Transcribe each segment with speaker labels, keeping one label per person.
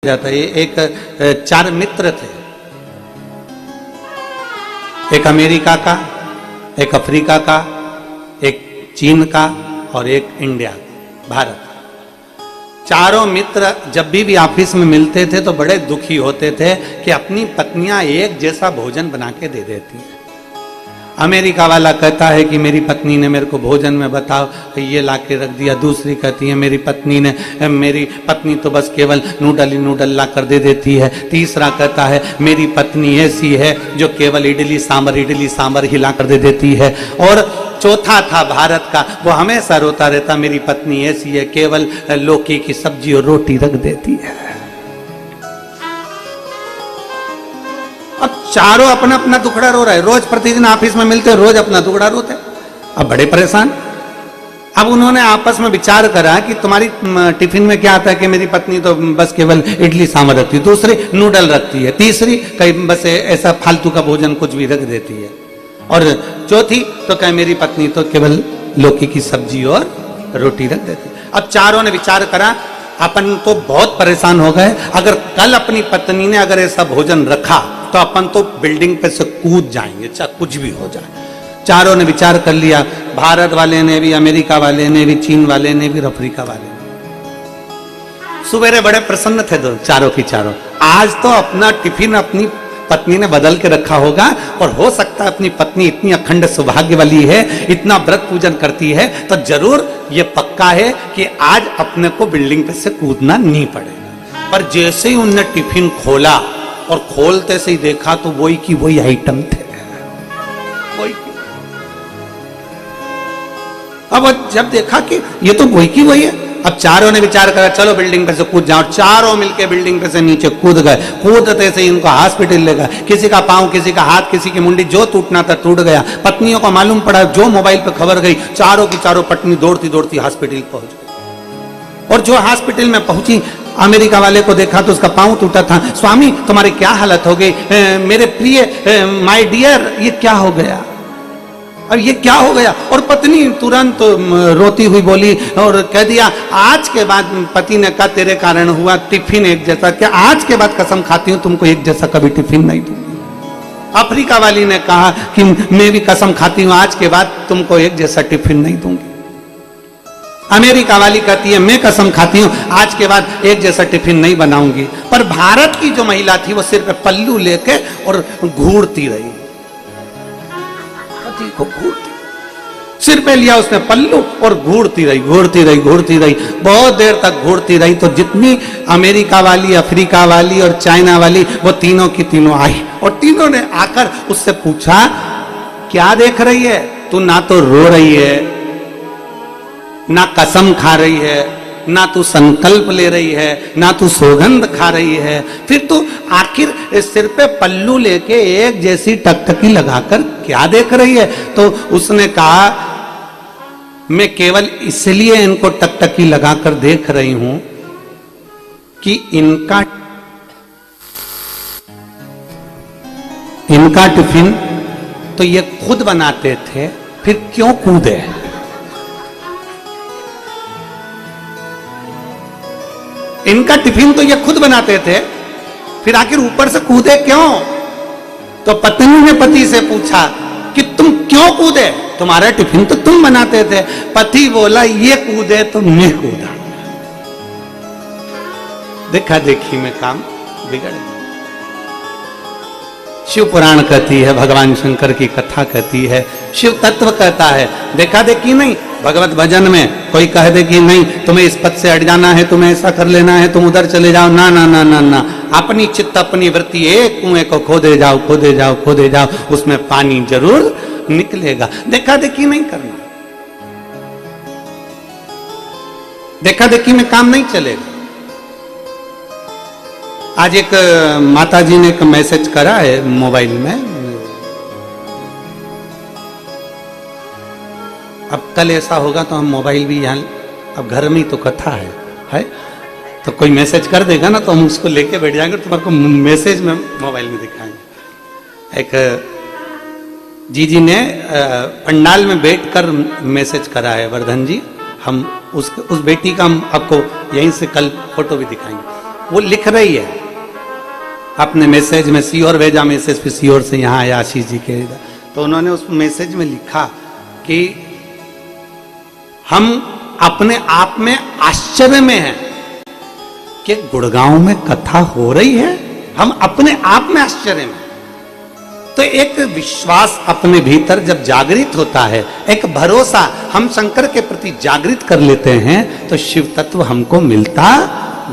Speaker 1: जाता है। एक चार मित्र थे, एक अमेरिका का, एक अफ्रीका का, एक चीन का और एक इंडिया भारत। चारों मित्र जब भी ऑफिस में मिलते थे तो बड़े दुखी होते थे कि अपनी पत्नियां एक जैसा भोजन बना के दे देती हैं। अमेरिका वाला कहता है कि मेरी पत्नी ने मेरे को भोजन में बताओ ये ला के रख दिया। दूसरी कहती है मेरी पत्नी तो बस केवल नूडल ही नूडल ला कर दे देती है। तीसरा कहता है मेरी पत्नी ऐसी है जो केवल इडली सांभर हिला कर दे देती है। और चौथा था भारत का, वो हमेशा रोता रहता मेरी पत्नी ऐसी है केवल लौकी की सब्जी और रोटी रख देती है। अब चारों अपना अपना दुखड़ा रो रहा है, रोज प्रतिदिन ऑफिस में मिलते रोज अपना दुखड़ा रोते। अब बड़े परेशान। अब उन्होंने आपस में विचार करा कि तुम्हारी टिफिन में क्या आता है कि मेरी पत्नी तो बस केवल इडली सांभर रखती है, दूसरी नूडल रखती है, तीसरी कहीं बस ऐसा फालतू का भोजन कुछ भी रख देती है, और चौथी तो कहे मेरी पत्नी तो केवल लौकी की सब्जी और रोटी रख देती है। अब चारों ने विचार करा अपन तो बहुत परेशान हो गए, अगर कल अपनी पत्नी ने अगर ऐसा भोजन रखा तो अपन तो बिल्डिंग पे से कूद जाएंगे, चाहे कुछ भी हो जाए। चारों ने विचार कर लिया, भारत वाले ने भी, अमेरिका वाले ने भी, चीन वाले ने भी, अफ्रीका वाले ने। सुबेरे बड़े प्रसन्न थे चारों की चारों। आज तो अपना टिफिन अपनी पत्नी ने बदल के रखा होगा, और हो सकता है अपनी पत्नी इतनी अखंड सौभाग्य वाली है, इतना व्रत पूजन करती है, तो जरूर ये पक्का है कि आज अपने को बिल्डिंग पे से कूदना नहीं पड़ेगा। पर जैसे ही उनने टिफिन खोला और खोलते से ही देखा तो वही की वही आइटम थे, वही की। अब जब देखा कि ये तो वही की वही है, अब चारों ने विचार करा चलो बिल्डिंग पे से कूद जाओ। चारों मिलके बिल्डिंग पे से नीचे कूद गए। कूदते से इनको हॉस्पिटल ले गए, किसी का पांव, किसी का हाथ, किसी की मुंडी, जो टूटना था टूट गया। पत्नियों को मालूम पड़ा, जो मोबाइल पे खबर गई, चारों की चारों पत्नी दौड़ती दौड़ती हॉस्पिटल पहुंच गई। और जो हॉस्पिटल में पहुंची, अमेरिका वाले को देखा तो उसका पांव टूटा था। स्वामी तुम्हारी क्या हालत हो गई? मेरे प्रिय माय डियर ये क्या हो गया? अब ये क्या हो गया? और पत्नी तुरंत रोती हुई बोली और कह दिया आज के बाद, पति ने कहा तेरे कारण हुआ, टिफिन एक जैसा, क्या आज के बाद कसम खाती हूं तुमको एक जैसा कभी टिफिन नहीं दूंगी। अफ्रीका वाली ने कहा कि मैं भी कसम खाती हूं आज के बाद तुमको एक जैसा टिफिन नहीं दूंगी। अमेरिका वाली कहती है मैं कसम खाती हूं आज के बाद एक जैसा टिफिन नहीं बनाऊंगी। पर भारत की जो महिला थी वो सिर पे पल्लू लेके और घूरती रही, पति को घूरती, सिर पे लिया उसने पल्लू और घूरती रही, बहुत देर तक घूरती रही। तो जितनी अमेरिका वाली, अफ्रीका वाली और चाइना वाली, वो तीनों की तीनों आई और तीनों ने आकर उससे पूछा क्या देख रही है तू? ना तो रो रही है, ना कसम खा रही है, ना तू संकल्प ले रही है, ना तू सौगंध खा रही है, फिर तू आखिर सिर पे पल्लू लेके एक जैसी टकटकी लगाकर क्या देख रही है? तो उसने कहा मैं केवल इसलिए इनको टकटकी लगाकर देख रही हूं कि इनका टिफिन तो ये खुद बनाते थे, फिर क्यों कूदे? इनका टिफिन तो ये खुद बनाते थे, फिर आखिर ऊपर से कूदे क्यों? तो पत्नी ने पति से पूछा कि तुम क्यों कूदे? तुम्हारा टिफिन तो तुम बनाते थे। पति बोला ये कूदे तो मैं कूदा। देखा देखी में काम बिगड़ गया। शिव पुराण कहती है, भगवान शंकर की कथा कहती है, शिव तत्व कहता है। देखा देखी नहीं। भगवत भजन में कोई कह दे कि नहीं तुम्हें इस पद से हट जाना है, तुम्हें ऐसा कर लेना है, तुम उधर चले जाओ, ना ना ना ना ना, अपनी चित्त अपनी वृत्ति एक कुएं को खोदे जाओ, उसमें पानी जरूर निकलेगा। देखा देखी नहीं करना, देखा देखी में काम नहीं चलेगा। आज एक माता जी ने एक मैसेज करा है मोबाइल में, अब कल ऐसा होगा तो हम मोबाइल भी यहाँ, अब घर में ही तो कथा है तो कोई मैसेज कर देगा ना तो हम उसको लेके बैठ जाएंगे, तुम्हारे को मैसेज में मोबाइल में दिखाएंगे। एक जी ने पंडाल में बैठकर मैसेज करा है, वर्धन जी, हम उस बेटी का हम आपको यहीं से कल फोटो भी दिखाएंगे। वो लिख रही है अपने मैसेज में, सीओर भेजा मैसेज, फिर सीओर से यहाँ आया आशीष जी के, तो उन्होंने उस मैसेज में लिखा कि हम अपने आप में आश्चर्य में हैं कि गुड़गांव में कथा हो रही है, हम अपने आप में आश्चर्य में। तो एक विश्वास अपने भीतर जब जागृत होता है, एक भरोसा हम शंकर के प्रति जागृत कर लेते हैं, तो शिव तत्व हमको मिलता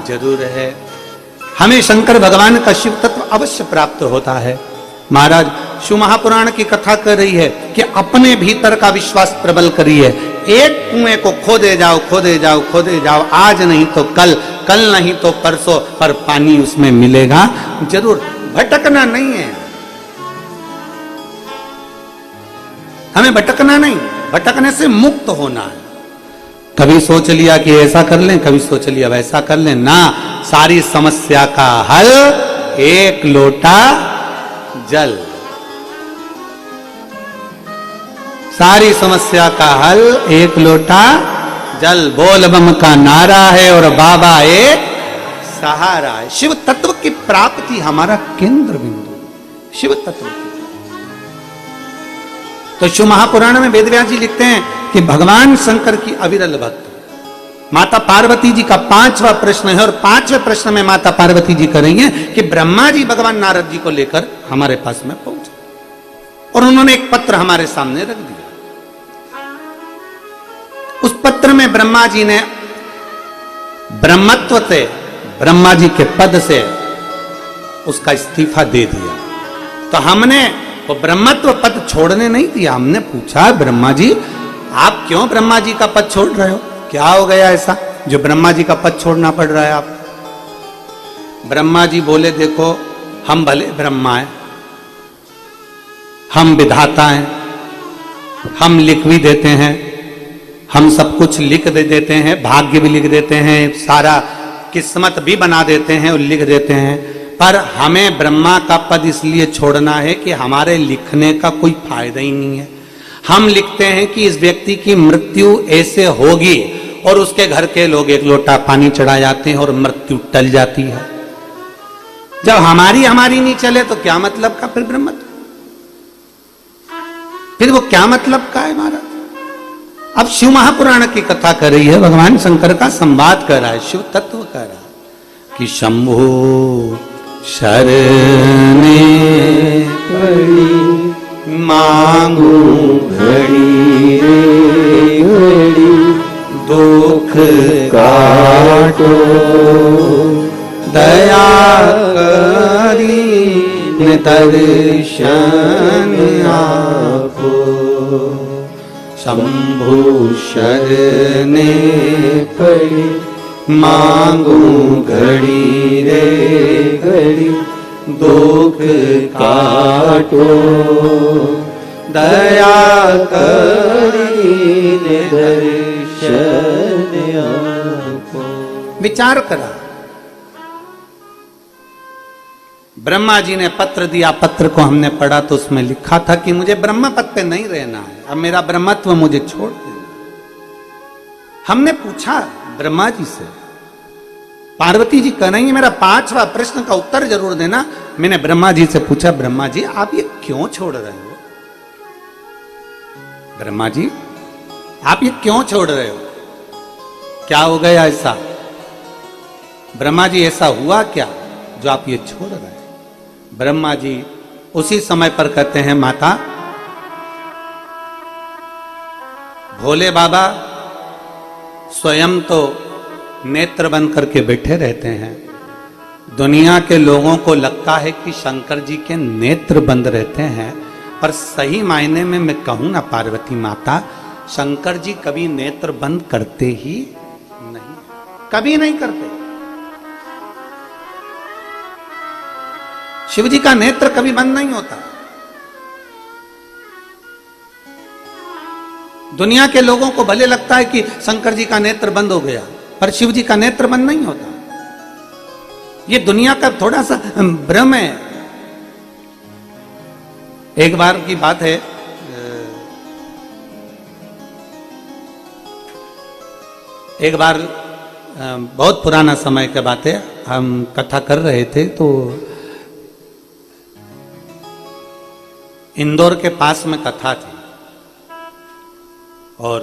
Speaker 1: जरूर है। हमें शंकर भगवान का शिव तत्व अवश्य प्राप्त होता है। महाराज शिव महापुराण की कथा कर रही है कि अपने भीतर का विश्वास प्रबल करिए। एक कुएं को खोदे जाओ, खोदे जाओ, खोदे जाओ, आज नहीं तो कल, कल नहीं तो परसों, पर पानी उसमें मिलेगा जरूर। भटकना नहीं है, हमें भटकना नहीं, भटकने से मुक्त होना है। कभी सोच लिया कि ऐसा कर लें, कभी सोच लिया वैसा कर लें, ना, सारी समस्या का हल एक लोटा जल। सारी समस्या का हल एक लोटा जल। बोल बम का नारा है और बाबा एक सहारा है। शिव तत्व की प्राप्ति हमारा केंद्र बिंदु, शिव तत्व की। तो शिव महापुराण में वेदव्यास जी लिखते हैं कि भगवान शंकर की अविरल भक्त। माता पार्वती जी का 5वां प्रश्न है, और 5वें प्रश्न में माता पार्वती जी करेंगे कि ब्रह्मा जी भगवान नारद जी को लेकर हमारे पास में पहुंचे, और उन्होंने एक पत्र हमारे सामने रख दिया। उस पत्र में ब्रह्मा जी ने ब्रह्मत्व से, ब्रह्मा जी के पद से उसका इस्तीफा दे दिया। तो हमने वो ब्रह्मत्व पद छोड़ने नहीं दिया। हमने पूछा, ब्रह्मा जी आप क्यों ब्रह्मा जी का पद छोड़ रहे हो, क्या हो गया ऐसा जो ब्रह्मा जी का पद छोड़ना पड़ रहा है आप? ब्रह्मा जी बोले, देखो हम भले ब्रह्मा हैं, हम विधाता हैं, हम लिख भी देते हैं, हम सब कुछ लिख देते हैं, भाग्य भी लिख देते हैं, सारा किस्मत भी बना देते हैं और लिख देते हैं, पर हमें ब्रह्मा का पद इसलिए छोड़ना है कि हमारे लिखने का कोई फायदा ही नहीं है। हम लिखते हैं कि इस व्यक्ति की मृत्यु ऐसे होगी, और उसके घर के लोग एक लोटा पानी चढ़ा जाते हैं और मृत्यु टल जाती है। जब हमारी नहीं चले तो क्या मतलब का फिर ब्रह्मत्व, फिर वो क्या मतलब का है हमारा? अब शिव महापुराण की कथा कर रही है, भगवान शंकर का संवाद कर रहा है, शिव तत्व कर रहा है कि शंभु शरणे पड़ी मांगू घड़ी रे घड़ी, दुख काटो दया करी दर्शन आपो। शंभु शरणे पड़ी मांगू घड़ी रे घड़ी, दुख काटो दया करी दर्शन आपो। विचार करा, ब्रह्मा जी ने पत्र दिया, पत्र को हमने पढ़ा तो उसमें लिखा था कि मुझे ब्रह्म पद पे नहीं रहना है, अब मेरा ब्रह्मत्व मुझे छोड़ देना। हमने पूछा ब्रह्मा जी से, पार्वती जी कहेंगे मेरा 5वां प्रश्न का उत्तर जरूर देना। मैंने ब्रह्मा जी से पूछा, ब्रह्मा जी आप ये क्यों छोड़ रहे हो? ब्रह्मा जी आप ये क्यों छोड़ रहे हो, क्या हो गया ऐसा? ब्रह्मा जी ऐसा हुआ क्या जो आप ये छोड़ रहे हैं? ब्रह्मा जी उसी समय पर कहते हैं, माता भोले बाबा स्वयं तो नेत्र बंद करके बैठे रहते हैं। दुनिया के लोगों को लगता है कि शंकर जी के नेत्र बंद रहते हैं, पर सही मायने में मैं कहूं ना पार्वती माता, शंकर जी कभी नेत्र बंद करते ही नहीं, कभी नहीं करते। शिव जी का नेत्र कभी बंद नहीं होता। दुनिया के लोगों को भले लगता है कि शंकर जी का नेत्र बंद हो गया, पर शिव जी का नेत्र बंद नहीं होता। ये दुनिया का थोड़ा सा भ्रम है। एक बार की बात है, एक बार बहुत पुराना समय की बात है, हम कथा कर रहे थे तो इंदौर के पास में कथा थी और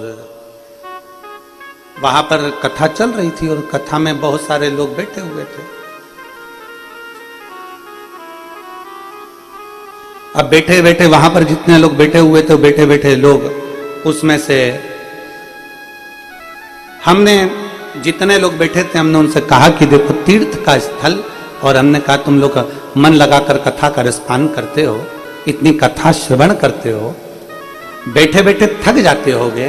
Speaker 1: वहां पर कथा चल रही थी और कथा में बहुत सारे लोग बैठे हुए थे। अब बैठे बैठे वहां पर जितने लोग बैठे हुए थे, बैठे बैठे लोग उसमें से हमने जितने लोग बैठे थे हमने उनसे कहा कि देखो तीर्थ का स्थल, और हमने कहा तुम लोग मन लगाकर कथा का रसपान करते हो, इतनी कथा श्रवण करते हो, बैठे बैठे थक जाते होगे,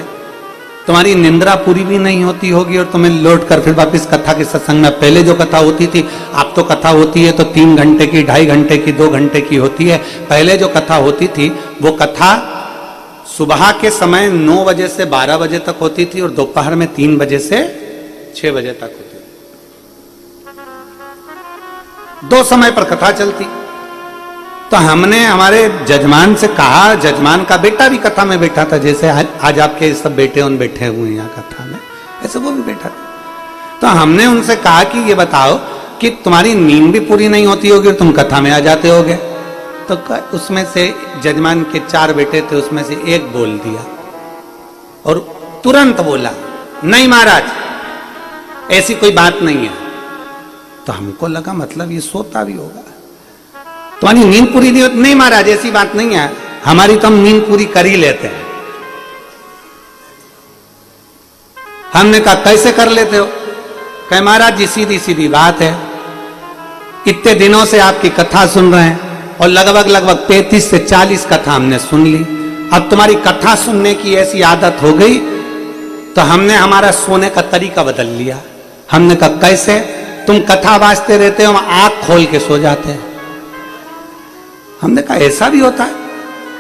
Speaker 1: तुम्हारी निंद्रा पूरी भी नहीं होती होगी और तुम्हें लौट कर फिर वापस कथा के सत्संग में, पहले जो कथा होती थी, अब तो कथा होती है तो 3 घंटे की, 2.5 घंटे की, 2 घंटे की होती है। पहले जो कथा होती थी वो कथा सुबह के समय 9 बजे से 12 बजे तक होती थी और दोपहर में 3 बजे से 6 बजे तक होती थी। 2 समय पर कथा चलती। तो हमने हमारे जजमान से कहा, जजमान का बेटा भी कथा में बैठा था, जैसे आज आपके सब बेटे उन बैठे हुए हैं यहाँ कथा में, ऐसे वो भी बैठा था। तो हमने उनसे कहा कि ये बताओ कि तुम्हारी नींद भी पूरी नहीं होती होगी और तुम कथा में आ जाते होगे। तो उसमें से जजमान के 4 बेटे थे, उसमें से एक बोल दिया और तुरंत बोला, नहीं महाराज ऐसी कोई बात नहीं है। तो हमको लगा मतलब ये सोता भी होगा, तुम्हारी नींद पूरी नहीं होती। नहीं महाराज ऐसी बात नहीं है, हमारी तो हम नींद पूरी कर ही लेते हैं। हमने कहा कैसे कर लेते हो? कहे महाराज जी सीधी सीधी बात है, इतने दिनों से आपकी कथा सुन रहे हैं और लगभग 35 से 40 कथा हमने सुन ली। अब तुम्हारी कथा सुनने की ऐसी आदत हो गई तो हमने हमारा सोने का तरीका बदल लिया। हमने कहा कैसे? तुम कथा वाचते रहते हो, हम आंख खोल के सो जाते हैं। हमने कहा ऐसा भी होता है?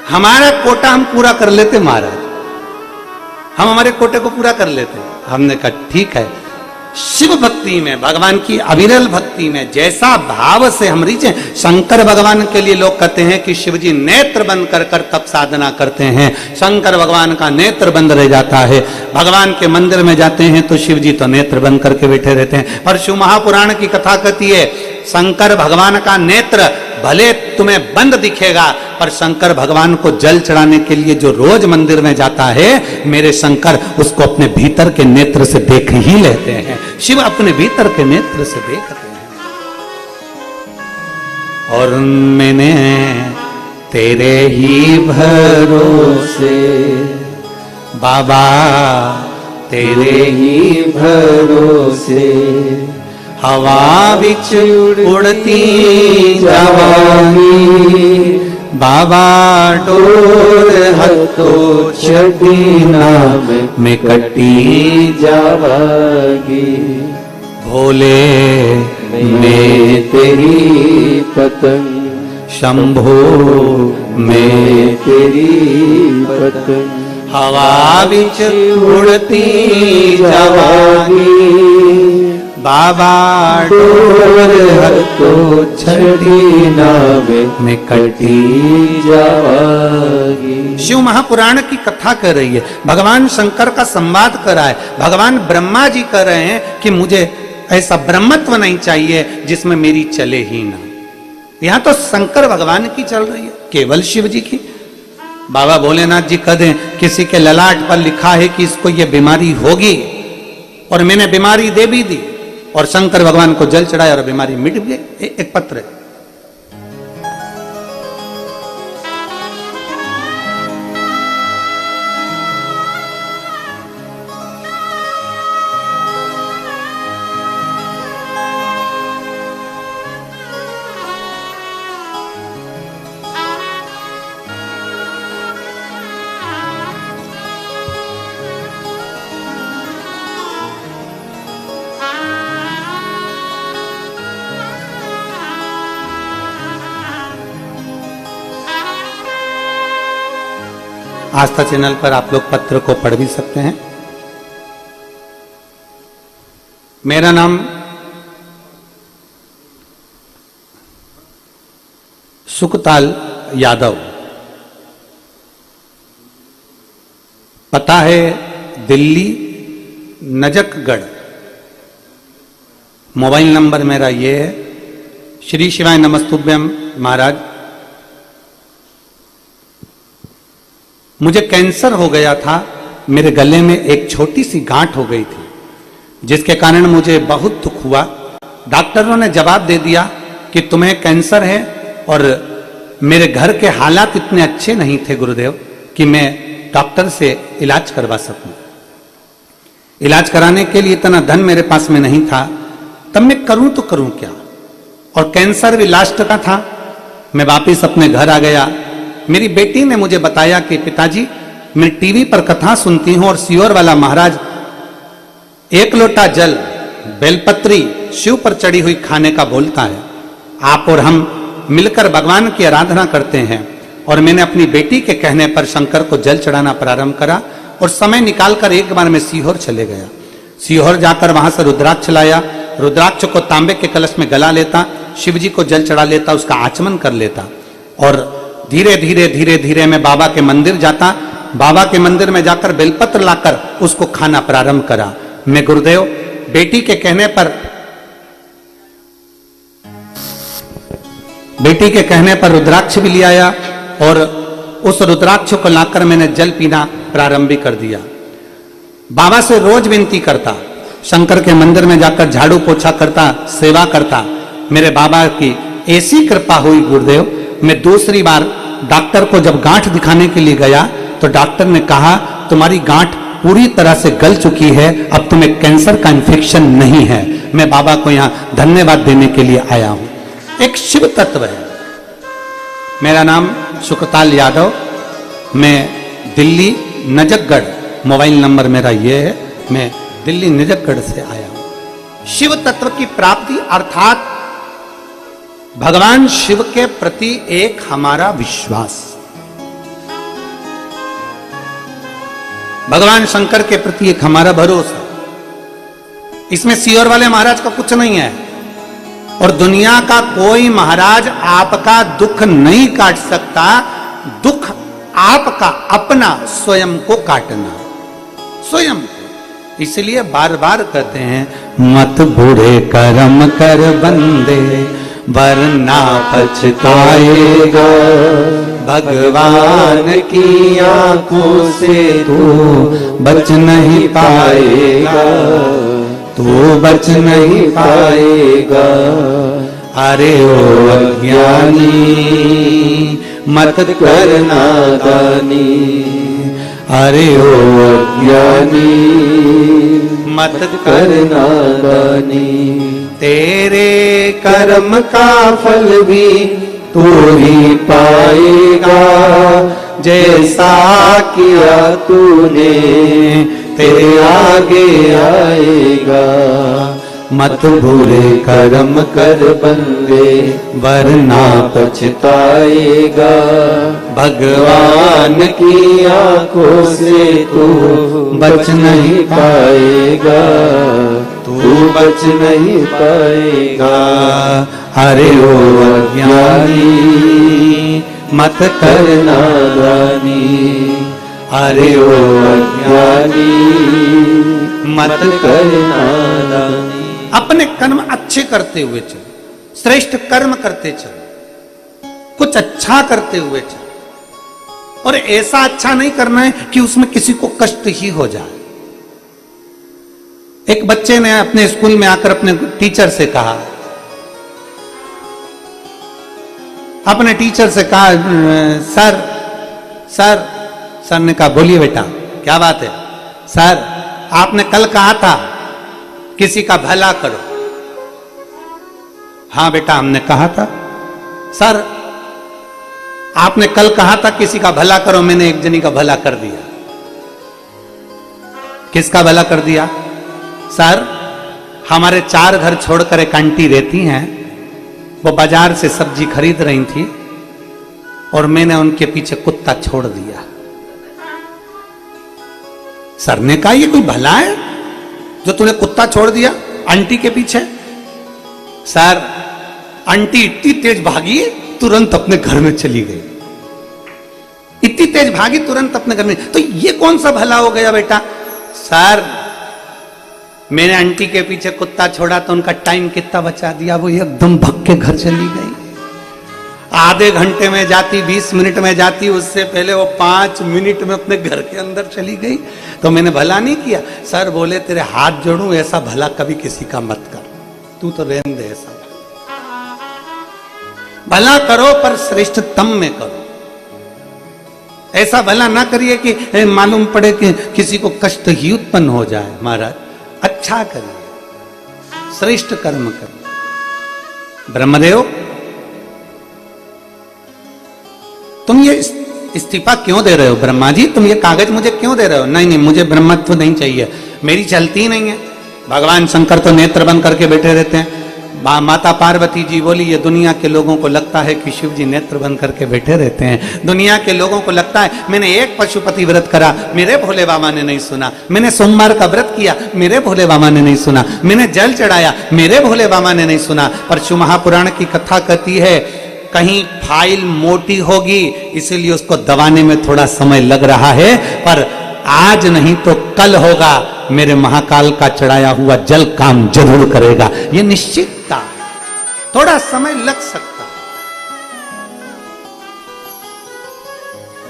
Speaker 1: हमारा कोटा हम पूरा कर लेते महाराज, हम हमारे कोटे को पूरा कर लेते। हमने कहा ठीक है, शिव भक्ति में, भगवान की अविरल भक्ति में जैसा भाव से हम रीचे। शंकर भगवान के लिए लोग कहते हैं कि शिव जी नेत्र बंद कर कर तप साधना करते हैं, शंकर भगवान का नेत्र बंद रह जाता है। भगवान के मंदिर में जाते हैं तो शिव जी तो नेत्र बंद करके बैठे रहते हैं। पर शिव महापुराण की कथा कहती है शंकर भगवान का नेत्र भले तुम्हें बंद दिखेगा, पर शंकर भगवान को जल चढ़ाने के लिए जो रोज मंदिर में जाता है, मेरे शंकर उसको अपने भीतर के नेत्र से देख ही लेते हैं। शिव अपने भीतर के नेत्र से देखते हैं। और मैंने तेरे ही भरोसे बाबा, तेरे ही भरोसे हवा बिच उड़ती जावांगी, बाबा डोर हथो छड़ी नाम में कटी जावांगी। भोले मैं तेरी पतंग, शंभो मैं तेरी पतंग, हवा बिच उड़ती जावांगी, बाबा डोर हथो छड़ी नावे में कटी जावागी। शिव महापुराण की कथा कर रही है, भगवान शंकर का संवाद कर रहा है। भगवान ब्रह्मा जी कह रहे हैं कि मुझे ऐसा ब्रह्मत्व नहीं चाहिए जिसमें मेरी चले ही ना। यहां तो शंकर भगवान की चल रही है, केवल शिव जी की। बाबा भोलेनाथ जी कह दें किसी के ललाट पर लिखा है कि इसको ये बीमारी होगी और मैंने बीमारी दे भी दी, और शंकर भगवान को जल चढ़ाया और बीमारी मिट गई। एक पत्र है। आस्था चैनल पर आप लोग पत्र को पढ़ भी सकते हैं। मेरा नाम सुखताल यादव, पता है दिल्ली नजकगढ़, मोबाइल नंबर मेरा ये है। श्री शिवाय नमस्तुभ्यम महाराज, मुझे कैंसर हो गया था। मेरे गले में एक छोटी सी गांठ हो गई थी, जिसके कारण मुझे बहुत दुख हुआ। डॉक्टरों ने जवाब दे दिया कि तुम्हें कैंसर है, और मेरे घर के हालात इतने अच्छे नहीं थे गुरुदेव कि मैं डॉक्टर से इलाज करवा सकूं। इलाज कराने के लिए इतना धन मेरे पास में नहीं था। तब मैं करूं तो करूं क्या, और कैंसर भी लास्ट का था। मैं वापिस अपने घर आ गया। मेरी बेटी ने मुझे बताया कि पिताजी, मैं टीवी पर कथा सुनती हूं और सियोर वाला महाराज एक लोटा जल बेलपत्री शिव पर चढ़ी हुई खाने का बोलता है। आप और हम मिलकर भगवान की आराधना करते हैं। और मैंने अपनी बेटी के कहने पर शंकर को जल चढ़ाना प्रारंभ करा, और समय निकालकर एक बार मैं सीहोर चले गया। सीहोर जाकर वहां से रुद्राक्ष लाया। रुद्राक्ष को तांबे के कलश में गला लेता, शिव जी को जल चढ़ा लेता, उसका आचमन कर लेता, और धीरे धीरे धीरे धीरे मैं बाबा के मंदिर जाता। बाबा के मंदिर में जाकर बेलपत्र लाकर उसको खाना प्रारंभ करा। मैं गुरुदेव बेटी के कहने पर रुद्राक्ष भी ले आया, और उस रुद्राक्ष को लाकर मैंने जल पीना प्रारंभ भी कर दिया। बाबा से रोज विनती करता, शंकर के मंदिर में जाकर झाड़ू पोछा करता, सेवा करता। मेरे बाबा की ऐसी कृपा हुई गुरुदेव, मैं दूसरी बार डॉक्टर को जब गांठ दिखाने के लिए गया तो डॉक्टर ने कहा तुम्हारी गांठ पूरी तरह से गल चुकी है, अब तुम्हें कैंसर का इन्फेक्शन नहीं है। मैं बाबा को यहाँ धन्यवाद देने के लिए आया हूं। एक शिव तत्व है। मेरा नाम सुखताल यादव, मैं दिल्ली नजफगढ़, मोबाइल नंबर मेरा ये है, मैं दिल्ली नजफगढ़ से आया हूं। शिव तत्व की प्राप्ति अर्थात भगवान शिव के प्रति एक हमारा विश्वास, भगवान शंकर के प्रति एक हमारा भरोसा। इसमें सियोर वाले महाराज का कुछ नहीं है, और दुनिया का कोई महाराज आपका दुख नहीं काट सकता। दुख आपका अपना स्वयं को काटना, स्वयं। इसलिए बार बार कहते हैं मत बुरे कर्म कर बंदे वरना पछताएगा, भगवान की आंखों से तू बच नहीं पाएगा, तू बच नहीं पाएगा। अरे ओ अज्ञानी मत करना दानी, अरे ओ अज्ञानी मत करना दानी। तेरे कर्म का फल भी तू ही पाएगा, जैसा किया तूने तेरे आगे आएगा। मत बुरे कर्म कर बंदे वरना पछताएगा, भगवान की आंखों से तू बच नहीं पाएगा, तू बच नहीं पाएगा। अरे ओ अज्ञानी मत करना दानी, अरे ओ अज्ञानी मत करना दानी। अपने कर्म अच्छे करते हुए चल, श्रेष्ठ कर्म करते चल, कुछ अच्छा करते हुए चल, और ऐसा अच्छा नहीं करना है कि उसमें किसी को कष्ट ही हो जाए। एक बच्चे ने अपने स्कूल में आकर अपने टीचर से कहा, अपने टीचर से कहा सर सर सर ने कहा बोलिए बेटा क्या बात है। सर आपने कल कहा था किसी का भला करो। हाँ बेटा हमने कहा था। सर आपने कल कहा था किसी का भला करो, मैंने एक जनी का भला कर दिया। किसका भला कर दिया? सर हमारे 4 घर छोड़कर एक आंटी रहती हैं, वो बाजार से सब्जी खरीद रही थी और मैंने उनके पीछे कुत्ता छोड़ दिया। सर ने कहा ये कोई भला है जो तूने कुत्ता छोड़ दिया आंटी के पीछे? सर आंटी इतनी तेज भागी तुरंत अपने घर में चली गई, इतनी तेज भागी तुरंत अपने घर में। तो ये कौन सा भला हो गया बेटा? सर मैंने आंटी के पीछे कुत्ता छोड़ा तो उनका टाइम कितना बचा दिया, वो एकदम भग के घर चली गई। आधे घंटे में जाती, 20 मिनट में जाती, उससे पहले वो 5 मिनट में अपने घर के अंदर चली गई। तो मैंने भला नहीं किया। सर बोले तेरे हाथ जोड़ूं, ऐसा भला कभी किसी का मत कर, तू तो रहने दे, ऐसा भला करो पर श्रेष्ठतम में करो। ऐसा भला ना करिए कि मालूम पड़े कि किसी को कष्ट ही उत्पन्न हो जाए। महाराज अच्छा करिए, श्रेष्ठ कर्म करिए। ब्रह्मदेव तुम ये इस्तीफा क्यों दे रहे हो? ब्रह्मा जी तुम ये कागज मुझे क्यों दे रहे हो? नहीं नहीं, मुझे ब्रह्मत्व नहीं चाहिए, मेरी चलती ही नहीं है। भगवान शंकर तो नेत्र बंद करके बैठे रहते हैं। माता पार्वती जी बोली ये दुनिया के लोगों को लगता है कि शिव जी नेत्र बंद करके बैठे रहते हैं। दुनिया के लोगों को लगता है मैंने एक पशुपति व्रत करा, मेरे भोले बाबा ने नहीं सुना। मैंने सोमवार का व्रत किया, मेरे भोले बाबा ने नहीं सुना। मैंने जल चढ़ाया, मेरे भोले बाबा ने नहीं सुना। पर शिव महापुराण की कथा कहती है कहीं फाइल मोटी होगी इसीलिए उसको दबाने में थोड़ा समय लग रहा है, पर आज नहीं तो कल होगा। मेरे महाकाल का चढ़ाया हुआ जल काम जरूर करेगा, ये निश्चितता। थोड़ा समय लग सकता,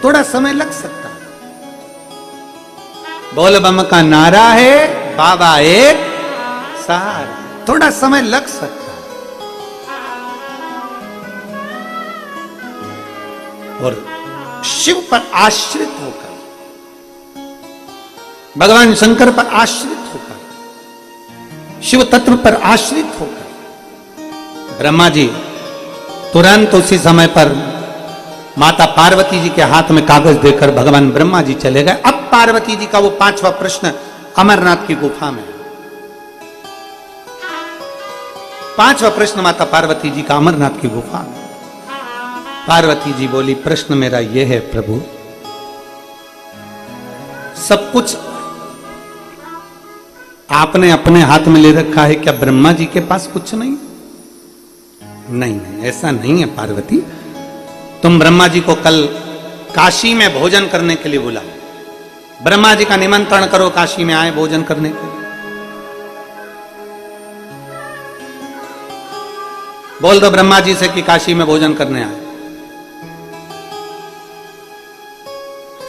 Speaker 1: थोड़ा समय लग सकता। बोल बम का नारा है, बाबा एक सहारा, थोड़ा समय लग सकता। और शिव पर आश्रित होकर, भगवान शंकर पर आश्रित होकर, शिव तत्व पर आश्रित होकर ब्रह्मा जी तुरंत उसी समय पर माता पार्वती जी के हाथ में कागज देकर भगवान ब्रह्मा जी चले गए। अब पार्वती जी का वो 5वां प्रश्न अमरनाथ की गुफा में, 5वां प्रश्न माता पार्वती जी का अमरनाथ की गुफा में। पार्वती जी बोली प्रश्न मेरा यह है प्रभु, सब कुछ आपने अपने हाथ में ले रखा है, क्या ब्रह्मा जी के पास कुछ नहीं? नहीं नहीं, ऐसा नहीं है पार्वती। तुम ब्रह्मा जी को कल काशी में भोजन करने के लिए बुलाओ, ब्रह्मा जी का निमंत्रण करो, काशी में आए भोजन करने के लिए। बोल दो ब्रह्मा जी से कि काशी में भोजन करने आए।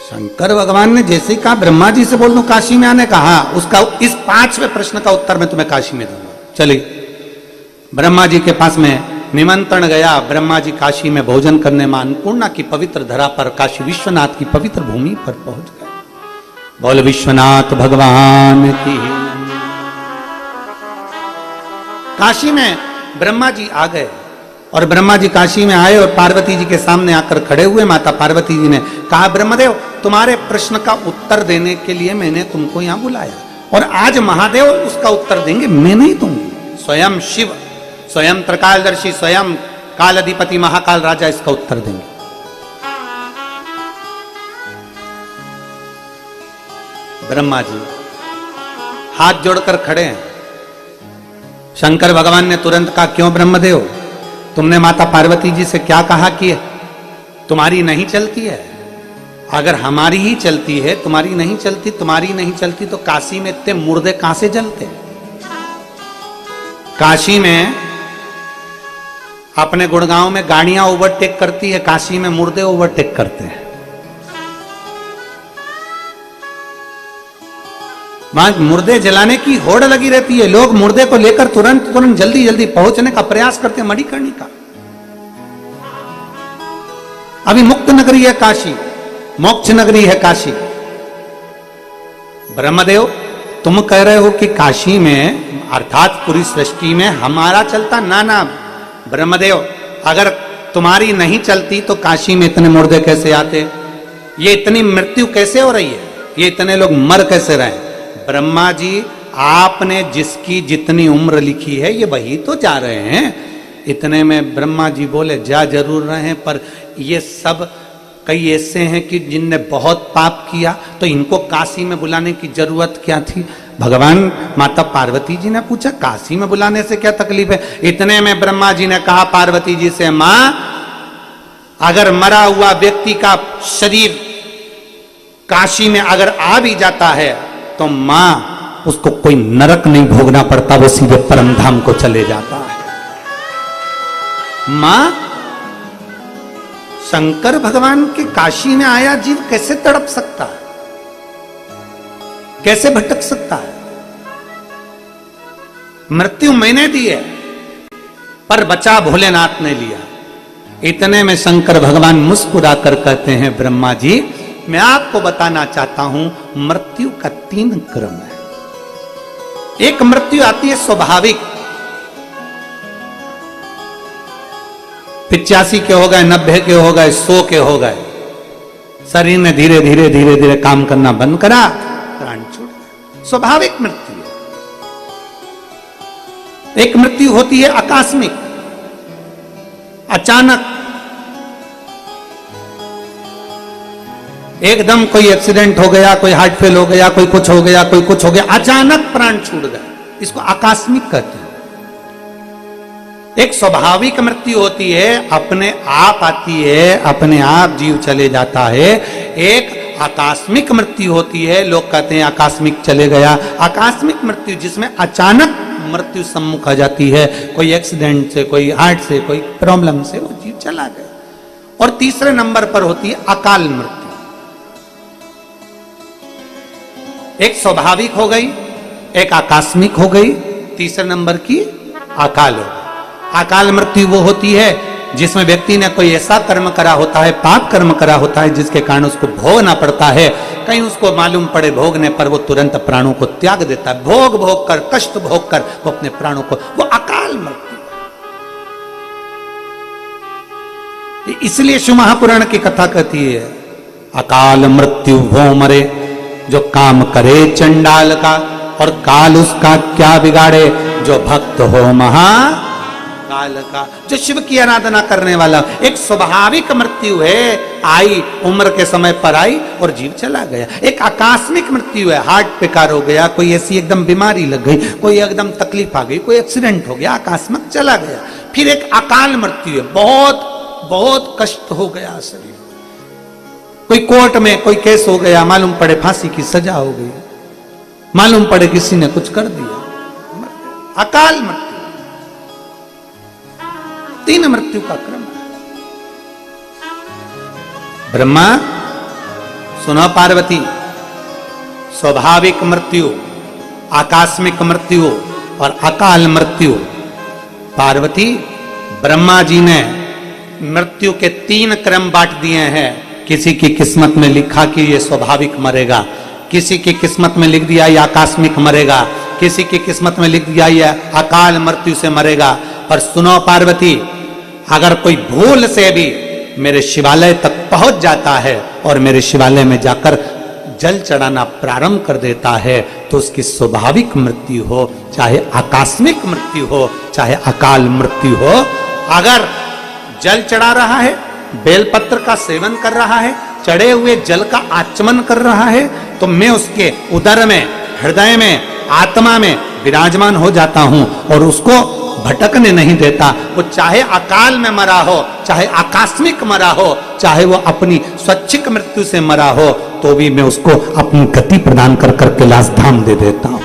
Speaker 1: शंकर भगवान ने जैसे ही कहा ब्रह्मा जी से बोल दो काशी में आने का, हाँ उसका इस 5वें प्रश्न का उत्तर मैं तुम्हें काशी में दूंगा। चलिए ब्रह्मा जी के पास में निमंत्रण गया। ब्रह्मा जी काशी में भोजन करने में अन्नपूर्णा की पवित्र धरा पर, काशी विश्वनाथ की पवित्र भूमि पर पहुंच गए। बोल विश्वनाथ भगवान की। काशी में ब्रह्मा जी आ गए और ब्रह्मा जी काशी में आए और पार्वती जी के सामने आकर खड़े हुए। माता पार्वती जी ने कहा ब्रह्मदेव तुम्हारे प्रश्न का उत्तर देने के लिए मैंने तुमको यहां बुलाया, और आज महादेव उसका उत्तर देंगे, मैं नहीं दूंगी। स्वयं शिव, स्वयं त्रिकालदर्शी, स्वयं काल अधिपति महाकाल राजा इसका उत्तर देंगे। ब्रह्मा जी हाथ जोड़कर खड़े हैं। शंकर भगवान ने तुरंत कहा क्यों ब्रह्मदेव, तुमने माता पार्वती जी से क्या कहा कि तुम्हारी नहीं चलती है? अगर हमारी ही चलती है, तुम्हारी नहीं चलती, तुम्हारी नहीं चलती तो काशी में इतने मुर्दे कहां से जलते? काशी में अपने गुड़गांव में गाड़ियां ओवरटेक करती है, काशी में मुर्दे ओवरटेक करते हैं। वहां मुर्दे जलाने की होड़ लगी रहती है, लोग मुर्दे को लेकर तुरंत तुरंत जल्दी जल्दी पहुंचने का प्रयास करते हैं, मणिकर्णी का। अभी मुक्त नगरी है काशी, मोक्ष नगरी है काशी। ब्रह्मदेव तुम कह रहे हो कि काशी में अर्थात पूरी सृष्टि में हमारा चलता, ना ना ब्रह्मदेव, अगर तुम्हारी नहीं चलती तो काशी में इतने मुर्दे कैसे आते? ये इतनी मृत्यु कैसे हो रही है? ये इतने लोग मर कैसे रहे? ब्रह्मा जी आपने जिसकी जितनी उम्र लिखी है ये वही तो जा रहे हैं। इतने में ब्रह्मा जी बोले जा जरूर रहे हैं, पर ये सब कई ऐसे हैं कि जिनने बहुत पाप किया, तो इनको काशी में बुलाने की जरूरत क्या थी? भगवान माता पार्वती जी ने पूछा काशी में बुलाने से क्या तकलीफ है? इतने में ब्रह्मा जी ने कहा पार्वती जी से, मां अगर मरा हुआ व्यक्ति का शरीर काशी में अगर आ भी जाता है तो मां उसको कोई नरक नहीं भोगना पड़ता, वो सीधे परम धाम को चले जाता है। मां, शंकर भगवान के काशी में आया जीव कैसे तड़प सकता है, कैसे भटक सकता है? मृत्यु मैंने दी है पर बचा भोलेनाथ ने लिया। इतने में शंकर भगवान मुस्कुरा कर कहते हैं, ब्रह्मा जी मैं आपको बताना चाहता हूं मृत्यु का 3 क्रम है। एक मृत्यु आती है स्वाभाविक, 85 के हो गए, 90 के हो गए, 100 के हो गए, शरीर ने धीरे धीरे धीरे धीरे काम करना बंद करा, प्राण छूट गया, स्वाभाविक मृत्यु है। एक मृत्यु होती है आकस्मिक, अचानक एकदम कोई एक्सीडेंट हो गया, कोई हार्ट फेल हो गया, कोई कुछ हो गया, कोई कुछ हो गया, अचानक प्राण छूट गया, इसको आकस्मिक कहते हैं। एक स्वाभाविक मृत्यु होती है, अपने आप आती है, अपने आप जीव चले जाता है। एक आकस्मिक मृत्यु होती है, लोग कहते हैं आकस्मिक चले गया। आकस्मिक मृत्यु जिसमें अचानक मृत्यु सम्मुख आ जाती है, कोई एक्सीडेंट से, कोई हार्ट से, कोई प्रॉब्लम से वो जीव चला गया। और तीसरे नंबर पर होती है अकाल मृत्यु। एक स्वाभाविक हो गई, एक आकस्मिक हो गई, तीसरे नंबर की अकाल हो गई। अकाल मृत्यु वो होती है जिसमें व्यक्ति ने कोई ऐसा कर्म करा होता है, पाप कर्म करा होता है, जिसके कारण उसको भोगना पड़ता है। कहीं उसको मालूम पड़े भोगने पर वो तुरंत प्राणों को त्याग देता है, भोग भोग कर, कष्ट भोग कर वो अपने प्राणों को, वो अकाल मृत्यु है। इसलिए शिव महापुराण की कथा कहती है अकाल मृत्यु वो मरे जो काम करे चंडाल का, और काल उसका क्या बिगाड़े जो भक्त हो महाकाल का। जो शिव की आराधना करने वाला, एक स्वाभाविक मृत्यु है, आई उम्र के समय पर आई और जीव चला गया। एक आकस्मिक मृत्यु है, हार्ट बेकार हो गया, कोई ऐसी एकदम बीमारी लग गई, कोई एकदम तकलीफ आ गई, कोई एक्सीडेंट हो गया, आकस्मिक चला गया। फिर एक अकाल मृत्यु है, बहुत बहुत कष्ट हो गया शरीर, कोई कोर्ट में कोई केस हो गया, मालूम पड़े फांसी की सजा हो गई, मालूम पड़े किसी ने कुछ कर दिया, अकाल मृत्यु। 3 मृत्यु का क्रम है। ब्रह्मा सुनो पार्वती, स्वाभाविक मृत्यु, आकस्मिक मृत्यु और अकाल मृत्यु। पार्वती, ब्रह्मा जी ने मृत्यु के 3 क्रम बांट दिए हैं। किसी की किस्मत में लिखा कि ये स्वाभाविक मरेगा, किसी की किस्मत में लिख दिया ये आकस्मिक मरेगा, किसी की किस्मत में लिख दिया ये अकाल मृत्यु से मरेगा। पर सुनो पार्वती, अगर कोई भूल से भी मेरे शिवालय तक पहुंच जाता है और मेरे शिवालय में जाकर जल चढ़ाना प्रारंभ कर देता है, तो उसकी स्वाभाविक मृत्यु हो, चाहे आकस्मिक मृत्यु हो, चाहे अकाल मृत्यु हो, अगर जल चढ़ा रहा है, बेलपत्र का सेवन कर रहा है, चढ़े हुए जल का आचमन कर रहा है, तो मैं उसके उदर में, हृदय में, आत्मा में विराजमान हो जाता हूं और उसको भटकने नहीं देता। वो चाहे अकाल में मरा हो, चाहे आकस्मिक मरा हो, चाहे वो अपनी स्वैच्छिक मृत्यु से मरा हो, तो भी मैं उसको अपनी गति प्रदान कर कर कैलाश धाम दे देता हूं,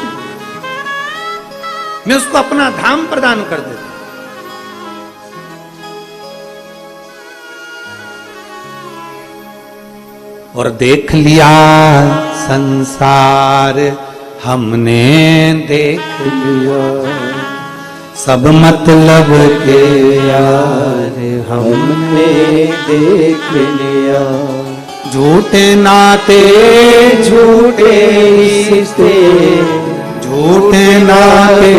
Speaker 1: मैं उसको अपना धाम प्रदान कर देता हूं। और देख लिया संसार हमने देख लिया, सब मतलब के यार हमने देख लिया, झूठे नाते झूठे रिश्ते, झूठे नाते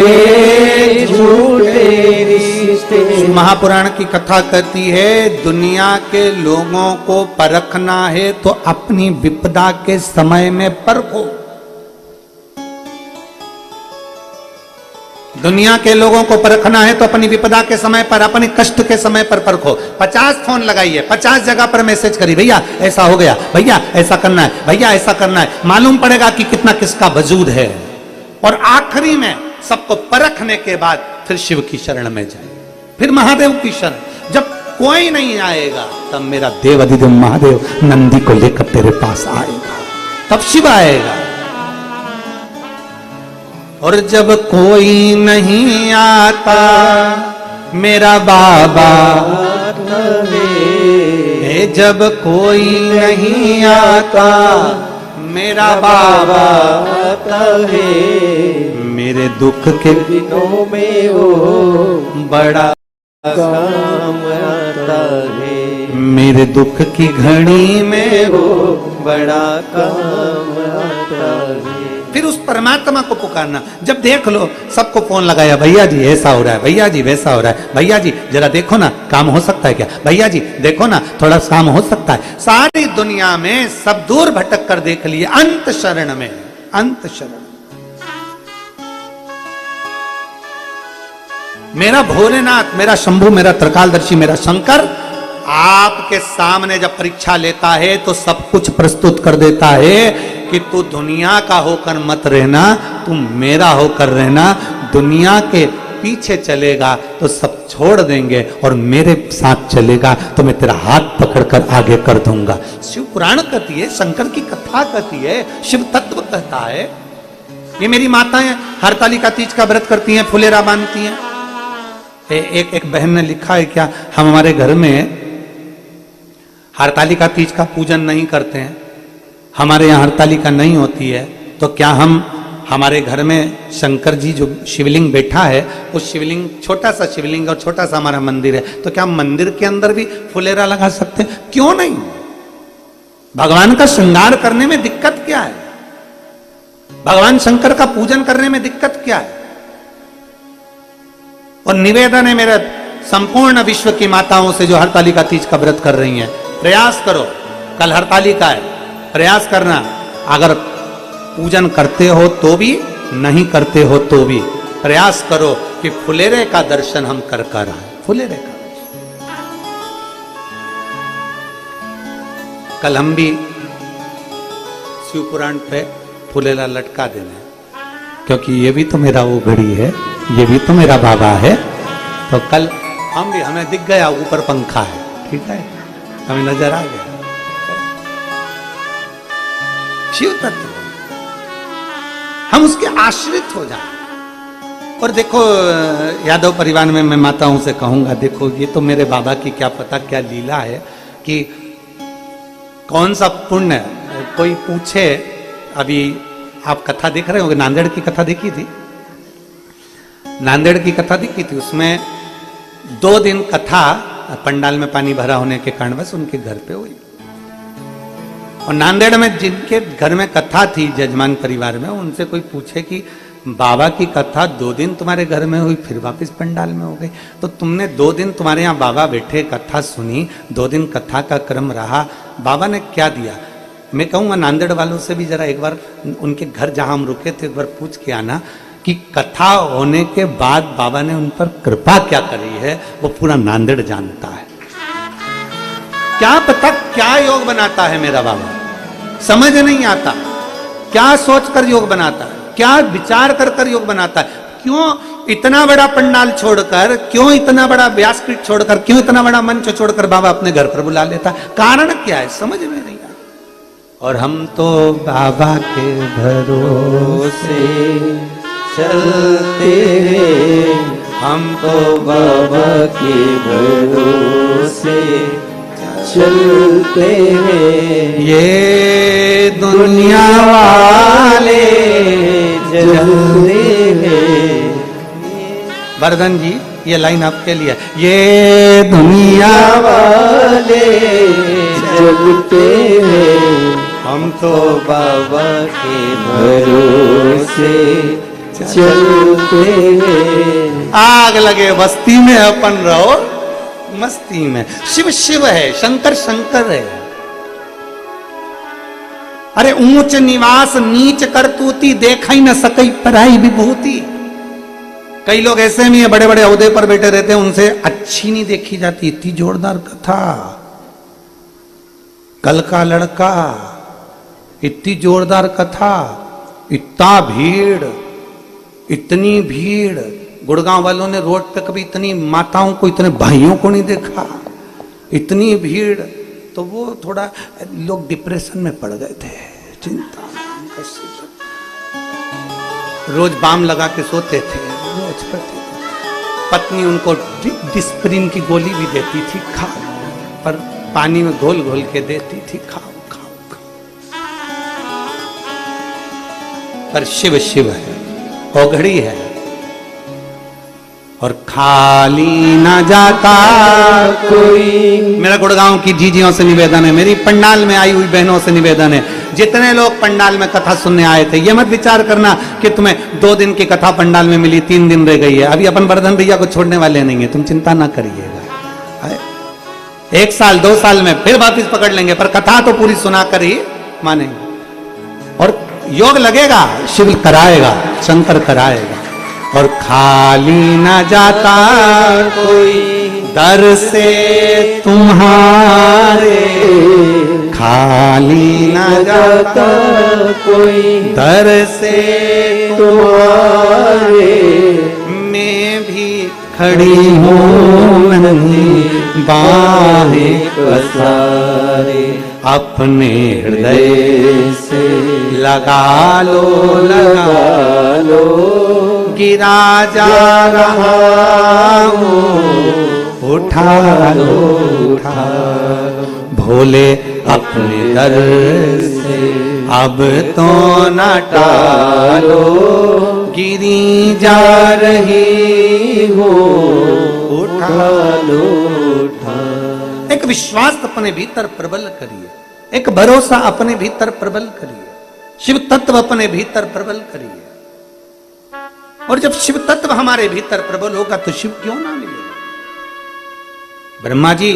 Speaker 1: झूठे रिश्ते। महापुराण की कथा कहती है दुनिया के लोगों को परखना है तो अपनी विपदा के समय में परखो। दुनिया के लोगों को परखना है तो अपनी विपदा के समय पर, अपने कष्ट के समय पर परखो। 50 फोन लगाइए, 50 जगह पर मैसेज करिए, भैया ऐसा हो गया, भैया ऐसा करना है, भैया ऐसा करना है। मालूम पड़ेगा कि कितना किसका वजूद है। और आखिरी में सबको परखने के बाद फिर शिव की शरण में जाए, फिर महादेव की शरण। जब कोई नहीं आएगा तब मेरा देव अधिदेव महादेव नंदी को लेकर तेरे पास आएगा, तब शिव आएगा। और जब कोई नहीं आता मेरा बाबा है, जब कोई नहीं आता मेरा बाबा है, मेरे दुख के दिनों में वो बड़ा काम आता है, मेरे दुख की घड़ी में वो बड़ा काम आता है। फिर उस परमात्मा को पुकारना। जब देख लो सबको फोन लगाया, भैया जी ऐसा हो रहा है, भैया जी वैसा हो रहा है, भैया जी जरा देखो ना काम हो सकता है क्या, भैया जी देखो ना थोड़ा काम हो सकता है। सारी दुनिया में सब दूर भटक कर देख लिए, अंत शरण में, अंत शरण। मेरा भोलेनाथ, मेरा शंभु, मेरा त्रिकालदर्शी, मेरा शंकर आपके सामने जब परीक्षा लेता है तो सब कुछ प्रस्तुत कर देता है कि तू दुनिया का होकर मत रहना, तू मेरा होकर रहना। दुनिया के पीछे चलेगा तो सब छोड़ देंगे और मेरे साथ चलेगा तो मैं तेरा हाथ पकड़कर आगे कर दूंगा। शिव पुराण कहती है, शंकर की कथा कहती है, शिव तत्व कहता है। ये मेरी माताएं हरतालिका तीज का व्रत करती हैं, फुलेरा बांधती हैं। एक बहन ने लिखा है क्या, हम हमारे घर में हरतालिका तीज का पूजन नहीं करते हैं, हमारे यहाँ हरतालिका नहीं होती है, तो क्या हम हमारे घर में शंकर जी जो शिवलिंग बैठा है, उस शिवलिंग, छोटा सा शिवलिंग और छोटा सा हमारा मंदिर है, तो क्या हम मंदिर के अंदर भी फुलेरा लगा सकते हैं? क्यों नहीं? भगवान का श्रृंगार करने में दिक्कत क्या है? भगवान शंकर का पूजन करने में दिक्कत क्या है? और निवेदन है मेरे संपूर्ण विश्व की माताओं से जो हरतालिका तीज का व्रत कर रही हैं, प्रयास करो, कल हरतालिका है, प्रयास करना। अगर पूजन करते हो तो भी, नहीं करते हो तो भी प्रयास करो कि फुलेरे का दर्शन हम कर आए, फुलेरे का दर्शन। कल हम भी शिव पुराण पे फुलेरा लटका देना, क्योंकि ये भी तो मेरा वो घड़ी है, ये भी तो मेरा बाबा है। तो कल हम भी, हमें दिख गया ऊपर पंखा है, ठीक है, हमें नजर आ गया शिव तत्व, हम उसके आश्रित हो जाए। और देखो यादव परिवार में मैं माताओं से कहूंगा, देखो ये तो मेरे बाबा की क्या पता क्या लीला है कि कौन सा पुण्य। कोई पूछे, अभी आप कथा देख रहे होंगे, नांदेड़ की कथा देखी थी, नांदेड़ की कथा देखी थी, उसमें 2 दिन कथा पंडाल में पानी भरा होने के कारण बस उनके घर पे हुई। और नांदेड़ में जिनके घर में कथा थी, जजमान परिवार में, उनसे कोई पूछे कि बाबा की कथा 2 दिन तुम्हारे घर में हुई, फिर वापस पंडाल में हो गई, तो तुमने 2 दिन तुम्हारे यहाँ बाबा बैठे कथा सुनी, 2 दिन कथा का क्रम रहा, बाबा ने क्या दिया? मैं कहूँगा नांदेड़ वालों से भी जरा एक बार उनके घर जहाँ हम रुके थे एक बार पूछ के आना कि कथा होने के बाद बाबा ने उन पर कृपा क्या करी है, वो पूरा नांदेड़ जानता है। क्या पता क्या योग बनाता है मेरा बाबा, समझ नहीं आता, क्या सोचकर योग बनाता है, क्या विचार कर कर योग बनाता है। क्यों इतना बड़ा पंडाल छोड़कर, क्यों इतना बड़ा व्यासपीठ छोड़कर, क्यों इतना बड़ा मंच छोड़कर बाबा अपने घर पर बुला लेता है? कारण क्या है, समझ में नहीं आता। और हम तो बाबा के भरोसे चलते हैं, हम तो बाबा के भरोसे चलते हैं, ये दुनिया वाले चलते हैं। वर्धन जी ये लाइन आपके लिए, ये दुनिया वाले चलते हैं, हम तो बाबा के भरोसे चलते हैं। आग लगे बस्ती में अपन रहो मस्ती में। शिव शिव है, शंकर शंकर है। अरे ऊंच निवास नीच करतूती, देखा ही न सकई पराई विभूति। कई लोग ऐसे भी है, बड़े बड़े ओहदे पर बैठे रहते हैं, उनसे अच्छी नहीं देखी जाती। इतनी जोरदार कथा, कल का लड़का, इतनी जोरदार कथा, इतना भीड़, इतनी भीड़। गुड़गांव वालों ने रोड पे कभी इतनी माताओं को, इतने भाइयों को नहीं देखा, इतनी भीड़। तो वो थोड़ा लोग डिप्रेशन में पड़ गए थे, चिंता। रोज बाम लगा के सोते थे, रोज प्रतिदिन। पत्नी उनको डिस्प्रिन की गोली भी देती थी, खाओ, पर पानी में घोल घोल के देती थी, खाओ खाओ खाओ। पर शिव शिव है, ओघड़ी है, और खाली ना जाता कोई। मेरा गुड़गांव की जीजियों से निवेदन है, मेरी पंडाल में आई हुई बहनों से निवेदन है, जितने लोग पंडाल में कथा सुनने आए थे, ये मत विचार करना कि तुम्हें 2 दिन की कथा पंडाल में मिली, 3 दिन रह गई है। अभी अपन वर्धन भैया को छोड़ने वाले नहीं है, तुम चिंता ना करिएगा। 1 साल 2 साल में फिर वापिस पकड़ लेंगे, पर कथा तो पूरी सुनाकर ही मानेंगे। और योग लगेगा, शिव कराएगा, शंकर कराएगा। और खाली न जाता कोई दर से तुम्हारे, खाली न जाता कोई दर से तुम्हारे। मैं भी खड़ी हूँ नंदी बाहें पसारे, अपने हृदय से लगा लो गिरा जा रहा हूँ, उठा लो भोले अपने दर से, अब तो न टालो, गिरी जा रही हो, उठा लो। एक विश्वास अपने भीतर प्रबल करिए, एक भरोसा अपने भीतर प्रबल करिए, शिव तत्व अपने भीतर प्रबल करिए। और जब शिव तत्व हमारे भीतर प्रबल होगा तो शिव क्यों ना मिलेगा। ब्रह्मा जी,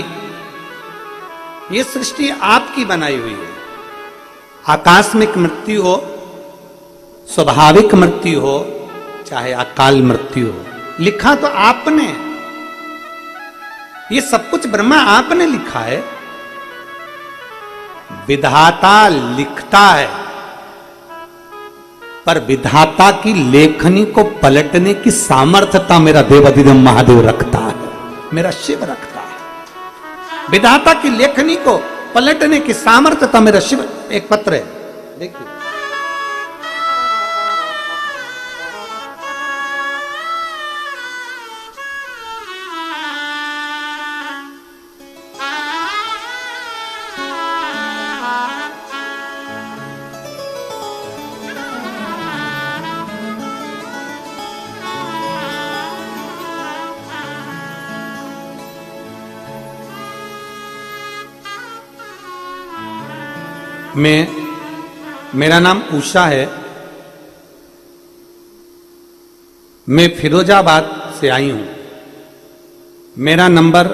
Speaker 1: ये सृष्टि आपकी बनाई हुई है, आकस्मिक मृत्यु हो, स्वाभाविक मृत्यु हो, चाहे अकाल मृत्यु हो, लिखा तो आपने। ये सब कुछ ब्रह्मा आपने लिखा है। विधाता लिखता है, पर विधाता की लेखनी को पलटने की सामर्थ्यता मेरा देवाधिदेव महादेव रखता है, मेरा शिव रखता है। विधाता की लेखनी को पलटने की सामर्थ्यता मेरा शिव। एक पत्र है, देखिए, मेरा नाम उषा है, मैं फिरोजाबाद से आई हूं। मेरा नंबर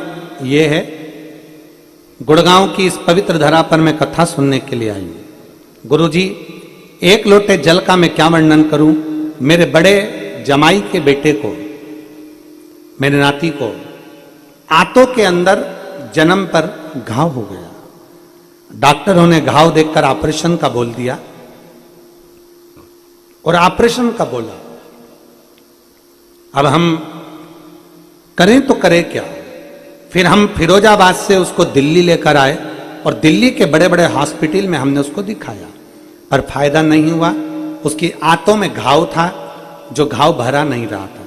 Speaker 1: ये है, गुड़गांव की इस पवित्र धरा पर मैं कथा सुनने के लिए आई हूं। गुरुजी, 1 लोटे जल का मैं क्या वर्णन करूं। मेरे बड़े जमाई के बेटे को, मेरे नाती को, आंतों के अंदर जन्म पर घाव हो गया। डॉक्टरों ने घाव देखकर ऑपरेशन का बोल दिया, और ऑपरेशन का बोला। अब हम करें तो करें क्या। फिर हम फिरोजाबाद से उसको दिल्ली लेकर आए, और दिल्ली के बड़े बड़े हॉस्पिटल में हमने उसको दिखाया, पर फायदा नहीं हुआ। उसकी आंतों में घाव था, जो घाव भरा नहीं रहा था।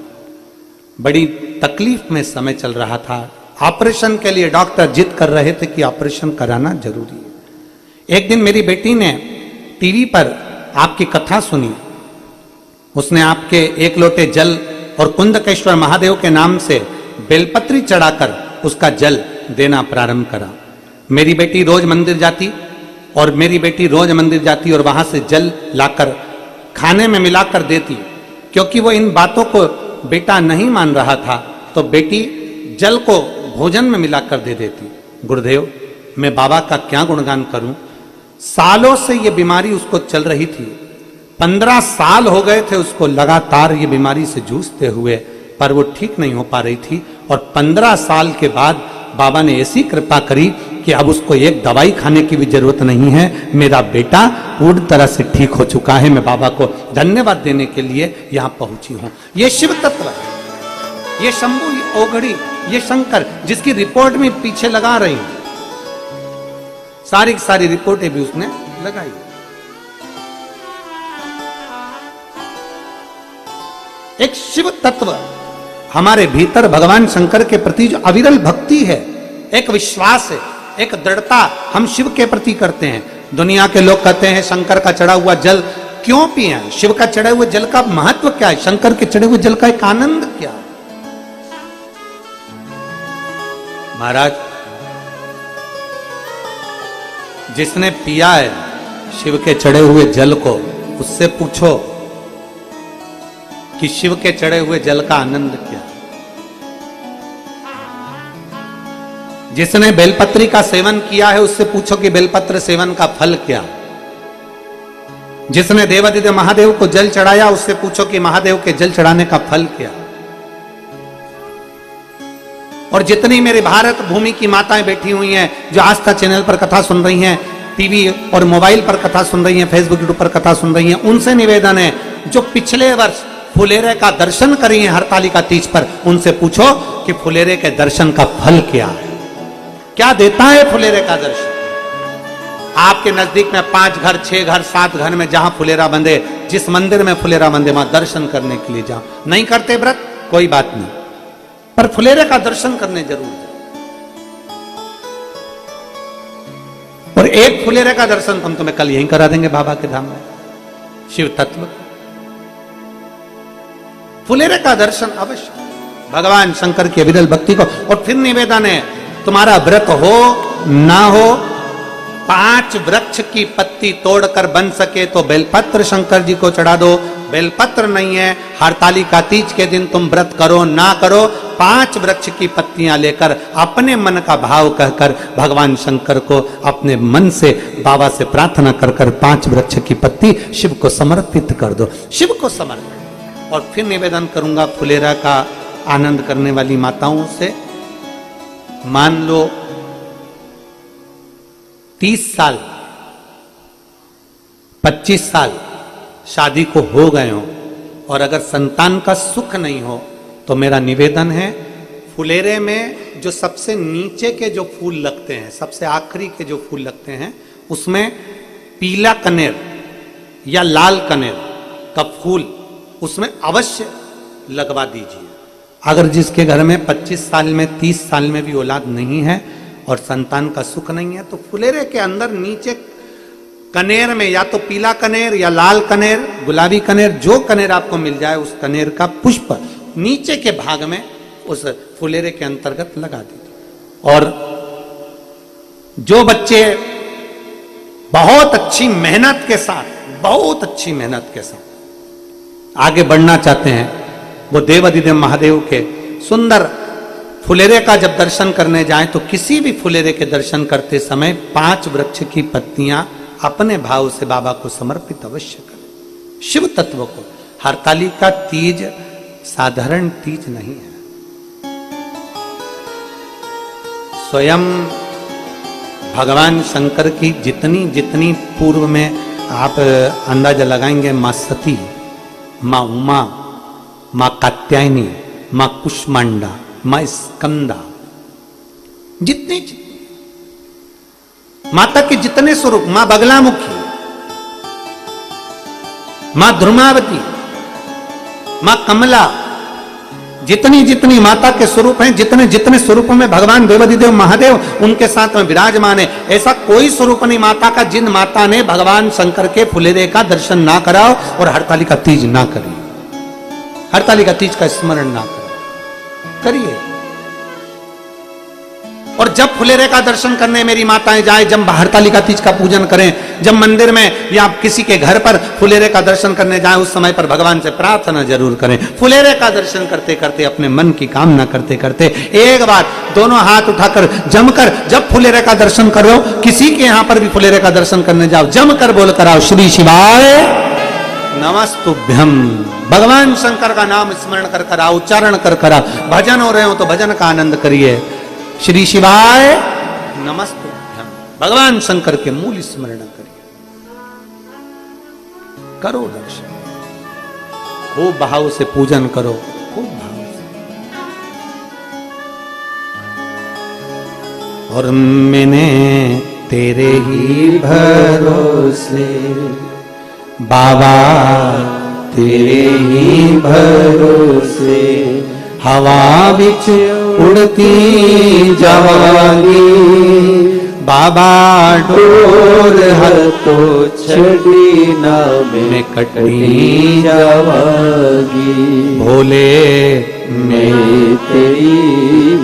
Speaker 1: बड़ी तकलीफ में समय चल रहा था। ऑपरेशन के लिए डॉक्टर जिद कर रहे थे कि ऑपरेशन कराना जरूरी है। एक दिन मेरी बेटी ने टीवी पर आपकी कथा सुनी। उसने आपके 1 लोटे जल और कुंदकेश्वर महादेव के नाम से बेलपत्री चढ़ाकर उसका जल देना प्रारंभ करा। मेरी बेटी रोज मंदिर जाती और वहां से जल लाकर खाने में मिलाकर देती। क्योंकि वो इन बातों को बेटा नहीं मान रहा था, तो बेटी जल को भोजन में मिलाकर दे देती। गुरुदेव, मैं बाबा का क्या गुणगान करूं। सालों से ये बीमारी उसको चल रही थी। 15 साल हो गए थे उसको लगातार ये बीमारी से जूझते हुए, पर वो ठीक नहीं हो पा रही थी। और 15 साल के बाद बाबा ने ऐसी कृपा करी कि अब उसको एक दवाई खाने की भी जरूरत नहीं है। मेरा बेटा पूर्ण तरह से ठीक हो चुका है। मैं बाबा को धन्यवाद देने के लिए यहां पहुंची हूं। ये शिव तत्व है, ये शंभु, ये ओघड़ी, ये शंकर, जिसकी रिपोर्ट में पीछे लगा रही हूं। सारी रिपोर्टें भी उसने लगाई। एक शिव तत्व हमारे भीतर भगवान शंकर के प्रति जो अविरल भक्ति है, एक विश्वास है, एक दृढ़ता हम शिव के प्रति करते हैं। दुनिया के लोग कहते हैं शंकर का चढ़ा हुआ जल क्यों पिए, शिव का चढ़े हुए जल का महत्व क्या है, शंकर के चढ़े हुए जल का एक आनंद क्या है। महाराज, जिसने पिया है शिव के चढ़े हुए जल को, उससे पूछो कि शिव के चढ़े हुए जल का आनंद क्या। जिसने बेलपत्री का सेवन किया है उससे पूछो कि बेलपत्र सेवन का फल क्या। जिसने देवादिदेव महादेव को जल चढ़ाया उससे पूछो कि महादेव के जल चढ़ाने का फल क्या। और जितनी मेरे भारत भूमि की माताएं बैठी हुई हैं जो आस्था चैनल पर कथा सुन रही हैं, टीवी और मोबाइल पर कथा सुन रही हैं, फेसबुक यूट्यूब पर कथा सुन रही हैं, उनसे निवेदन है जो पिछले वर्ष फुलेरे का दर्शन करी हैं हरतालिका तीज पर, उनसे पूछो कि फुलेरे के दर्शन का फल क्या है, क्या देता है फुलेरे का दर्शन। आपके नजदीक में 5 घर 6 घर 7 घर में जहां फुलेरा बंधे, जिस मंदिर में फुलेरा बंधे वहां दर्शन करने के लिए जाओ। नहीं करते व्रत कोई बात नहीं, पर फुलेरे का दर्शन करने जरूर जाओ। और एक फुलेरे का दर्शन हम तुम्हें कल यहीं करा देंगे बाबा के धाम में, शिव तत्व। फुलेरे का दर्शन अवश्य, भगवान शंकर की अविरल भक्ति को। और फिर निवेदन है, तुम्हारा व्रत हो ना हो, 5 वृक्ष की पत्ती तोड़कर बन सके तो बेलपत्र शंकर जी को चढ़ा दो। बेलपत्र नहीं है, हरतालिका तीज के दिन तुम व्रत करो ना करो, 5 वृक्ष की पत्तियां लेकर अपने मन का भाव कहकर भगवान शंकर को अपने मन से बाबा से प्रार्थना कर कर 5 वृक्ष की पत्ती शिव को समर्पित कर दो, शिव को समर्पित। और फिर निवेदन करूंगा फुलेरा का आनंद करने वाली माताओं से, मान लो 30 साल 25 साल शादी को हो गए हो और अगर संतान का सुख नहीं हो तो मेरा निवेदन है, फुलेरे में जो सबसे नीचे के जो फूल लगते हैं, सबसे आखिरी के जो फूल लगते हैं, उसमें पीला कनेर या लाल कनेर का फूल उसमें अवश्य लगवा दीजिए। अगर जिसके घर में 25 साल में 30 साल में भी औलाद नहीं है और संतान का सुख नहीं है, तो फुलेरे के अंदर नीचे कनेर में या तो पीला कनेर या लाल कनेर, गुलाबी कनेर, जो कनेर आपको मिल जाए उस कनेर का पुष्प नीचे के भाग में उस फुलेरे के अंतर्गत लगा दीजिए। और जो बच्चे बहुत अच्छी मेहनत के साथ, बहुत अच्छी मेहनत के साथ आगे बढ़ना चाहते हैं, वो देवादिदेव महादेव के सुंदर फुलेरे का जब दर्शन करने जाएं तो किसी भी फुलेरे के दर्शन करते समय 5 वृक्ष की पत्तियां अपने भाव से बाबा को समर्पित अवश्य करें, शिव तत्व को। हरतालिका तीज साधारण तीज नहीं है, स्वयं भगवान शंकर की जितनी जितनी पूर्व में आप अंदाजा लगाएंगे, मां सती, मां उमा, मां कात्यायनी, मां कुष्मांडा, मां स्कंदा, जितनी माता के जितने स्वरूप, मां बगलामुखी, मां ध्रुमावती, मां कमला, जितनी जितनी माता के स्वरूप हैं, जितने जितने स्वरूपों में भगवान देवादिदेव महादेव उनके साथ में विराजमान है, ऐसा कोई स्वरूप नहीं माता का जिन माता ने भगवान शंकर के फुलेरे का दर्शन ना कराओ और हरतालिका तीज ना करिए, हरतालिका तीज का स्मरण ना करिए। और जब फुलेरे का दर्शन करने मेरी माताएं जाए, जब हरतालिका तीज का पूजन करें, जब मंदिर में या किसी के घर पर फुलेरे का दर्शन करने जाए, उस समय पर भगवान से प्रार्थना जरूर करें। फुलेरे का दर्शन करते करते, अपने मन की कामना करते करते, एक बार दोनों हाथ उठाकर जमकर जब फुलेरे का दर्शन करो, किसी के यहां पर भी फुलेरे का दर्शन करने जाओ, जमकर बोल कर आओ, श्री शिवाय नमस्तुभ्यम। भगवान शंकर का नाम स्मरण कर कर आओ, उच्चारण कर कर आओ। भजन हो रहे हो तो भजन का आनंद करिए, श्री शिवाय नमस्तुभ्यम। भगवान शंकर के मूल स्मरण करिए, करो दर्शन, खूब भाव से पूजन करो, खूब भाव से। और मैंने तेरे ही भरोसे बाबा तेरे ही भरोसे हवा बिच उड़ती जावांगी बाबा डोर हर तो छड़ी ना मैं कटी जावांगी भोले मैं तेरी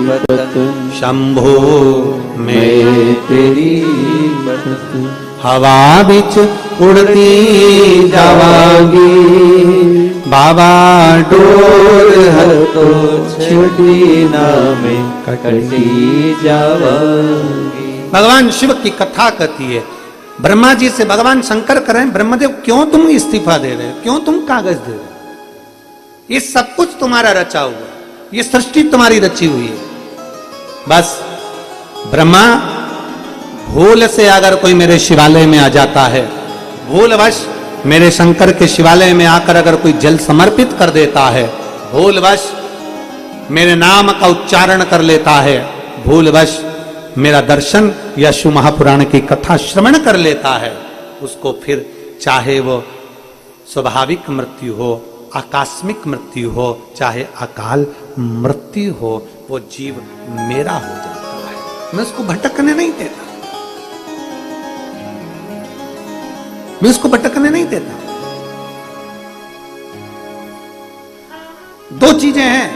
Speaker 1: मदद शंभो मैं तेरी मदद हवा बिच उड़ती जावांगी बाबा डोर हर तो छड़ी ना मैं कटी जावांगी। भगवान शिव की कथा कहती है, ब्रह्मा जी से भगवान शंकर कर रहे हैं, ब्रह्मदेव क्यों तुम इस्तीफा दे रहे हो, क्यों तुम कागज दे रहे हो, ये सब कुछ तुम्हारा रचा हुआ, ये सृष्टि तुम्हारी रची हुई है। बस ब्रह्मा भूल से अगर कोई मेरे शिवालय में आ जाता है, भूलवश मेरे शंकर के शिवालय में आकर अगर कोई जल समर्पित कर देता है, भूलवश मेरे नाम का उच्चारण कर लेता है, भूलवश मेरा दर्शन या शिव महापुराण की कथा श्रवण कर लेता है, उसको फिर चाहे वो स्वाभाविक मृत्यु हो, आकस्मिक मृत्यु हो, चाहे अकाल मृत्यु हो, वो जीव मेरा हो जाता है। मैं उसको भटकने नहीं देता, मैं उसको भटकने नहीं देता। दो चीजें हैं,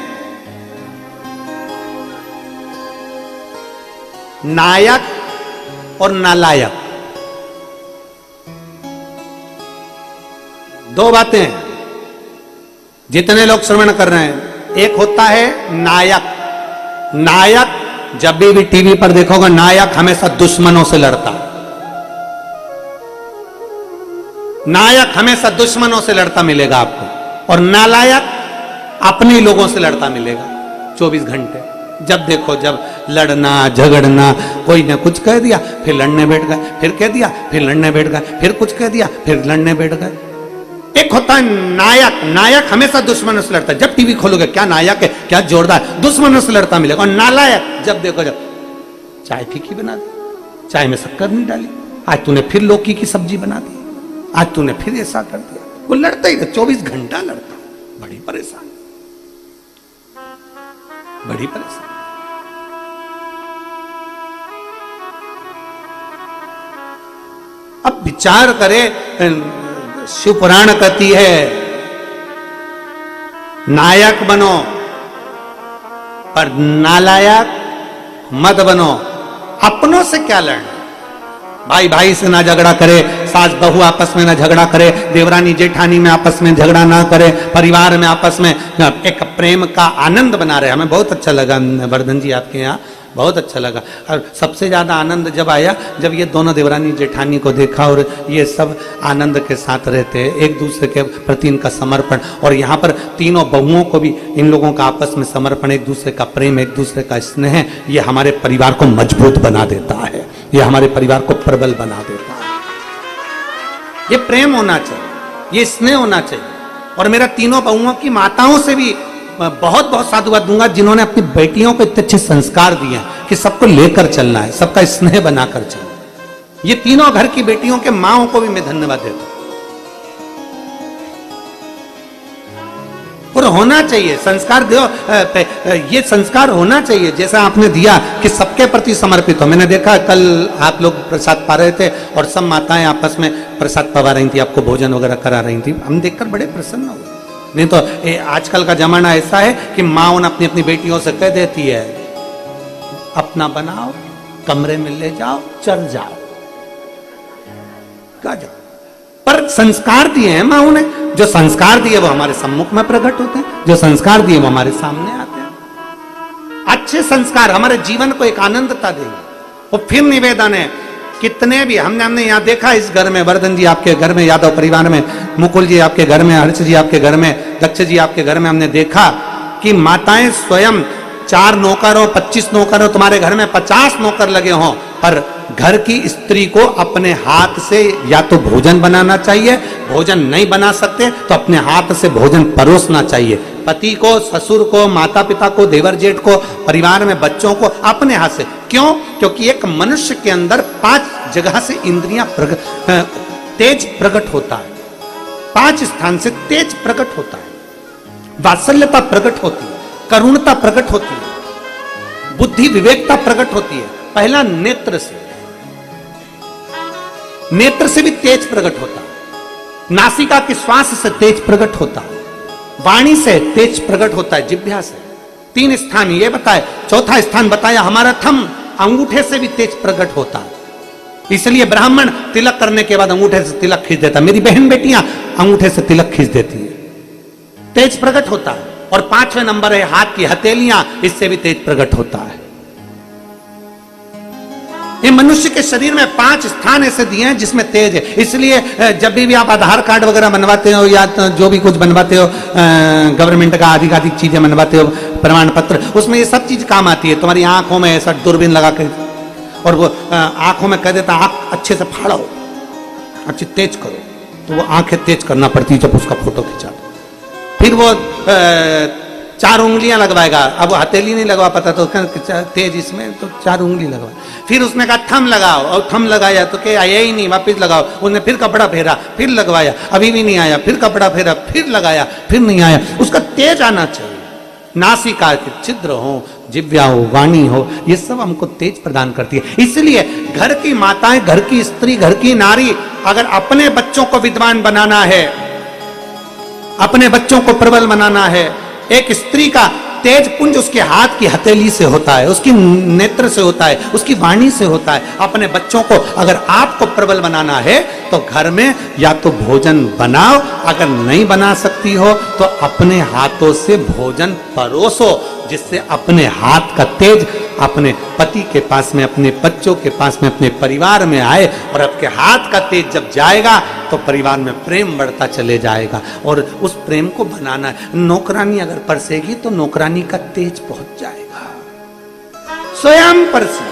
Speaker 1: नायक और नालायक, दो बातें हैं। जितने लोग श्रवण कर रहे हैं, एक होता है नायक। नायक जब भी टीवी पर देखोगे, नायक हमेशा दुश्मनों से लड़ता, नायक हमेशा दुश्मनों से लड़ता मिलेगा आपको, और नालायक अपने लोगों से लड़ता मिलेगा 24 घंटे। जब देखो जब लड़ना झगड़ना, कोई ने कुछ कह दिया फिर लड़ने बैठ गए, फिर कह दिया फिर लड़ने बैठ गए, फिर कुछ कह दिया फिर लड़ने बैठ गए। एक होता है नायक, नायक हमेशा दुश्मनों से लड़ता है। जब टीवी खोलोगे क्या नायक है, क्या जोरदार, दुश्मनों से लड़ता मिलेगा। और नालायक जब देखो जब चाय फीकी बना दी, चाय में शक्कर नहीं डाली, आज तूने फिर लौकी की सब्जी बना दी, आज तूने फिर ऐसा कर दिया, वो लड़ता ही 24 घंटा लड़ता, बड़ी परेशान, बड़ी परेशान। अब विचार करे, शिव पुराण कहती है नायक बनो पर नालायक मत बनो। अपनों से क्या लड़ना, भाई भाई से ना झगड़ा करे, सास बहू आपस में ना झगड़ा करे, देवरानी जेठानी में आपस में झगड़ा ना करे, परिवार में आपस में एक प्रेम का आनंद बना रहे। हमें बहुत अच्छा लगा वर्धन जी आपके यहाँ, बहुत अच्छा लगा। और सबसे ज्यादा आनंद जब आया जब ये दोनों देवरानी जेठानी को देखा और ये सब आनंद के साथ रहते, एक दूसरे के प्रति इनका समर्पण, और यहाँ पर तीनों बहुओं को भी इन लोगों का आपस में समर्पण, एक दूसरे का प्रेम, एक दूसरे का स्नेह, ये हमारे परिवार को मजबूत बना देता है, ये हमारे परिवार को प्रबल बना देता है। ये प्रेम होना चाहिए, ये स्नेह होना चाहिए। और मेरा तीनों बहुओं की माताओं से भी बहुत बहुत साधुवाद दूंगा, जिन्होंने अपनी बेटियों को इतने अच्छे संस्कार दिए हैं कि सबको लेकर चलना है, सबका स्नेह बनाकर चलना है। ये तीनों घर की बेटियों के माओं को भी मैं धन्यवाद देता हूं। और होना चाहिए संस्कार, दो ये संस्कार होना चाहिए जैसा आपने दिया कि सबके प्रति समर्पित हो। मैंने देखा कल आप लोग प्रसाद पा रहे थे और सब माताएं आपस में प्रसाद पवा रही थी, आपको भोजन वगैरह करा रही थी, हम देखकर बड़े प्रसन्न हुए। नहीं तो आजकल का जमाना ऐसा है कि माँ अपनी अपनी बेटियों से कह देती है अपना बनाओ, कमरे में ले जाओ, चल जाओ, का जाओ। पर संस्कार दिए हैं माँ ने, जो संस्कार दिए वो हमारे सम्मुख में प्रकट होते हैं, जो संस्कार दिए वो हमारे सामने आते हैं। अच्छे संस्कार हमारे जीवन को एक आनंदता देंगे। और फिर निवेदन है, कितने भी हमने यहाँ देखा, इस घर में वर्धन जी आपके घर में, यादव परिवार में, मुकुल जी आपके घर में, हर्ष जी आपके घर में, दक्ष जी आपके घर में, हमने देखा कि माताएं स्वयं 4 नौकर हो, 25 नौकर हो, तुम्हारे घर में 50 नौकर लगे हों, पर घर की स्त्री को अपने हाथ से या तो भोजन बनाना चाहिए, भोजन नहीं बना सकते तो अपने हाथ से भोजन परोसना चाहिए। पति को, ससुर को, माता पिता को, देवर जेठ को, परिवार में बच्चों को अपने हाथ से। क्यों? क्योंकि एक मनुष्य के अंदर 5 जगह से इंद्रियां तेज प्रकट होता है। 5 स्थान से तेज प्रकट होता है, वात्सल्यता प्रकट होती है, करुणता प्रकट होती है, बुद्धि विवेकता प्रकट होती है। पहला नेत्र से, नेत्र से भी तेज प्रकट होता है, नासिका के श्वास से तेज प्रकट होता है, वाणी से तेज प्रकट होता है, जिह्वा से। 3 स्थान ये बताए। चौथा स्थान बताया हमारा थंब, अंगूठे से भी तेज प्रकट होता है। इसलिए ब्राह्मण तिलक करने के बाद अंगूठे से तिलक खींच देता। मेरी बहन बेटियां अंगूठे से तिलक खींच देती है, तेज प्रकट होता है। और 5वें नंबर है हाथ की हथेलियां, इससे भी तेज प्रकट होता है। ये मनुष्य के शरीर में 5 स्थान ऐसे दिए हैं जिसमें तेज है। इसलिए जब भी आप आधार कार्ड वगैरह बनवाते हो या जो भी कुछ बनवाते हो, गवर्नमेंट का अधिकाधिक चीजें बनवाते हो, प्रमाण पत्र, उसमें ये सब चीज काम आती है। तुम्हारी आंखों में ऐसा दूरबीन लगा के, और वो आंखों में कह देता आंख अच्छे से फाड़ो, अच्छी तेज करो, तो वो आंखें तेज करना पड़ती है जब उसका फोटो खिंचा। फिर वो 4 उंगलियां लगवाएगा। अब वो हथेली नहीं लगवा पाता तो तेज इसमें तो 4 उंगली लगवा। फिर उसने कहा थंब लगाओ, और थंब लगाया तो क्या आया ही नहीं, वापस लगाओ। उसने फिर कपड़ा फेरा, फिर लगवाया, अभी भी नहीं आया, फिर कपड़ा फेरा, फिर लगाया, फिर नहीं आया। उसका तेज आना चाहिए। नासिका के छिद्र हो, जिह्वा हो, वाणी हो, ये सब हमको तेज प्रदान करती है। इसलिए घर की माताएं, घर की स्त्री, घर की नारी अगर अपने बच्चों को विद्वान बनाना है, अपने बच्चों को प्रबल बनाना है, एक स्त्री का तेज पुंज उसके हाथ की हथेली से होता है, उसकी नेत्र से होता है, उसकी वाणी से होता है। अपने बच्चों को अगर आपको प्रबल बनाना है तो घर में या तो भोजन बनाओ, अगर नहीं बना सकती हो तो अपने हाथों से भोजन परोसो, जिससे अपने हाथ का तेज अपने पति के पास में, अपने बच्चों के पास में, अपने परिवार में आए। और आपके हाथ का तेज जब जाएगा तो परिवार में प्रेम बढ़ता चले जाएगा। और उस प्रेम को बनाना है। नौकरानी अगर परसेगी तो नौकरानी का तेज पहुंच जाएगा, स्वयं परसे।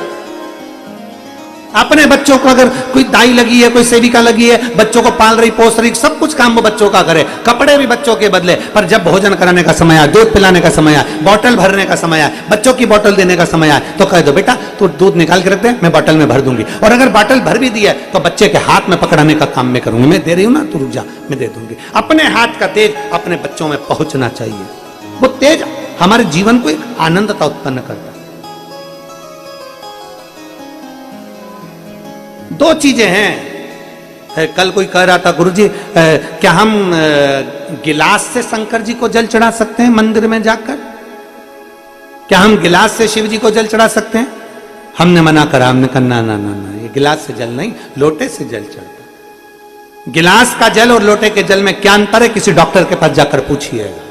Speaker 1: अपने बच्चों को अगर कोई दाई लगी है, कोई सेविका लगी है, बच्चों को पाल रही, पोस रही, सब कुछ काम वो बच्चों का करे, कपड़े भी बच्चों के बदले। पर जब भोजन कराने का समय आए, दूध पिलाने का समय आए, बोतल भरने का समय आए, बच्चों की बोतल देने का समय आए, तो कह दो बेटा तू दूध निकाल के रख दे, मैं बोतल में भर दूंगी। और अगर बोतल भर भी दी है तो बच्चे के हाथ में पकड़ाने का काम मैं करूंगी। मैं दे रही हूं ना, तू रुक जा, मैं दे दूंगी। अपने हाथ का तेज अपने बच्चों में पहुंचना चाहिए। वो तेज हमारे जीवन को एक आनंदता उत्पन्न करता है। 2 चीजें हैं। कल कोई कह रहा था गुरुजी क्या हम गिलास से शंकर जी को जल चढ़ा सकते हैं मंदिर में जाकर? क्या हम गिलास से शिव जी को जल चढ़ा सकते हैं? हमने मना करा। हमने कहा ना ना ना ना, ये गिलास से जल नहीं, लोटे से जल चढ़ता। गिलास का जल और लोटे के जल में क्या अंतर है? किसी डॉक्टर के पास जाकर पूछिएगा।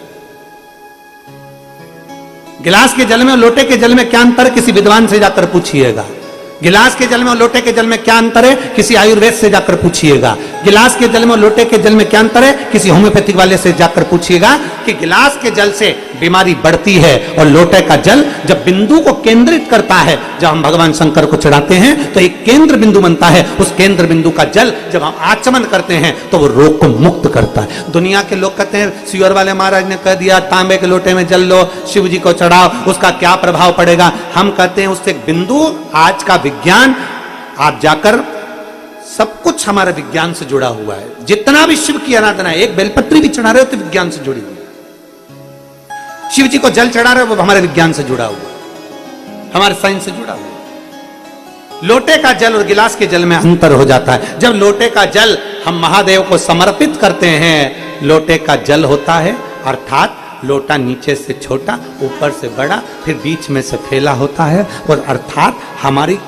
Speaker 1: गिलास के जल में और लोटे के जल में क्या अंतर है? किसी विद्वान से जाकर पूछिएगा। गिलास के जल में और लोटे के जल में क्या अंतर है? किसी आयुर्वेद से जाकर पूछिएगा। गिलास के जल में और लोटे के जल में क्या अंतर है? किसी होम्योपैथिक वाले से जाकर पूछिएगा कि गिलास के जल से बीमारी बढ़ती है और लोटे का जल जब बिंदु को केंद्रित करता है, जब हम भगवान शंकर को चढ़ाते हैं तो एक केंद्र बिंदु बनता है। उस केंद्र बिंदु का जल जब हम आचमन करते हैं तो वो रोग को मुक्त करता है। दुनिया के लोग कहते हैं सियोर वाले महाराज ने कह दिया तांबे के लोटे में जल लो, शिव जी को चढ़ाओ, उसका क्या प्रभाव पड़ेगा? हम कहते हैं उससे बिंदु, आज का विज्ञान, आप जाकर सब कुछ हमारे विज्ञान से जुड़ा हुआ है। जितना भी शिव की आराधना है, एक बेलपत्री भी चढ़ा रहे हो तो विज्ञान से जुड़ी हुई है। शिव जी को जल चढ़ा रहे हो वो हमारे विज्ञान से जुड़ा हुआ है, हमारे साइंस से जुड़ा हुआ है। लोटे का जल और गिलास के जल में अंतर हो जाता है। जब लोटे का जल हम महादेव को समर्पित करते हैं, लोटे का जल होता है, अर्थात लोटा नीचे से छोटा, ऊपर से बड़ा, फिर बीच में से फैला होता है। और अर्थात हमारी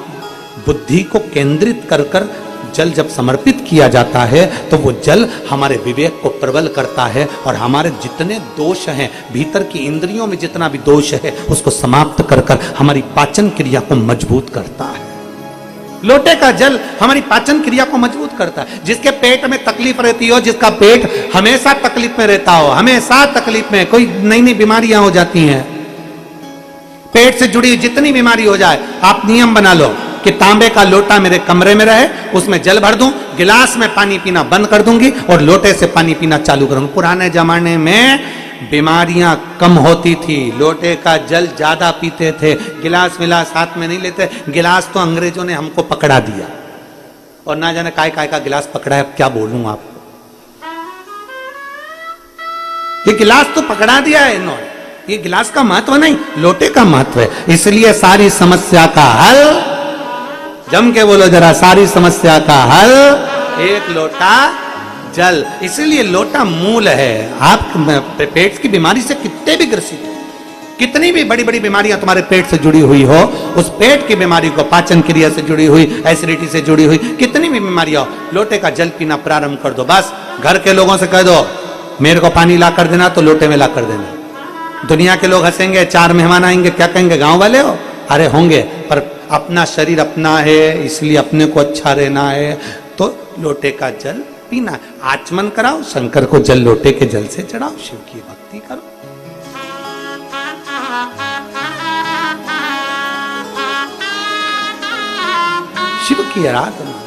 Speaker 1: बुद्धि को केंद्रित कर कर जल जब समर्पित किया जाता है तो वो जल हमारे विवेक को प्रबल करता है और हमारे जितने दोष हैं, भीतर की इंद्रियों में जितना भी दोष है उसको समाप्त कर कर हमारी पाचन क्रिया को मजबूत करता है। लोटे का जल हमारी पाचन क्रिया को मजबूत करता है। जिसके पेट में तकलीफ रहती हो, जिसका पेट हमेशा तकलीफ में रहता हो, हमेशा तकलीफ में, कोई नई नई बीमारियां हो जाती हैं, पेट से जुड़ी जितनी बीमारी हो जाए, आप नियम बना लो कि तांबे का लोटा मेरे कमरे में रहे, उसमें जल भर दूं, गिलास में पानी पीना बंद कर दूंगी और लोटे से पानी पीना चालू करूंगी। पुराने जमाने में बीमारियां कम होती थी, लोटे का जल ज्यादा पीते थे, गिलास विलास हाथ में नहीं लेते। गिलास तो अंग्रेजों ने हमको पकड़ा दिया और ना जाने काय काय का गिलास पकड़ा है, क्या बोलूं आपको। ये गिलास तो पकड़ा दिया है इन्होंने, ये गिलास का महत्व नहीं, लोटे का महत्व है। इसलिए सारी समस्या का हल, जम के बोलो जरा, सारी समस्या का हल एक लोटा जल। इसलिए लोटा मूल है। आप पेट की बीमारी से कितने भी ग्रसित हो, कितनी भी बड़ी बड़ी बीमारियां तुम्हारे पेट से जुड़ी हुई हो, उस पेट की बीमारी को, पाचन क्रिया से जुड़ी हुई, एसिडिटी से जुड़ी हुई कितनी भी बीमारियां हो, लोटे का जल पीना प्रारंभ कर दो। बस घर के लोगों से कह दो मेरे को पानी ला कर देना, तो लोटे में ला कर देना। दुनिया के लोग हंसेंगे, 4 मेहमान आएंगे, क्या कहेंगे, गांव वाले हो? अरे होंगे, पर अपना शरीर अपना है, इसलिए अपने को अच्छा रहना है, तो लोटे का जल पीना। आचमन कराओ, शंकर को जल लोटे के जल से चढ़ाओ, शिव की भक्ति करो। शिव की आराधना।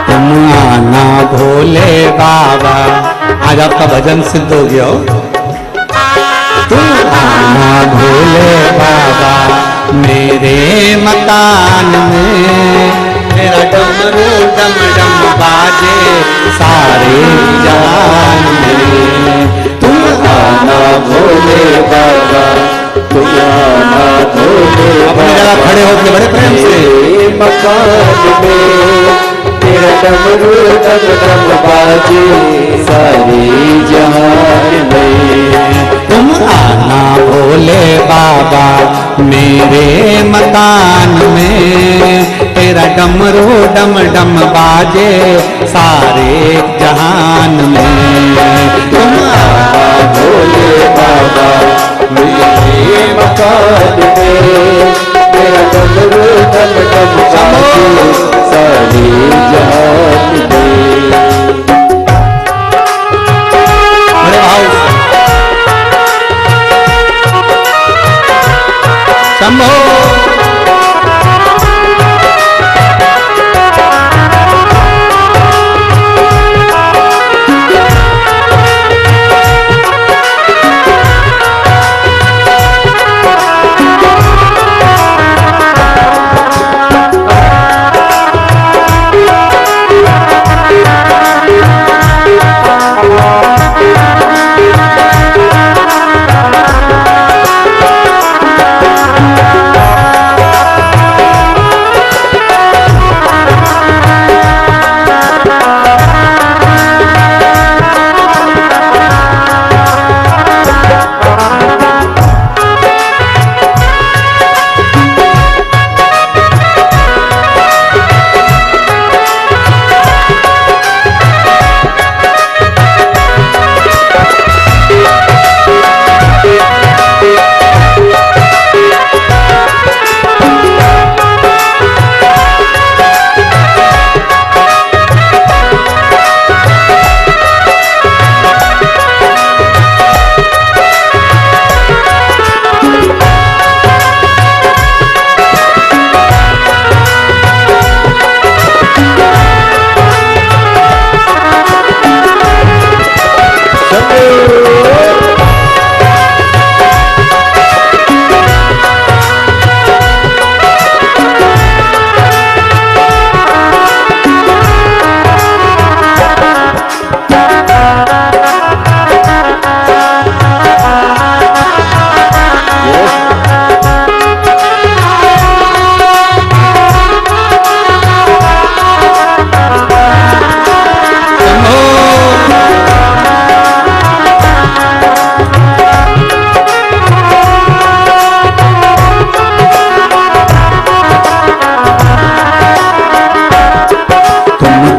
Speaker 1: तुम आना भोले बाबा, आज आपका भजन सिद्ध हो गया हो। तुम आना भोले बाबा मेरे मकान में, मेरा डमरू डम डम बाजे सारे जहान में। तुम आना भोले बाबा, तुम आना भोले बाबा, अपनी जगह खड़े होकर बड़े प्रेम से,
Speaker 2: मकान में तेरा डमरू डम डम बाजे सारे जहान में।
Speaker 1: तुम आना भोले बाबा मेरे मकान में, तेरा डमरू डम डम बाजे सारे जहान में।
Speaker 2: तुम आना भोले बाबा मेरे मकान में, तेरा डमरू डम डम बाजे सारे जहान में।
Speaker 1: बड़े भाव शंभो।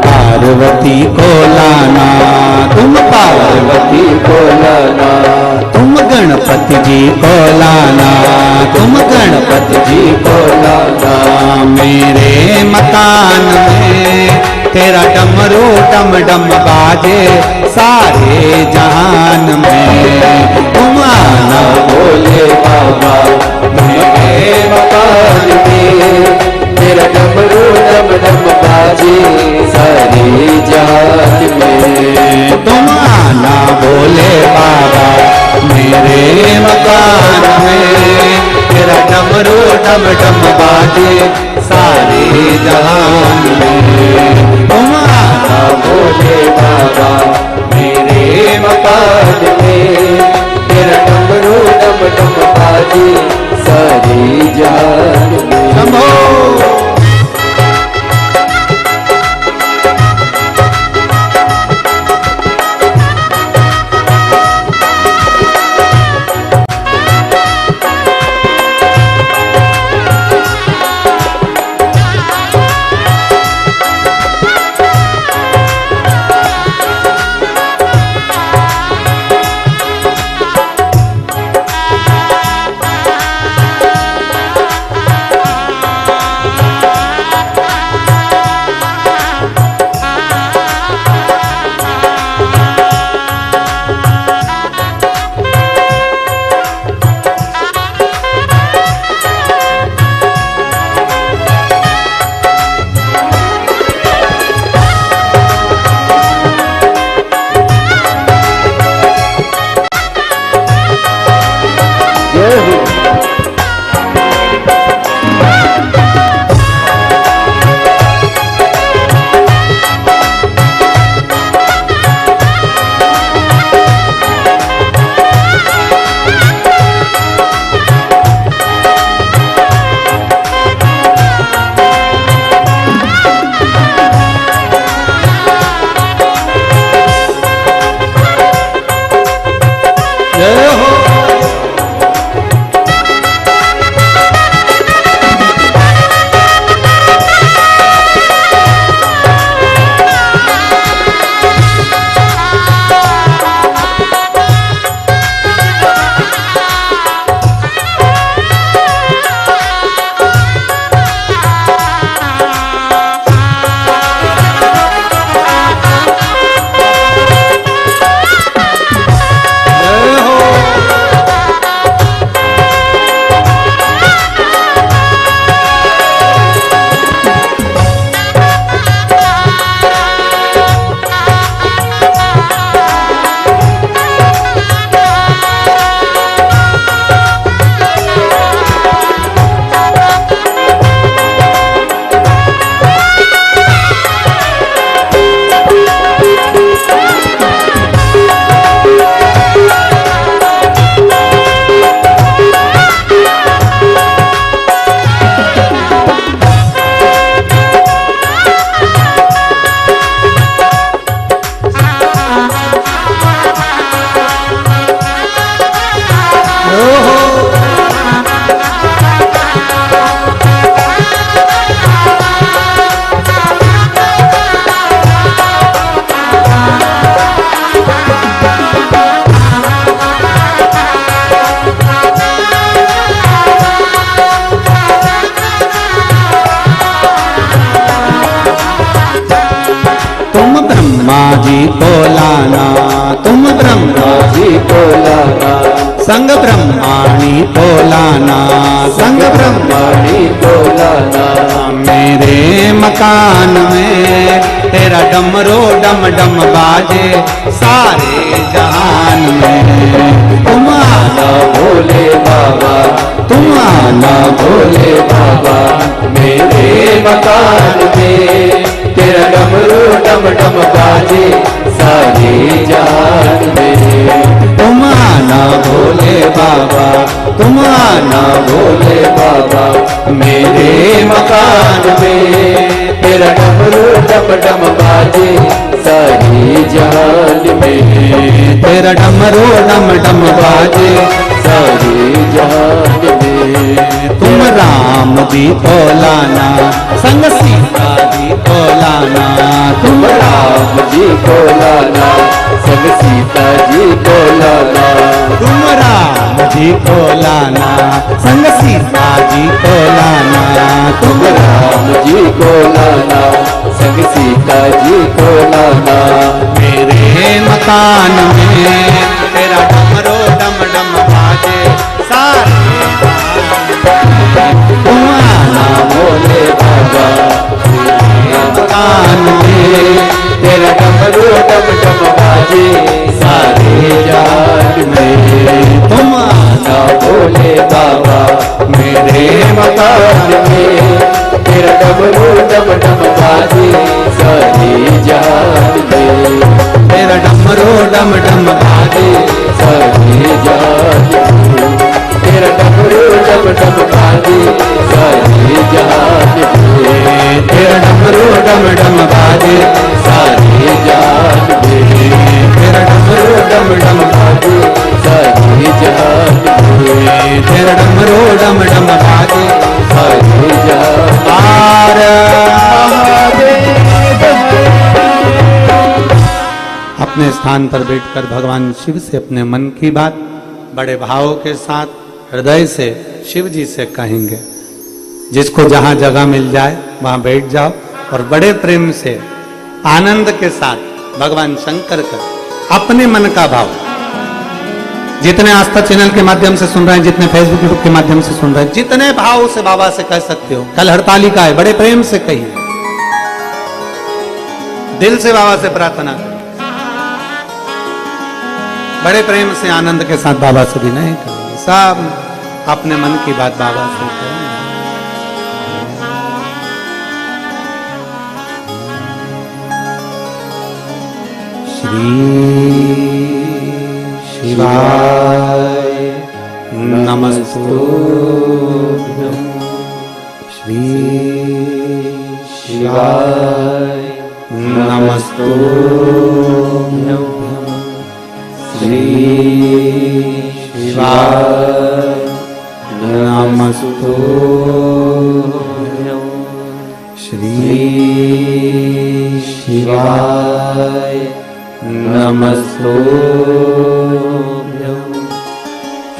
Speaker 1: पार्वती को लाना, तुम पार्वती को लाना, तुम गणपति जी को लाना, तुम गणपति जी को लाना। मेरे मकान में तेरा डमरू डम डम बाजे सारे जहान में। तुम आना
Speaker 2: भोले बाबा मेरे मकान में, तेरा डमरू डम डम बाजे सारे जान में।
Speaker 1: तुम आना भोले बाबा मेरे मकान में, तेरा डमरू डम डम बाजे सारे जहान में। तुम आना
Speaker 2: भोले बाबा मेरे मकान में, तेरा डमरू डम डम बाजे सारी जान में।
Speaker 1: शंभो। जी को लाना, तुम ब्रह्मा जी को लाना, संग ब्रह्माणी को लाना, संग ब्रह्माणी को लाना। मेरे मकान में तेरा डमरो डम डम बाजे सारे जहान में। तुम आना
Speaker 2: भोले बाबा,
Speaker 1: तुम आना
Speaker 2: भोले बाबा, मेरे मकान में तेरा डमरू डम डम बाजे सारी जान में।
Speaker 1: तुम आना भोले बाबा, तुम आना
Speaker 2: भोले बाबा, मेरे मकान में तेरा डमरू डम डम बाजे सारी जान में।
Speaker 1: तेरा डमरू डम डम बाजे
Speaker 2: सारी जान में।
Speaker 1: तुम राम जी को लाना, संग सीता जी को लाना,
Speaker 2: तुम राम जी को लाना, संग सीता जी को लाना।
Speaker 1: तुम राम जी को लाना, संग सीता जी को लाना।
Speaker 2: तुम राम जी को लाना, संग सीता जी को लाना।
Speaker 1: मेरे मकान में तेरा डमरो डम डम बाजे सारे तुम आना
Speaker 2: भोले बाबा,
Speaker 1: मकान में
Speaker 2: तेरा डमरू डम डम बाजे सारे जहान में।
Speaker 1: तुम
Speaker 2: आना भोले बाबा मेरे मकान में, तेरा डमरू डम डम बाजे सारे जहान में।
Speaker 1: तेरा डमरू डम डम
Speaker 2: बाजे सारे जहान में, तेरा डमरू डम डम बाजे सारे जहान में।
Speaker 1: तेरा डमरू डम डम बाजे
Speaker 2: सारे जहान में,
Speaker 1: तेरा डमरू डम डम
Speaker 2: बाजे सारे जहान में।
Speaker 1: तेरा डमरू डम डम बाजे
Speaker 2: सारे जहान
Speaker 1: पार। अपने स्थान पर बैठकर भगवान शिव से अपने मन की बात बड़े भाव के साथ हृदय से शिव जी से कहेंगे। जिसको जहां जगह मिल जाए वहां बैठ जाओ और बड़े प्रेम से आनंद के साथ भगवान शंकर का अपने मन का भाव, जितने आस्था चैनल के माध्यम से सुन रहे हैं, जितने फेसबुक यूट्यूब के माध्यम से सुन रहे हैं, जितने भाव से बाबा से कह सकते हो। कल हड़तालिका है, बड़े प्रेम से कहिए, दिल से बाबा से प्रार्थना करिए, बड़े प्रेम से आनंद के साथ बाबा से भी नहीं करेंगे। सब अपने मन की बात बाबा से करेंगे। श्री शिवाय नमस्तुभ्यं। श्री शिवाय नमस्तुभ्यं। श्री शिवाय नमस्तुभ्यं। श्री शिवाय नमस्तुभ्यं।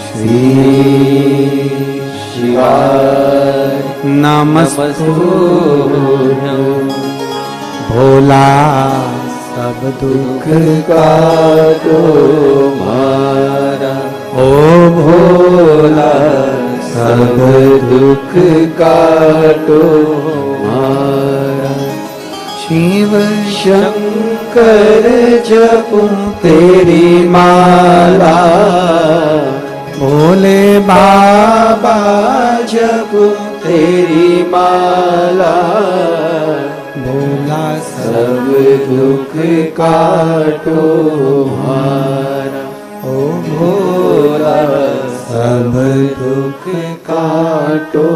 Speaker 1: श्री शिवाय नमस्तुभ्यं। भोला सब दुख का तुम्हारा, ओ भोला सब दुख का तुम्हारा। शिव शंकर जपूं तेरी माला, भोले बाबा जपूं तेरी माला। भोला सब दुख काटो हमारा, ओ भोला सब दुख काटो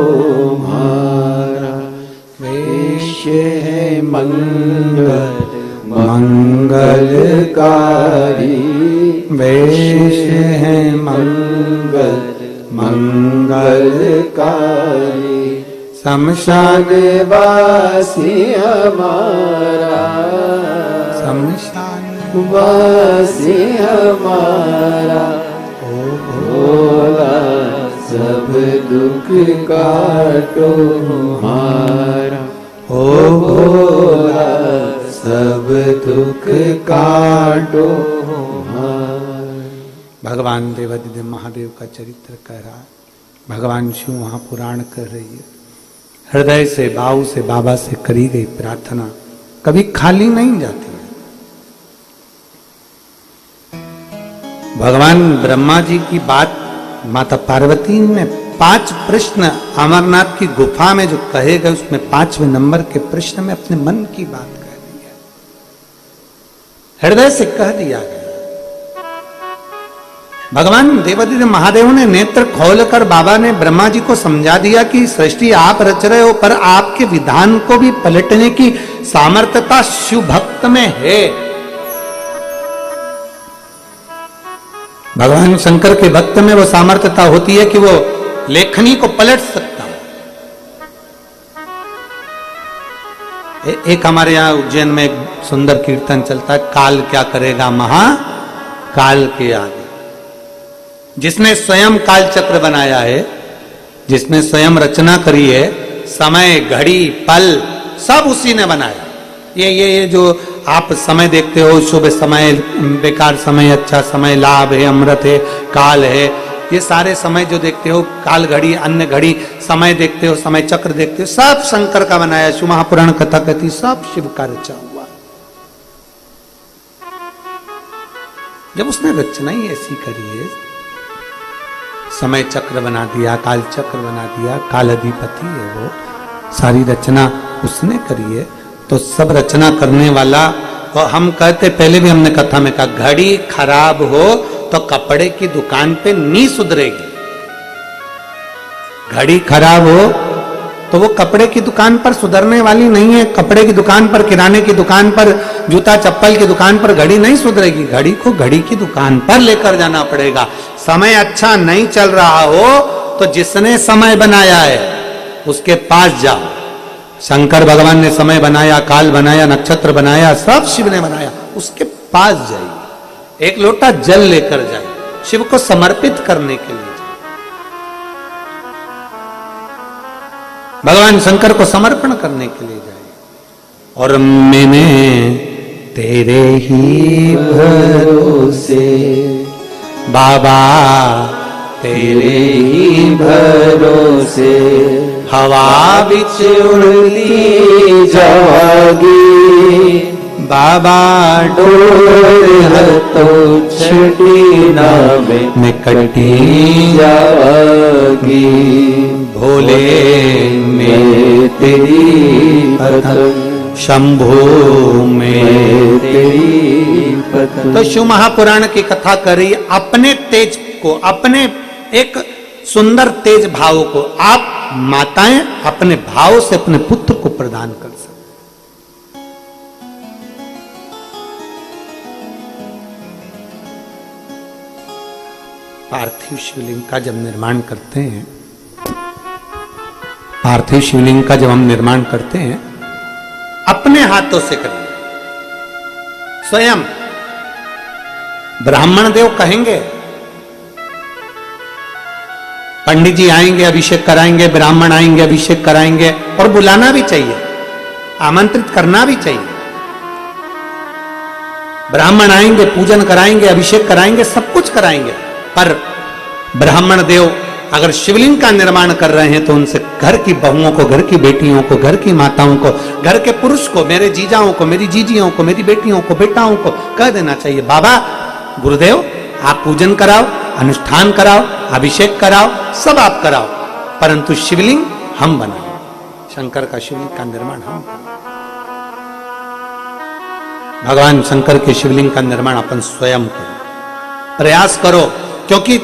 Speaker 1: हमारा। वेश है मंगल मंगलकारी, वेश है मंगल मंगलकारी। शमशान वासी हमारा, शमशान वासी हमारा। ओ भोला सब दुख काटो हमारा, ओ भोला सब दुख काटो हमारा। भगवान देवादिदेव महादेव का चरित्र कह रहा है, भगवान शिव वहां पुराण कर रही है। हृदय से भाव से बाबा से करी गई प्रार्थना कभी खाली नहीं जाती है। भगवान ब्रह्मा जी की बात माता पार्वती ने 5 प्रश्न अमरनाथ की गुफा में जो कहे गए, उसमें 5वें नंबर के प्रश्न में अपने मन की बात कह दी है, हृदय से कह दिया गया। भगवान देवादिदेव महादेव ने नेत्र खोलकर बाबा ने ब्रह्मा जी को समझा दिया कि सृष्टि आप रच रहे हो, पर आपके विधान को भी पलटने की सामर्थ्यता शिव भक्त में है। भगवान शंकर के भक्त में वो सामर्थ्यता होती है कि वो लेखनी को पलट सकता है। एक हमारे यहाँ उज्जैन में एक सुंदर कीर्तन चलता है, काल क्या करेगा महा काल के आगे। जिसने स्वयं काल चक्र बनाया है, जिसने स्वयं रचना करी है, समय घड़ी पल सब उसी ने बनाया। ये जो आप समय देखते हो, शुभ समय, बेकार समय, अच्छा समय, लाभ है, अमृत है, काल है, ये सारे समय जो देखते हो, काल घड़ी, अन्य घड़ी, समय देखते हो, समय चक्र देखते हो, सब शंकर का बनाया। शिव महापुराण कथा कहती सब शिव का रचा हुआ। जब उसने रचना ही ऐसी करी है, समय चक्र बना दिया, काल चक्र बना दिया, काल अधिपति है वो, सारी रचना उसने करी है, तो सब रचना करने वाला। और हम कहते, पहले भी हमने कथा में कहा, घड़ी खराब हो तो कपड़े की दुकान पे नहीं सुधरेगी। घड़ी खराब हो तो वो कपड़े की दुकान पर सुधरने वाली नहीं है। कपड़े की दुकान पर, किराने की दुकान पर, जूता चप्पल की दुकान पर घड़ी नहीं सुधरेगी। घड़ी को घड़ी की दुकान पर लेकर जाना पड़ेगा। समय अच्छा नहीं चल रहा हो तो जिसने समय बनाया है उसके पास जाओ। शंकर भगवान ने समय बनाया, काल बनाया, नक्षत्र बनाया, सब शिव ने बनाया, उसके पास जाइए। एक लोटा जल लेकर जाइए, शिव को समर्पित करने के लिए। भगवान शंकर को समर्पण करने के लिए जाए। और मैंने तेरे ही भरोसे बाबा, तेरे ही भरोसे हवा बिच उड़ती जागी बाबा, डोर तो छठी नावे में कटी जागी। भोले में तेरी पतंग, शंभो में तेरी पतंग। तो शिव महापुराण की कथा करी, अपने तेज को, अपने एक सुंदर तेज भाव को आप माताएं अपने भाव से अपने पुत्र को प्रदान कर सकते। पार्थिव शिवलिंग का जब निर्माण करते हैं, पार्थिव शिवलिंग का जब हम निर्माण करते हैं, अपने हाथों से करेंगे। स्वयं ब्राह्मण देव कहेंगे, पंडित जी आएंगे, अभिषेक कराएंगे, ब्राह्मण आएंगे, अभिषेक कराएंगे, और बुलाना भी चाहिए, आमंत्रित करना भी चाहिए। ब्राह्मण आएंगे, पूजन कराएंगे, अभिषेक कराएंगे, सब कुछ कराएंगे। पर ब्राह्मण देव अगर शिवलिंग का निर्माण कर रहे हैं तो उनसे घर की बहुओं को, घर की बेटियों को, घर की माताओं को, घर के पुरुष को, मेरे जीजाओं को, मेरी जीजियों को, मेरी बेटियों को, बेटाओं को कह देना चाहिए, बाबा गुरुदेव आप पूजन कराओ, अनुष्ठान कराओ, अभिषेक कराओ, सब आप कराओ, परंतु शिवलिंग हम बनाओ। शंकर का शिवलिंग का निर्माण हम करें। भगवान शंकर के शिवलिंग का निर्माण अपन स्वयं करें, प्रयास करो। क्योंकि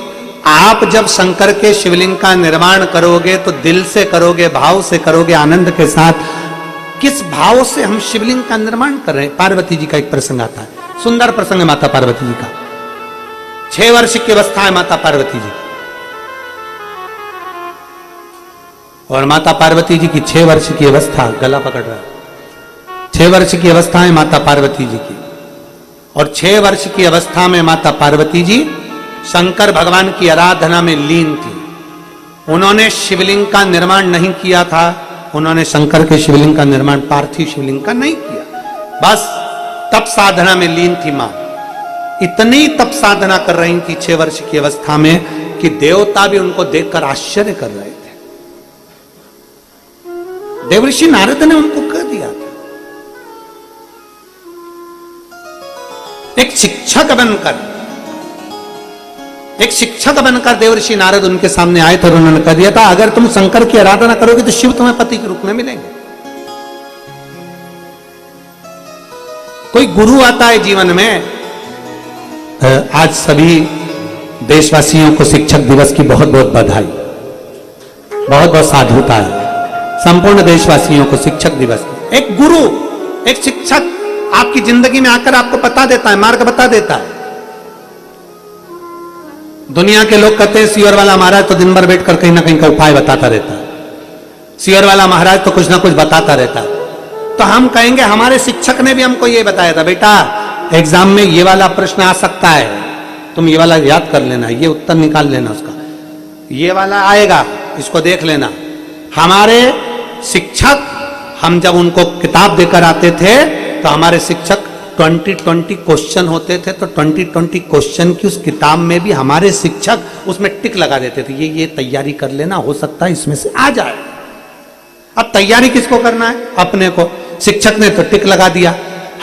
Speaker 1: आप जब शंकर के शिवलिंग का निर्माण करोगे तो दिल से करोगे, भाव से करोगे, आनंद के साथ। किस भाव से हम शिवलिंग का निर्माण कर रहे हैं? पार्वती जी का एक प्रसंग आता है, सुंदर प्रसंग है माता पार्वती जी का। 6 वर्ष की अवस्था है माता पार्वती जी, और माता पार्वती जी की 6 वर्ष की अवस्था, गला पकड़ रहा है, 6 वर्ष की अवस्था है माता पार्वती जी की। और 6 वर्ष की अवस्था में माता पार्वती जी शंकर भगवान की आराधना में लीन थी। उन्होंने शिवलिंग का निर्माण नहीं किया था, उन्होंने शंकर के शिवलिंग का निर्माण, पार्थिव शिवलिंग का नहीं किया, बस तप साधना में लीन थी मां। इतनी तप साधना कर रही थी 6 वर्ष की अवस्था में कि देवता भी उनको देखकर आश्चर्य कर रहे थे। देवऋषि नारद ने उनको कह दिया था, एक शिक्षक बनकर देवऋषि नारद उनके सामने आए थे और उन्होंने कह दिया था, अगर तुम शंकर की आराधना करोगे तो शिव तुम्हें पति के रूप में मिलेंगे। कोई गुरु आता है जीवन में। आज सभी देशवासियों को शिक्षक दिवस की बहुत बहुत बधाई, बहुत बहुत साधुता है संपूर्ण देशवासियों को शिक्षक दिवस की। एक गुरु, एक शिक्षक आपकी जिंदगी में आकर आपको बता देता है, मार्ग बता देता है। दुनिया के लोग कहते हैं सियोर वाला महाराज तो दिन भर बैठकर कहीं ना कहीं का उपाय बताता रहता है, सियोर वाला महाराज तो कुछ ना कुछ बताता रहता है। तो हम कहेंगे हमारे शिक्षक ने भी हमको ये बताया था, बेटा एग्जाम में ये वाला प्रश्न आ सकता है, तुम ये वाला याद कर लेना, ये उत्तर निकाल लेना उसका, ये वाला आएगा, इसको देख लेना। हमारे शिक्षक, हम जब उनको किताब देकर आते थे तो हमारे शिक्षक 20-20 क्वेश्चन होते थे, तो 20-20 क्वेश्चन की उस किताब में भी हमारे शिक्षक उसमें टिक लगा देते थे, ये तैयारी कर लेना, हो सकता है इसमें से आ जाए। अब तैयारी किसको करना है? अपने को। शिक्षक ने तो टिक लगा दिया,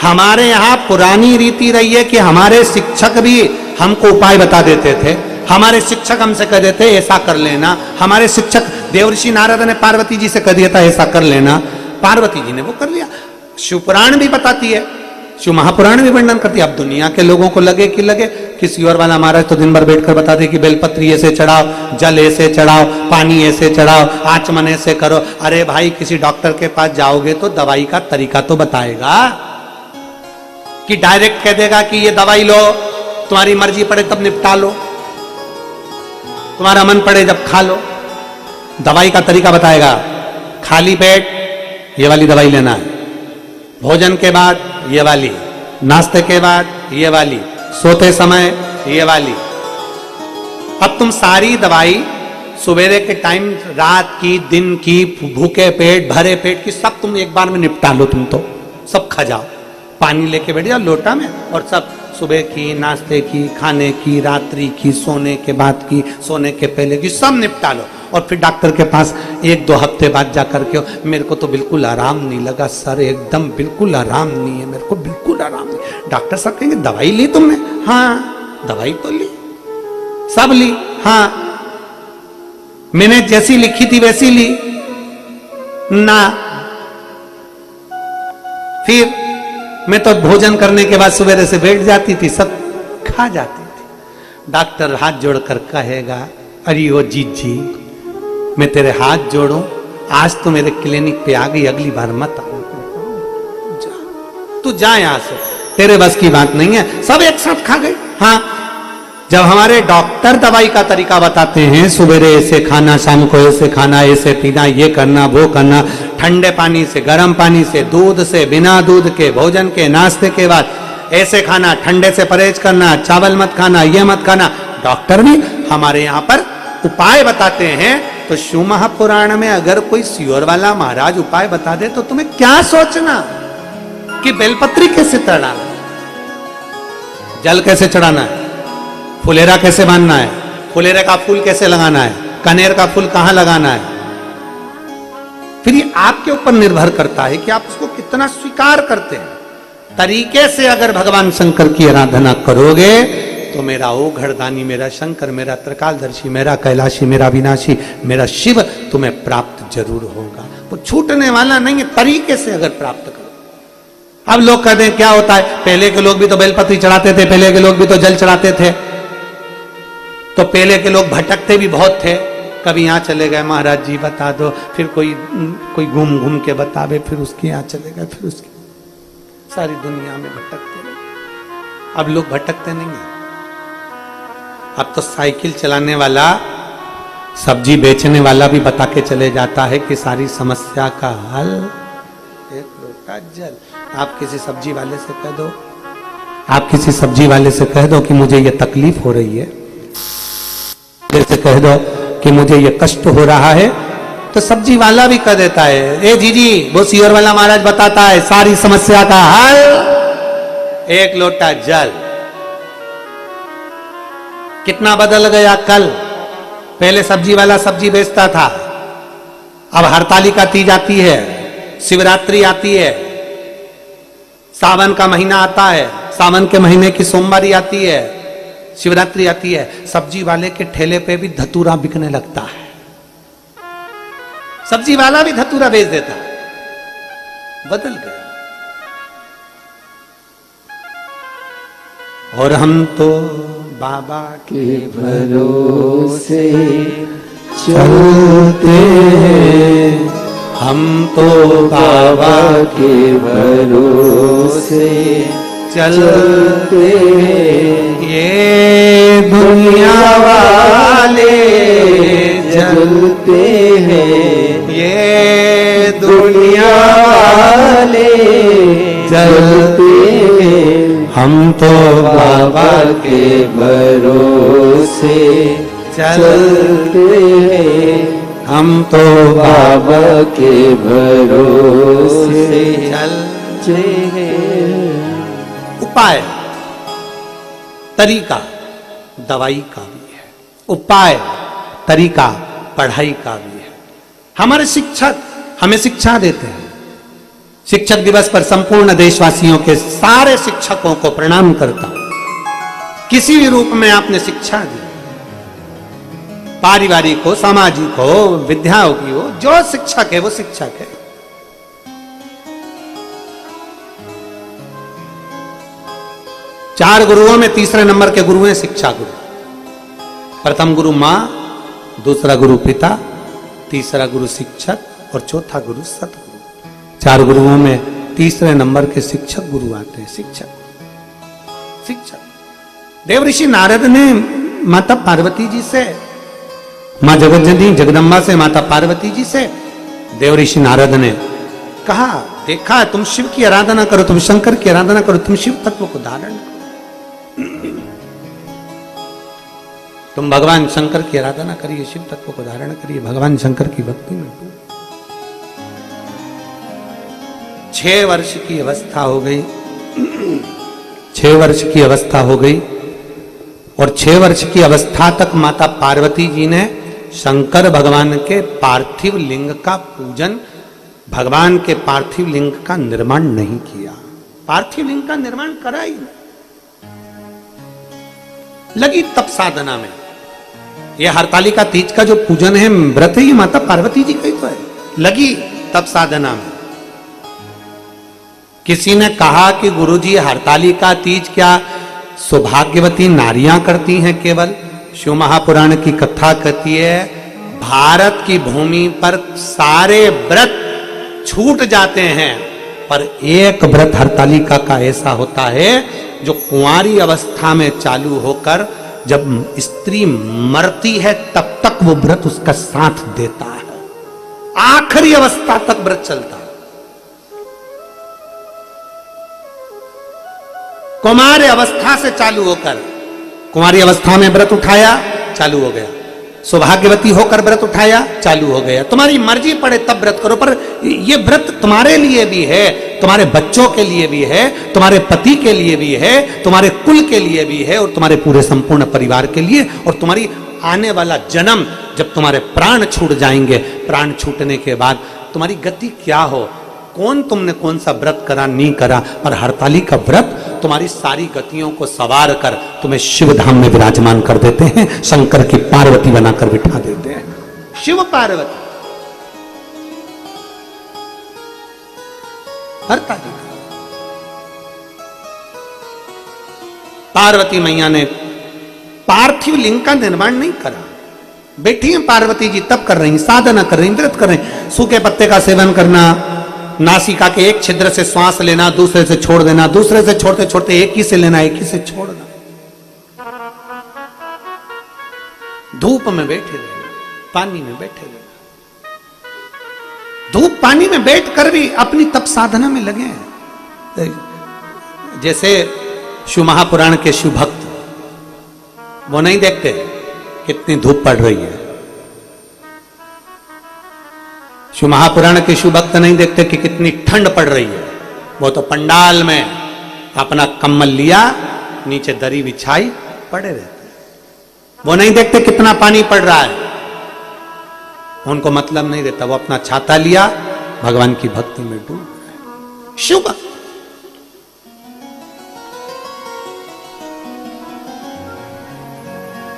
Speaker 1: हमारे यहाँ पुरानी रीति रही है कि हमारे शिक्षक भी हमको उपाय बता देते थे। हमारे शिक्षक हमसे कह देते ऐसा कर लेना। हमारे शिक्षक देवर्षि नारद ने पार्वती जी से कह दिया था ऐसा कर लेना, पार्वती जी ने वो कर लिया। शिवपुराण भी बताती है, शिव महापुराण भी वर्णन करती है। अब दुनिया के लोगों को लगे कि सियोर वाला महाराज तो दिन भर बैठकर बताते कि बेलपत्री ऐसे चढ़ाओ, जल ऐसे चढ़ाओ, पानी ऐसे चढ़ाओ, आचमन ऐसे करो। अरे भाई, किसी डॉक्टर के पास जाओगे तो दवाई का तरीका तो बताएगा, कि डायरेक्ट कह देगा कि ये दवाई लो, तुम्हारी मर्जी पड़े तब निपटा लो, तुम्हारा मन पड़े जब खा लो। दवाई का तरीका बताएगा। खाली पेट ये वाली दवाई लेना है, भोजन के बाद ये वाली, नाश्ते के बाद ये वाली, सोते समय ये वाली। अब तुम सारी दवाई सवेरे के टाइम, रात की, दिन की, भूखे पेट, भरे पेट की, सब तुम एक बार में निपटा लो। तुम तो सब खा जाओ, पानी लेके बैठ जाओ लोटा में, और सब सुबह की, नाश्ते की, खाने की, रात्रि की, सोने के बाद की, सोने के पहले की, सब निपटा लो। और फिर डॉक्टर के पास 1-2 हफ्ते बाद जाकर के, मेरे को तो बिल्कुल आराम नहीं लगा सर, एकदम बिल्कुल आराम नहीं है, मेरे को बिल्कुल आराम नहीं। डॉक्टर साहब कहेंगे दवाई ली तुमने? हाँ दवाई तो ली, सब ली। हाँ मैंने जैसी लिखी थी वैसी ली ना। फिर मैं तो भोजन करने के बाद सवेरे से बैठ जाती थी, सब खा जाती थी। डॉक्टर हाथ जोड़कर कहेगा, अरे ओ जीजी, मैं तेरे हाथ जोड़ूं, आज तो मेरे क्लिनिक पे आ गई, अगली बार मत आओ। तू जा यहां से, तेरे बस की बात नहीं है। सब एक साथ खा गए। हाँ, जब हमारे डॉक्टर दवाई का तरीका बताते हैं, सवेरे ऐसे खाना, शाम को ऐसे खाना, ऐसे पीना, ये करना, वो करना, ठंडे पानी से, गर्म पानी से, दूध से, बिना दूध के, भोजन के, नाश्ते के बाद ऐसे खाना, ठंडे से परहेज करना, चावल मत खाना, ये मत खाना, डॉक्टर भी हमारे यहाँ पर उपाय बताते हैं। तो शिव महापुराण में अगर कोई सियोर वाला महाराज उपाय बता दे तो तुम्हें क्या सोचना कि बेलपत्री कैसे चढ़ाना, जल कैसे चढ़ाना है, फुलेरा कैसे बांधना है, फुलेरे का फूल कैसे लगाना है, कनेर का फूल कहां लगाना है। फिर ये आपके ऊपर निर्भर करता है कि आप उसको कितना स्वीकार करते हैं। तरीके से अगर भगवान शंकर की आराधना करोगे तो मेरा ओ घड़दानी, मेरा शंकर, मेरा त्रिकालदर्शी, मेरा कैलाशी, मेरा विनाशी, मेरा शिव तुम्हें प्राप्त जरूर होगा। वो छूटने वाला नहीं है, तरीके से अगर प्राप्त करो। अब लोग कहते हैं क्या होता है, पहले के लोग भी तो बेलपत्री चढ़ाते थे, पहले के लोग भी तो जल चढ़ाते थे, तो पहले के लोग भटकते भी बहुत थे। कभी यहाँ चले गए, महाराज जी बता दो, फिर कोई घूम घूम के बतावे, फिर उसके यहाँ चले गए, फिर उसकी सारी दुनिया में भटकते रहे। अब लोग भटकते नहीं है। अब तो साइकिल चलाने वाला, सब्जी बेचने वाला भी बता के चले जाता है कि सारी समस्या का हल एक लोटा जल। आप किसी सब्जी वाले से कह दो, आप किसी सब्जी वाले से कह दो कि मुझे ये तकलीफ हो रही है, जैसे कह दो कि मुझे ये कष्ट हो रहा है, तो सब्जी वाला भी कह देता है, ए जीजी, वो सियोर वाला महाराज बताता है सारी समस्या का हल एक लोटा जल। कितना बदल गया कल। पहले सब्जी वाला सब्जी बेचता था, अब हरतालिका तीज आती है, शिवरात्रि आती है, सावन का महीना आता है, सावन के महीने की सोमवारी आती है, शिवरात्रि आती है, सब्जी वाले के ठेले पे भी धतूरा बिकने लगता है। सब्जी वाला भी धतूरा बेच देता है। बदल गया। और हम तो बाबा
Speaker 2: के भरोसे चलते हैं,
Speaker 1: हम तो
Speaker 2: बाबा के भरोसे
Speaker 1: चलते हैं। ये दुनिया वाले
Speaker 2: जलते हैं,
Speaker 1: ये
Speaker 2: दुनिया वाले जलते हैं,
Speaker 1: हम तो
Speaker 2: बाबा के भरोसे चलते हैं,
Speaker 1: हम तो
Speaker 2: बाबा के भरोसे
Speaker 1: चलते
Speaker 2: हैं।
Speaker 1: उपाय, तरीका दवाई का भी है, उपाय तरीका पढ़ाई का भी है। हमारे शिक्षक हमें शिक्षा देते हैं, शिक्षक दिवस पर संपूर्ण देशवासियों के सारे शिक्षकों को प्रणाम करता हूं। किसी भी रूप में आपने शिक्षा दी, पारिवारिक हो, सामाजिक हो, विद्याओं की हो, जो शिक्षक है वो शिक्षक है। चार गुरुओं में तीसरे नंबर के गुरु हैं शिक्षा गुरु। प्रथम गुरु मां, दूसरा गुरु पिता, तीसरा गुरु शिक्षक और चौथा गुरु सतगुरु। चार गुरुओं में तीसरे नंबर के शिक्षक गुरु आते हैं। शिक्षक देवऋषि नारद ने माता पार्वती जी से, मां जगतजननी जगदम्बा से, माता पार्वती जी से देवऋषि नारद ने कहा, देखा तुम शिव की आराधना करो, तुम शंकर की आराधना करो, तुम शिव तत्व को धारण करो, तुम भगवान शंकर की आराधना करिए, शिव तत्व को धारण करिए, भगवान शंकर की भक्ति में डूब। 6 वर्ष की अवस्था हो गई, 6 वर्ष की अवस्था हो गई और 6 वर्ष की अवस्था तक माता पार्वती जी ने शंकर भगवान के पार्थिव लिंग का पूजन, भगवान के पार्थिव लिंग का निर्माण नहीं किया। पार्थिव लिंग का निर्माण करा ही नहीं। लगी तप साधना में। यह हरतालिका तीज का जो पूजन है, व्रत है, ये माता पार्वती जी का ही तो है। लगी तप साधना में। किसी ने कहा कि गुरुजी हरतालिका तीज क्या सौभाग्यवती नारियां करती हैं केवल? शिव महापुराण की कथा कहती है, भारत की भूमि पर सारे व्रत छूट जाते हैं, पर एक व्रत हरतालिका का ऐसा होता है जो कुंवारी अवस्था में चालू होकर जब स्त्री मरती है तब तक वो व्रत उसका साथ देता है। आखिरी अवस्था तक व्रत चलता है। कुमारी अवस्था से चालू होकर, कुमारी अवस्था में व्रत उठाया, चालू हो गया। सौभाग्यवती होकर व्रत उठाया, चालू हो गया। तुम्हारी मर्जी पड़े तब व्रत करो, पर यह व्रत तुम्हारे लिए भी है, तुम्हारे बच्चों के लिए भी है, तुम्हारे पति के लिए भी है, तुम्हारे कुल के लिए भी है और तुम्हारे पूरे संपूर्ण परिवार के लिए। और तुम्हारी आने वाला जन्म, जब तुम्हारे प्राण छूट जाएंगे, प्राण छूटने के बाद तुम्हारी गति क्या हो, कौन तुमने कौन सा व्रत करा नहीं करा, पर हरतालिका व्रत तुम्हारी सारी गतियों को सवार कर तुम्हें शिव धाम में विराजमान कर देते हैं, शंकर की पार्वती बनाकर बिठा देते हैं। शिव पार्वती हरतालिका। पार्वती मैया ने पार्थिव लिंग का निर्माण नहीं करा। बैठी हैं पार्वती जी, तप कर रही, साधना कर रही, व्रत कर रही। सूखे पत्ते का सेवन करना, नासिका के एक छिद्र से श्वास लेना, दूसरे से छोड़ देना, दूसरे से छोड़ते छोड़ते एक ही से लेना, एक ही से छोड़ना। धूप में बैठे रहना, पानी में बैठे रहना। धूप पानी में बैठकर भी अपनी तप साधना में लगे हैं। जैसे शिव महापुराण के शिव भक्त, वो नहीं देखते कितनी धूप पड़ रही है। शिव महापुराण के शिव भक्त नहीं देखते कि कितनी ठंड पड़ रही है। वो तो पंडाल में अपना कम्बल लिया, नीचे दरी बिछाई पड़े रहते। वो नहीं देखते कितना पानी पड़ रहा है, उनको मतलब नहीं रहता। वो अपना छाता लिया, भगवान की भक्ति में डूब गए। शिव भक्त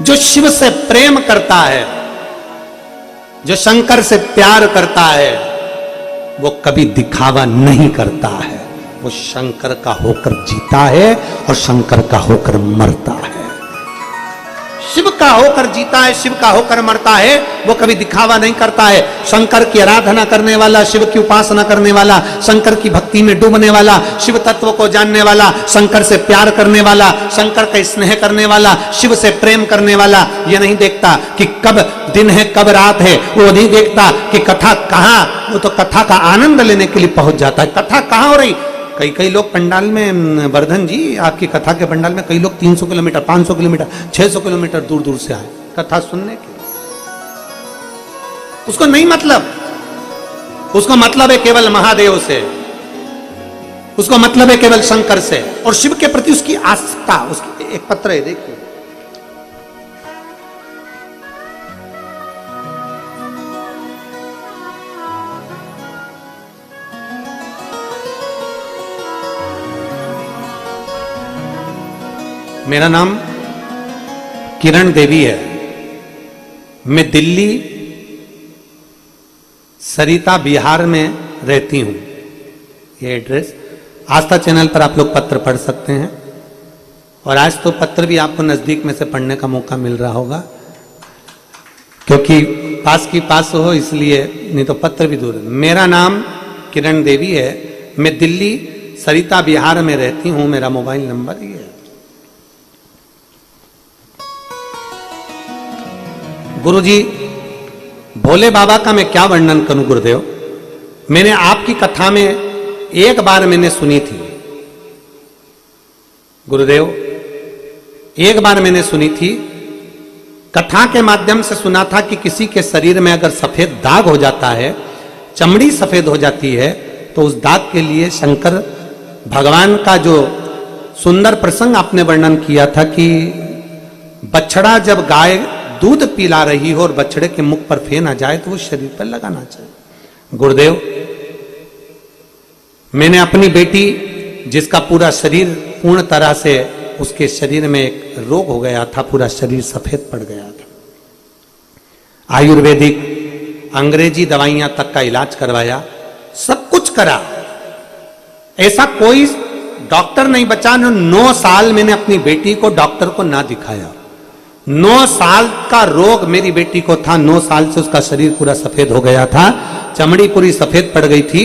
Speaker 1: जो शिव से प्रेम करता है, जो शंकर से प्यार करता है, वो कभी दिखावा नहीं करता है। वो शंकर का होकर जीता है और शंकर का होकर मरता है। शिव का होकर जीता है, शिव का होकर मरता है। वो कभी दिखावा नहीं करता है। शंकर की आराधना करने वाला, शिव की उपासना करने वाला, शंकर की भक्ति में डूबने वाला, शिव तत्व को जानने वाला, शंकर से प्यार करने वाला, शंकर का स्नेह करने वाला, शिव से प्रेम करने वाला, ये नहीं देखता कि कब दिन है कब रात है। वो नहीं देखता कि कथा कहाँ, वो तो कथा का आनंद लेने के लिए पहुंच जाता है। कथा कहाँ हो रही? कई लोग पंडाल में, वर्धन जी आपकी कथा के पंडाल में कई लोग 300 किलोमीटर, 500 किलोमीटर, 600 किलोमीटर दूर दूर से आए कथा सुनने के। उसको नहीं मतलब, उसको मतलब है केवल महादेव से, उसको मतलब है केवल शंकर से और शिव के प्रति उसकी आस्था। उसकी एक पत्र है, देखिए, मेरा नाम किरण देवी है। मैं दिल्ली सरिता बिहार में रहती हूं। ये एड्रेस आस्था चैनल पर आप लोग पत्र पढ़ सकते हैं, और आज तो पत्र भी आपको नजदीक में से पढ़ने का मौका मिल रहा होगा, क्योंकि पास की पास हो इसलिए, नहीं तो पत्र भी दूर है। मेरा नाम किरण देवी है। मैं दिल्ली सरिता बिहार में रहती हूं। मेरा मोबाइल नंबर ये है। गुरुजी, भोले बाबा का मैं क्या वर्णन करूं गुरुदेव। मैंने आपकी कथा में एक बार मैंने सुनी थी गुरुदेव, एक बार मैंने सुनी थी। कथा के माध्यम से सुना था कि किसी के शरीर में अगर सफेद दाग हो जाता है, चमड़ी सफेद हो जाती है, तो उस दाग के लिए शंकर भगवान का जो सुंदर प्रसंग आपने वर्णन किया था कि बछड़ा जब गाय दूध पिला रही हो और बछड़े के मुख पर फेन आ जाए तो वो शरीर पर लगाना चाहिए। गुरुदेव, मैंने अपनी बेटी, जिसका पूरा शरीर पूर्ण तरह से, उसके शरीर में एक रोग हो गया था, पूरा शरीर सफेद पड़ गया था। आयुर्वेदिक अंग्रेजी दवाइयां तक का इलाज करवाया, सब कुछ करा, ऐसा कोई डॉक्टर नहीं बचा। 9 साल मैंने अपनी बेटी को डॉक्टर को ना दिखाया। 9 साल का रोग मेरी बेटी को था। 9 साल से उसका शरीर पूरा सफेद हो गया था, चमड़ी पूरी सफेद पड़ गई थी।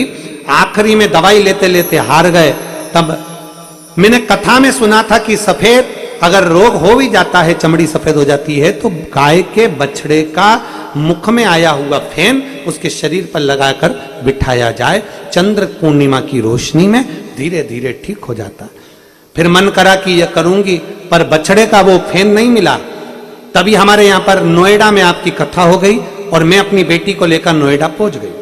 Speaker 1: आखिरी में दवाई लेते लेते हार गए। तब मैंने कथा में सुना था कि सफेद अगर रोग हो भी जाता है, चमड़ी सफेद हो जाती है, तो गाय के बछड़े का मुख में आया हुआ फेन उसके शरीर पर लगाकर बिठाया जाए। चंद्र पूर्णिमा की रोशनी में धीरे धीरे ठीक हो जाता। फिर मन करा कि यह करूंगी, पर बछड़े का वो फेन नहीं मिला। तभी हमारे यहां पर नोएडा में आपकी कथा हो गई और मैं अपनी बेटी को लेकर नोएडा पहुंच गई।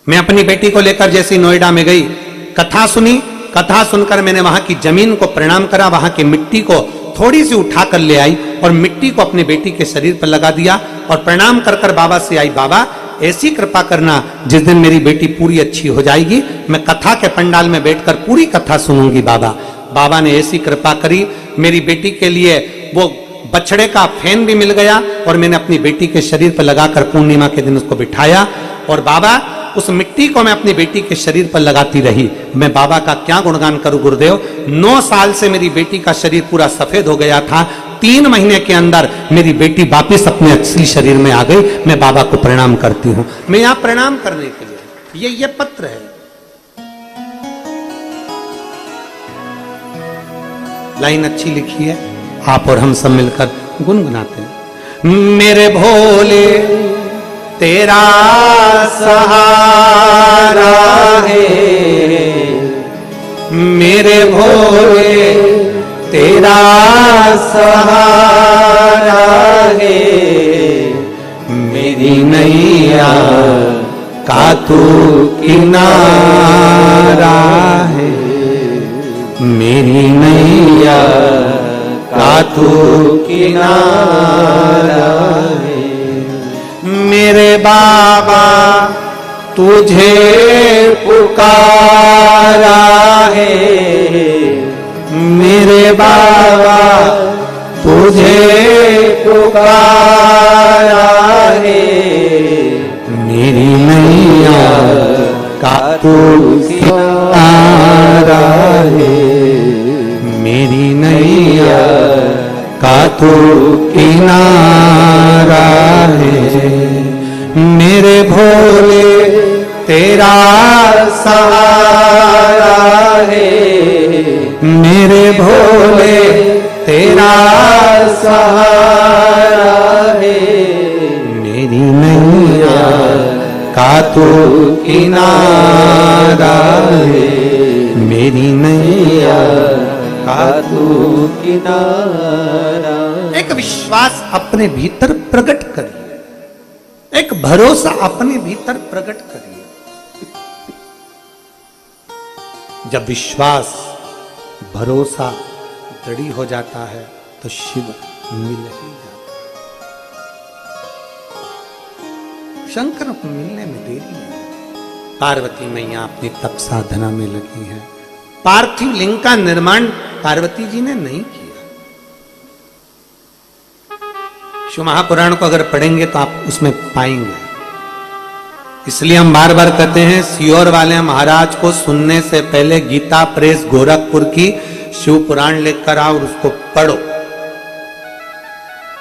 Speaker 1: मैं अपनी बेटी को लेकर जैसी नोएडा में गई, कथा सुनी। कथा सुनकर मैंने वहां की जमीन को प्रणाम करा, वहां की मिट्टी को थोड़ी सी उठाकर ले आई और मिट्टी को अपनी बेटी के शरीर पर लगा दिया और प्रणाम कर कर बाबा से आई, बाबा ऐसी कृपा करना जिस दिन मेरी बेटी पूरी अच्छी हो जाएगी, मैं कथा के पंडाल में बैठकर पूरी कथा सुनूंगी बाबा। बाबा ने ऐसी कृपा करी, मेरी बेटी के लिए वो बछड़े का फेन भी मिल गया और मैंने अपनी बेटी के शरीर पर लगाकर पूर्णिमा के दिन उसको बिठाया। और बाबा, उस मिट्टी को मैं अपनी बेटी के शरीर पर लगाती रही। मैं बाबा का क्या गुणगान करूं गुरुदेव। 9 साल से मेरी बेटी का शरीर पूरा सफेद हो गया था। 3 महीने के अंदर मेरी बेटी वापिस अपने असली शरीर में आ गई। मैं बाबा को प्रणाम करती हूं। मैं यहां प्रणाम करने के लिए, ये पत्र है। लाइन अच्छी लिखी है, आप और हम सब मिलकर गुनगुनाते हैं। मेरे भोले तेरा सहारा है, मेरे भोले तेरा सहारा है, मेरी नैया का तू किनारा है, मेरी नैया का तू किनारा है। मेरे बाबा तुझे पुकारा है, मेरे बाबा तुझे पुकारा है, मेरी नैया का तू किनारा है, मेरी नैया का तू किनारा है। मेरे भोले तेरा सहारा है, मेरे भोले तेरा सहारा है, मेरी नैया का तू किनारा है, मेरी नैया का तू किनारा। एक विश्वास अपने भीतर प्रकट करिए, एक भरोसा अपने भीतर प्रकट करिए। जब विश्वास भरोसा दृढ़ हो जाता है तो शिव मिल ही जाता है। शंकर को मिलने में देरी नहीं। पार्वती मैया अपनी तप साधना में लगी है। पार्थिव लिंग का निर्माण पार्वती जी ने नहीं किया। शिव महापुराण को अगर पढ़ेंगे तो आप उसमें पाएंगे। इसलिए हम बार बार कहते हैं सीहोर वाले महाराज को सुनने से पहले गीता प्रेस गोरखपुर की शिव पुराण लेकर आओ और उसको पढ़ो।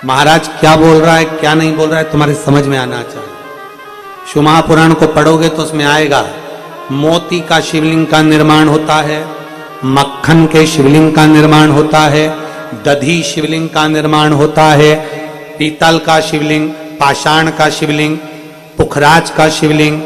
Speaker 1: महाराज क्या बोल रहा है क्या नहीं बोल रहा है तुम्हारी समझ में आना चाहिए। शिव महापुराण को पढ़ोगे तो उसमें आएगा मोती का शिवलिंग का निर्माण होता है, मक्खन के शिवलिंग का निर्माण होता है, दधी शिवलिंग का निर्माण होता है, पीतल का शिवलिंग, पाषाण का शिवलिंग, पुखराज का शिवलिंग,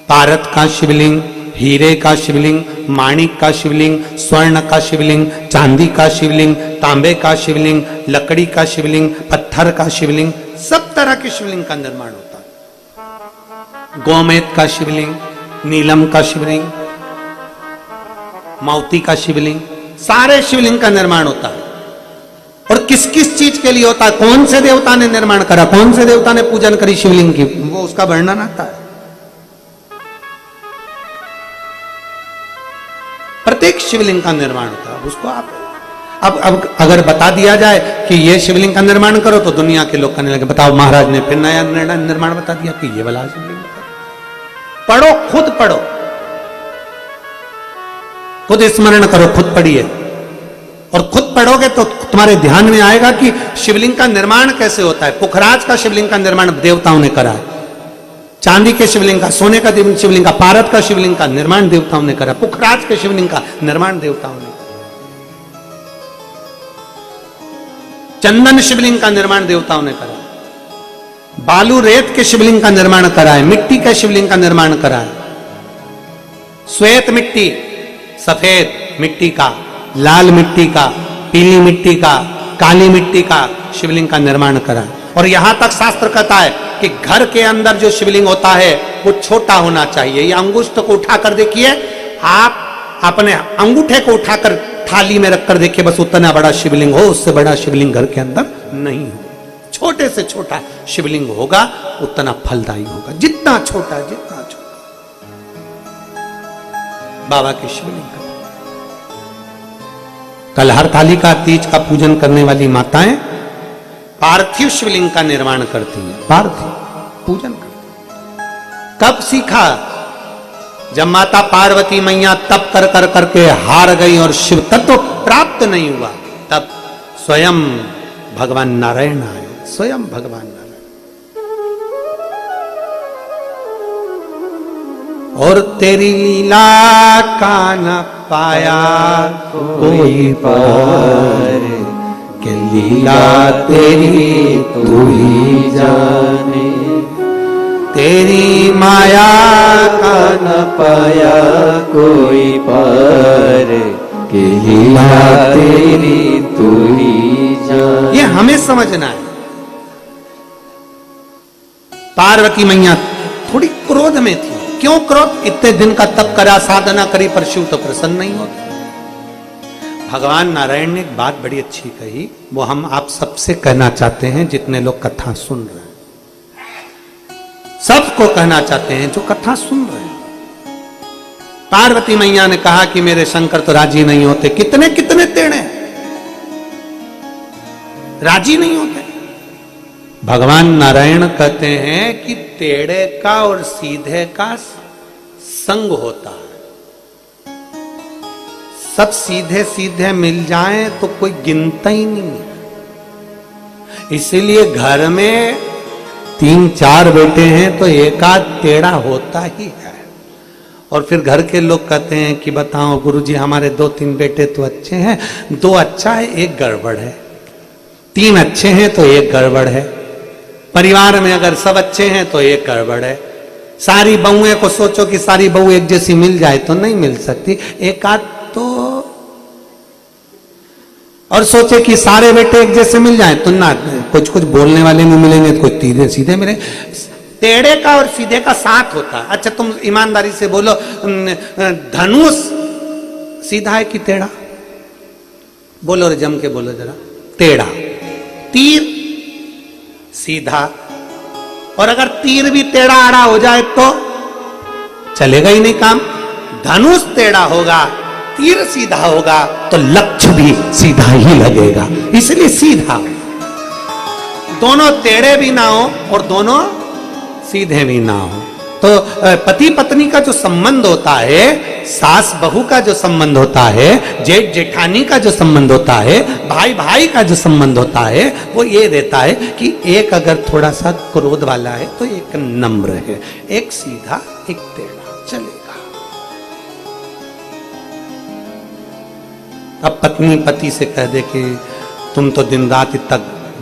Speaker 1: पारत का शिवलिंग, हीरे का शिवलिंग, माणिक का शिवलिंग, स्वर्ण का शिवलिंग, चांदी का शिवलिंग, तांबे का शिवलिंग, लकड़ी का शिवलिंग, पत्थर का शिवलिंग, सब तरह के शिवलिंग का निर्माण होता है। गोमेद का शिवलिंग, नीलम का शिवलिंग, माउती का शिवलिंग, सारे शिवलिंग का निर्माण होता है। और किस किस चीज के लिए होता है, कौन से देवता ने निर्माण करा, कौन से देवता ने पूजन करी शिवलिंग की, वो उसका वर्णन आता है। प्रत्येक शिवलिंग का निर्माण होता है, उसको आप अब अगर बता दिया जाए कि ये शिवलिंग का निर्माण करो तो दुनिया के लोग कहने लगे बताओ महाराज ने फिर नया निर्माण बता दिया कि ये वाला शिवलिंग। पढ़ो, खुद पढ़ो, खुद स्मरण करो, खुद पढ़िए और खुद पढ़ोगे तो तुम्हारे ध्यान में आएगा कि शिवलिंग का निर्माण कैसे होता है। पुखराज का शिवलिंग का निर्माण देवताओं ने करा है, चांदी के शिवलिंग का, सोने का शिवलिंग का, पारद का शिवलिंग का निर्माण देवताओं ने करा, पुखराज के शिवलिंग का निर्माण देवताओं ने, चंदन शिवलिंग का निर्माण देवताओं ने करा, बालू रेत के शिवलिंग का निर्माण करा है, मिट्टी के शिवलिंग का निर्माण करा है, श्वेत मिट्टी, सफेद मिट्टी का, लाल मिट्टी का, पीली मिट्टी का, काली मिट्टी का शिवलिंग का निर्माण करा है। और यहां तक शास्त्र कहता है कि घर के अंदर जो शिवलिंग होता है वो छोटा होना चाहिए। ये अंगुष्ठ को उठाकर देखिए, आप अपने अंगूठे को उठाकर थाली में रखकर देखिए, बस उतना बड़ा शिवलिंग हो, उससे बड़ा शिवलिंग घर के अंदर नहीं हो। छोटे से छोटा शिवलिंग होगा उतना फलदायी होगा, जितना छोटा जितना छोटा। बाबा के शिवलिंग का कल हरतालिका तीज का पूजन करने वाली माताएं पार्थिव शिवलिंग का निर्माण करती हैं, पार्थिव पूजन करती हैं। कब सीखा? जब माता पार्वती मैया तप कर कर करके हार गई और शिव तत्व प्राप्त नहीं हुआ, तब स्वयं भगवान नारायण आए, स्वयं भगवान नारायण। और तेरी लीला का न पाया कोई पार, कि लीला तेरी तू ही जाने, तेरी माया का
Speaker 2: न पाया कोई पार, कि लीला तेरी तू ही जाने।
Speaker 1: ये हमें समझना है। पार्वती मैया थोड़ी क्रोध में थी। क्यों क्रोध? इतने दिन का तप करा, साधना करी, पर शिव तो प्रसन्न नहीं होता। भगवान नारायण ने एक बात बड़ी अच्छी कही, वो हम आप सबसे कहना चाहते हैं जितने लोग कथा सुन रहे हैं, सबको कहना चाहते हैं जो कथा सुन रहे हैं। पार्वती मैया ने कहा कि मेरे शंकर तो राजी नहीं होते, कितने कितने टेढ़े राजी नहीं होते। भगवान नारायण कहते हैं कि टेढ़े का और सीधे का संग होता है। सब सीधे सीधे मिल जाएं तो कोई गिनता ही नहीं है। इसीलिए घर में 3-4 बेटे हैं तो एक आध टेढ़ा होता ही है। और फिर घर के लोग कहते हैं कि बताओ गुरुजी हमारे 2-3 बेटे तो अच्छे हैं, 2 अच्छा है 1 गड़बड़ है, 3 अच्छे हैं तो 1 गड़बड़ है। परिवार में अगर सब अच्छे हैं तो 1 गड़बड़ है। सारी बहुएं को सोचो कि सारी बहू एक जैसी मिल जाए तो नहीं मिल सकती, एक आध तो, और सोचे कि सारे बेटे एक जैसे मिल जाए तो ना, कुछ कुछ बोलने वाले नहीं मिलेंगे तो कुछ सीधे सीधे मिले। टेढ़े का और सीधे का साथ होता है। अच्छा तुम ईमानदारी से बोलो, धनुष सीधा है कि टेढ़ा? बोलो रे, जम के बोलो जरा। टेढ़ा। तीर सीधा, और अगर तीर भी टेढ़ा आड़ा हो जाए तो चलेगा ही नहीं काम। धनुष टेढ़ा होगा, तीर सीधा होगा तो लक्ष्य भी सीधा ही लगेगा, इसलिए सीधा। दोनों टेढ़े भी ना हो और दोनों सीधे भी ना हो। तो पति पत्नी का जो संबंध होता है, सास बहू का जो संबंध होता है, जेठ जेठानी का जो संबंध होता है, भाई भाई का जो संबंध होता है, वो ये रहता है कि एक अगर थोड़ा सा क्रोध वाला है तो एक नम्र है, एक सीधा एक टेढ़ा, चलेगा। अब पत्नी पति से कह दे कि तुम तो दिन रात इतना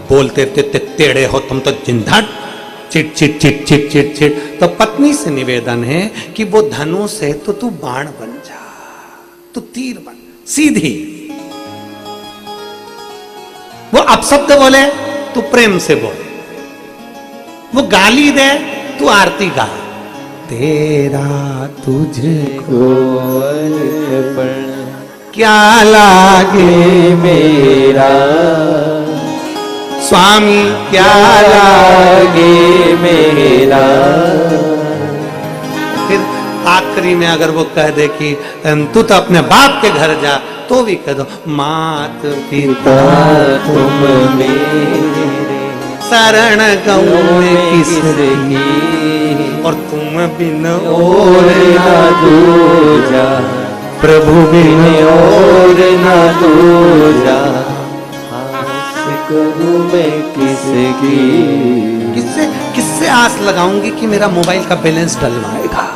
Speaker 1: बोलते रहते, टेढ़े हो तुम तो जिंदा, chit chit chit chit chit chit. तो पत्नी से निवेदन है कि वो धनुष है तो तू बाण बन जा, तू तीर बन, सीधी। वो अपशब्द बोले तू प्रेम से बोले, वो गाली दे तू आरती गा। तेरा तुझको
Speaker 2: अर्पण
Speaker 1: क्या लागे
Speaker 2: मेरा
Speaker 1: स्वामी, क्या
Speaker 2: लागे मेरा।
Speaker 1: फिर आखिरी में अगर वो कह दे कि तू तो अपने बाप के घर जा, तो भी कह दो मात पिता
Speaker 2: तुम मेरे
Speaker 1: शरण गऊ किसकी, और तुम बिन और
Speaker 2: ना दूजा,
Speaker 1: प्रभु बिन
Speaker 2: और ना दूजा, आस करूं मैं किसकी।
Speaker 1: किससे किससे आस लगाऊंगी कि मेरा मोबाइल का बैलेंस डलवाएगा?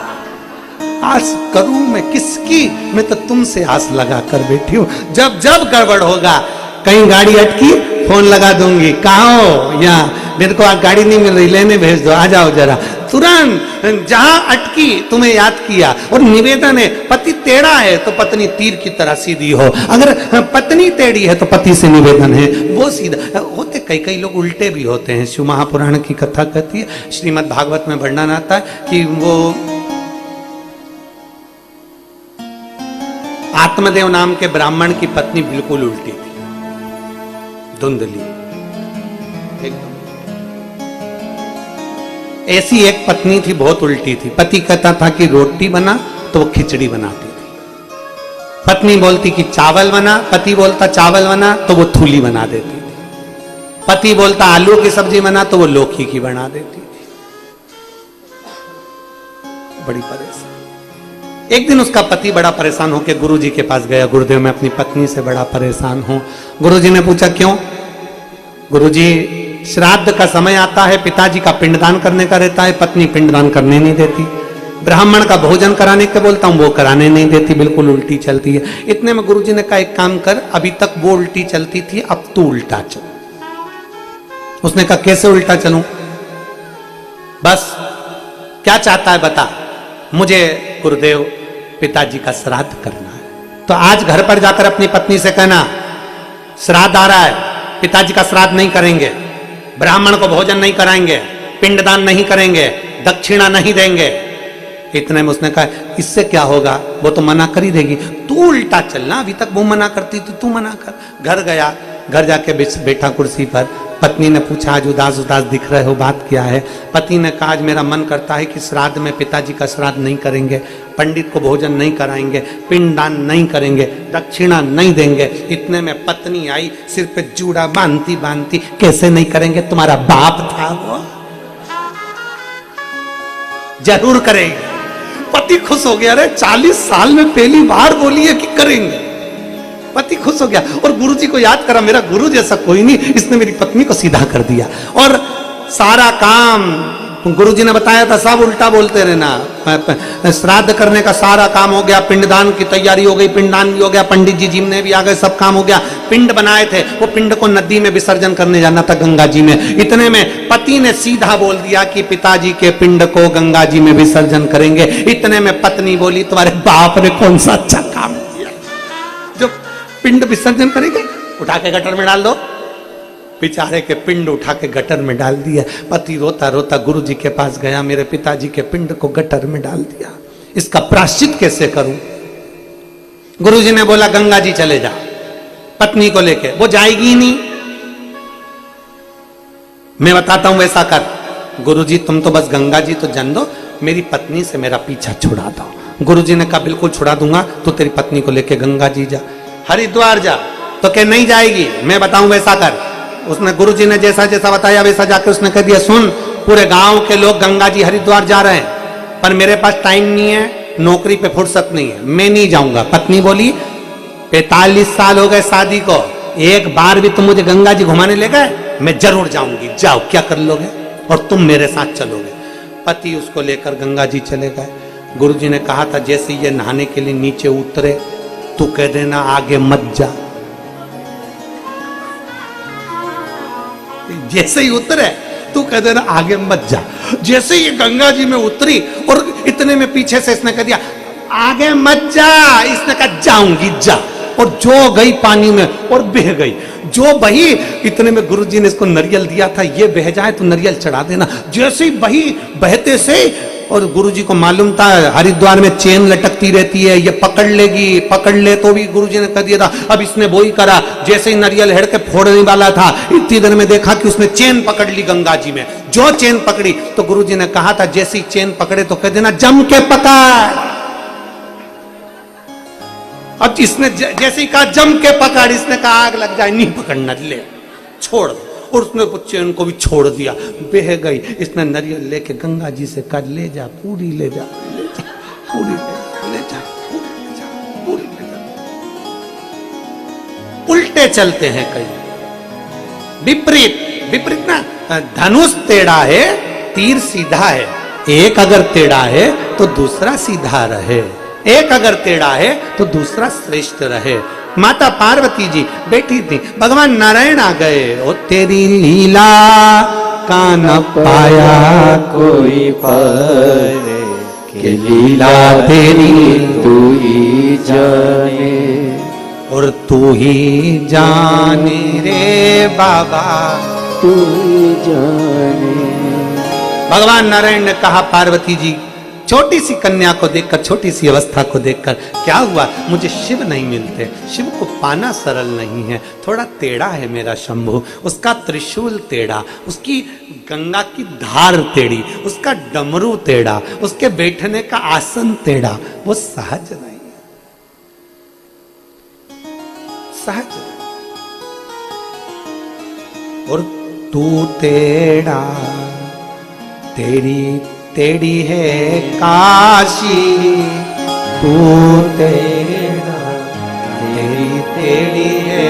Speaker 1: आस करूं मैं किसकी? मैं तो तुमसे आस लगा कर बैठी हूं। जब जब गड़बड़ होगा, कहीं गाड़ी अटकी, फोन लगा दूंगी, कहाँ हो? यहाँ, मेरे को आज गाड़ी नहीं मिल रही, लेने भेज दो, आ जाओ जरा। तुरंत जहां अटकी तुम्हें याद किया। और निवेदन है, पति टेढ़ा है तो पत्नी तीर की तरह सीधी हो, अगर पत्नी टेढ़ी है तो पति से निवेदन है वो सीधा होते। कई कई लोग उल्टे भी होते हैं। शिव महापुराण की कथा कहती है, श्रीमद् भागवत में वर्णन आता है कि वो आत्मदेव नाम के ब्राह्मण की पत्नी बिल्कुल उल्टी थी, धुंधली एकदम। ऐसी एक पत्नी थी, बहुत उल्टी थी। पति कहता था कि रोटी बना तो वो खिचड़ी बनाती थी। पत्नी बोलती कि चावल बना, पति बोलता चावल बना तो वो थूली बना देती थी। पति बोलता आलू की सब्जी बना तो वो लौकी की बना देती थी। बड़ी परेशान। एक दिन उसका पति बड़ा परेशान होकर गुरुजी के पास गया, गुरुदेव मैं अपनी पत्नी से बड़ा परेशान हूं। गुरुजी ने पूछा क्यों? गुरुजी श्राद्ध का समय आता है, पिताजी का पिंडदान करने का रहता है, पत्नी पिंडदान करने नहीं देती। ब्राह्मण का भोजन कराने के बोलता हूं, वो कराने नहीं देती, बिल्कुल उल्टी चलती है। इतने में गुरुजी ने कहा एक काम कर, अभी तक वो उल्टी चलती थी, अब तू उल्टा चल। उसने कहा कैसे उल्टा चलूं? बस क्या चाहता है बता। मुझे गुरुदेव पिताजी का श्राद्ध करना है। तो आज घर पर जाकर अपनी पत्नी से कहना श्राद्ध आ रहा है, पिताजी का श्राद्ध नहीं करेंगे, ब्राह्मण को भोजन नहीं कराएंगे, पिंडदान नहीं करेंगे, दक्षिणा नहीं देंगे। इतने में उसने कहा इससे क्या होगा, वो तो मना कर ही देगी, तू उल्टा चलना, अभी तक वो मना करती तो तू मना कर। घर गया, घर जाके बैठा कुर्सी पर। पत्नी ने पूछा आज उदास उदास दिख रहे हो, बात क्या है? पति ने कहा आज मेरा मन करता है कि श्राद्ध में पिताजी का श्राद्ध नहीं करेंगे, पंडित को भोजन नहीं कराएंगे, पिंडदान नहीं करेंगे, दक्षिणा नहीं देंगे। इतने में पत्नी आई, सिर पे जूड़ा बांधती बांधती, कैसे नहीं करेंगे, तुम्हारा बाप था वो, जरूर करेंगे। पति खुश हो गया, अरे 40 साल में पहली बार बोली है कि करेंगे। पति खुश हो गया और गुरुजी को याद करा, मेरा गुरु जैसा कोई नहीं, इसने मेरी पत्नी को सीधा कर दिया। और सारा काम गुरुजी ने बताया था, सब उल्टा बोलते रहना। श्राद्ध करने का सारा काम हो गया, पिंडदान की तैयारी हो गई, पिंडदान भी हो गया, पंडित जी जिमने भी आ गए, सब काम हो गया। पिंड बनाए थे, वो पिंड को नदी में विसर्जन करने जाना था, गंगा जी में। इतने में पति ने सीधा बोल दिया कि पिताजी के पिंड को गंगा जी में विसर्जन करेंगे। इतने में पत्नी बोली तुम्हारे बाप ने कौन सा अच्छा काम किया, जो पिंड विसर्जन करेंगे, उठा के गटर में डाल दो। बेचारे के पिंड उठा के गटर में डाल दिया। पति रोता रोता गुरुजी के पास गया, मेरे पिताजी के पिंड को गटर में डाल दिया, इसका प्रायश्चित कैसे करूं? गुरुजी ने बोला गंगा जी चले जा पत्नी को लेके। वो जाएगी ही नहीं। मैं बताता हूं वैसा कर। गुरुजी तुम तो बस गंगा जी तो जान दो, मेरी पत्नी से मेरा पीछा छुड़ा दो। गुरुजी ने कहा बिल्कुल छुड़ा दूंगा, तो तेरी पत्नी को लेके गंगा जी जा, हरिद्वार जा। तो क्या नहीं जाएगी? मैं बताऊं वैसा कर। उसने गुरुजी ने जैसा जैसा बताया वैसा जाके उसने कह दिया, सुन पूरे गांव के लोग गंगा जी हरिद्वार जा रहे हैं, पर मेरे पास टाइम नहीं है, नौकरी पे फुर्सत नहीं है, मैं नहीं जाऊंगा। पत्नी बोली 45 साल हो गए शादी को, एक बार भी तुम मुझे गंगा जी घुमाने ले गए? मैं जरूर जाऊंगी, जाओ क्या कर लोगे, और तुम मेरे साथ चलोगे। पति उसको लेकर गंगा जी चले गए। गुरुजी ने कहा था जैसे ये नहाने के लिए नीचे उतरे तू कह देना आगे मत जा। जैसे ही उतरे तू कह देना आगे मत जा। जैसे ही गंगा जी में उतरी और इतने में पीछे से इसने कह दिया आगे मत जा, इसने कहा जाऊंगी जा, और जो गई पानी में और बह गई। जो बही इतने में गुरुजी ने इसको नरियल दिया था, ये बह जाए तो नरियल चढ़ा देना। जैसे ही बही बहते से, और गुरुजी को मालूम था हरिद्वार में चेन लटकती रहती है, ये पकड़ लेगी, पकड़ ले तो भी गुरुजी ने कह दिया था। अब इसने वो ही करा, जैसे ही नरियल हेड़ के फोड़ने वाला था इतनी देर में देखा कि उसने चेन पकड़ ली गंगा जी में। जो चेन पकड़ी तो गुरुजी ने कहा था जैसे ही चेन पकड़े तो कह देना जम के पकड़। अब इसने जैसे ही कहा जम के पकड़, इसने कहा आग लग जाए, नहीं पकड़ना, ले छोड़, और उसने चैन को भी छोड़ दिया, बह गई। इसने नरियल लेके गंगा जी से कहा ले जा, पूरी ले जा, ले जा, पूरी ले जा, पूरी ले जा, पूरी ले जा। उल्टे चलते हैं कई, विपरीत विपरीत ना, धनुष टेढ़ा है तीर सीधा है, एक अगर टेढ़ा है तो दूसरा सीधा रहे, एक अगर टेढ़ा है तो दूसरा श्रेष्ठ रहे। माता पार्वती जी बैठी थी, भगवान नारायण आ गए, ओ तेरी लीला का न पाया
Speaker 2: कोई पर कि लीला तेरी तू ही जाने,
Speaker 1: और तू ही जाने रे बाबा,
Speaker 2: तू ही जाने।
Speaker 1: भगवान नारायण ने कहा पार्वती जी छोटी सी कन्या को देखकर, छोटी सी अवस्था को देखकर क्या हुआ, मुझे शिव नहीं मिलते, शिव को पाना सरल नहीं है, थोड़ा टेढ़ा है मेरा शंभु, उसका त्रिशूल टेढ़ा, उसकी गंगा की धार टेढ़ी, उसका डमरू टेढ़ा, उसके बैठने का आसन टेढ़ा, वो सहज नहीं है, सहज नहीं। और तू टेढ़ा, तेरी टेढ़ी है काशी, तू टेढ़ा, तेरी टेढ़ी है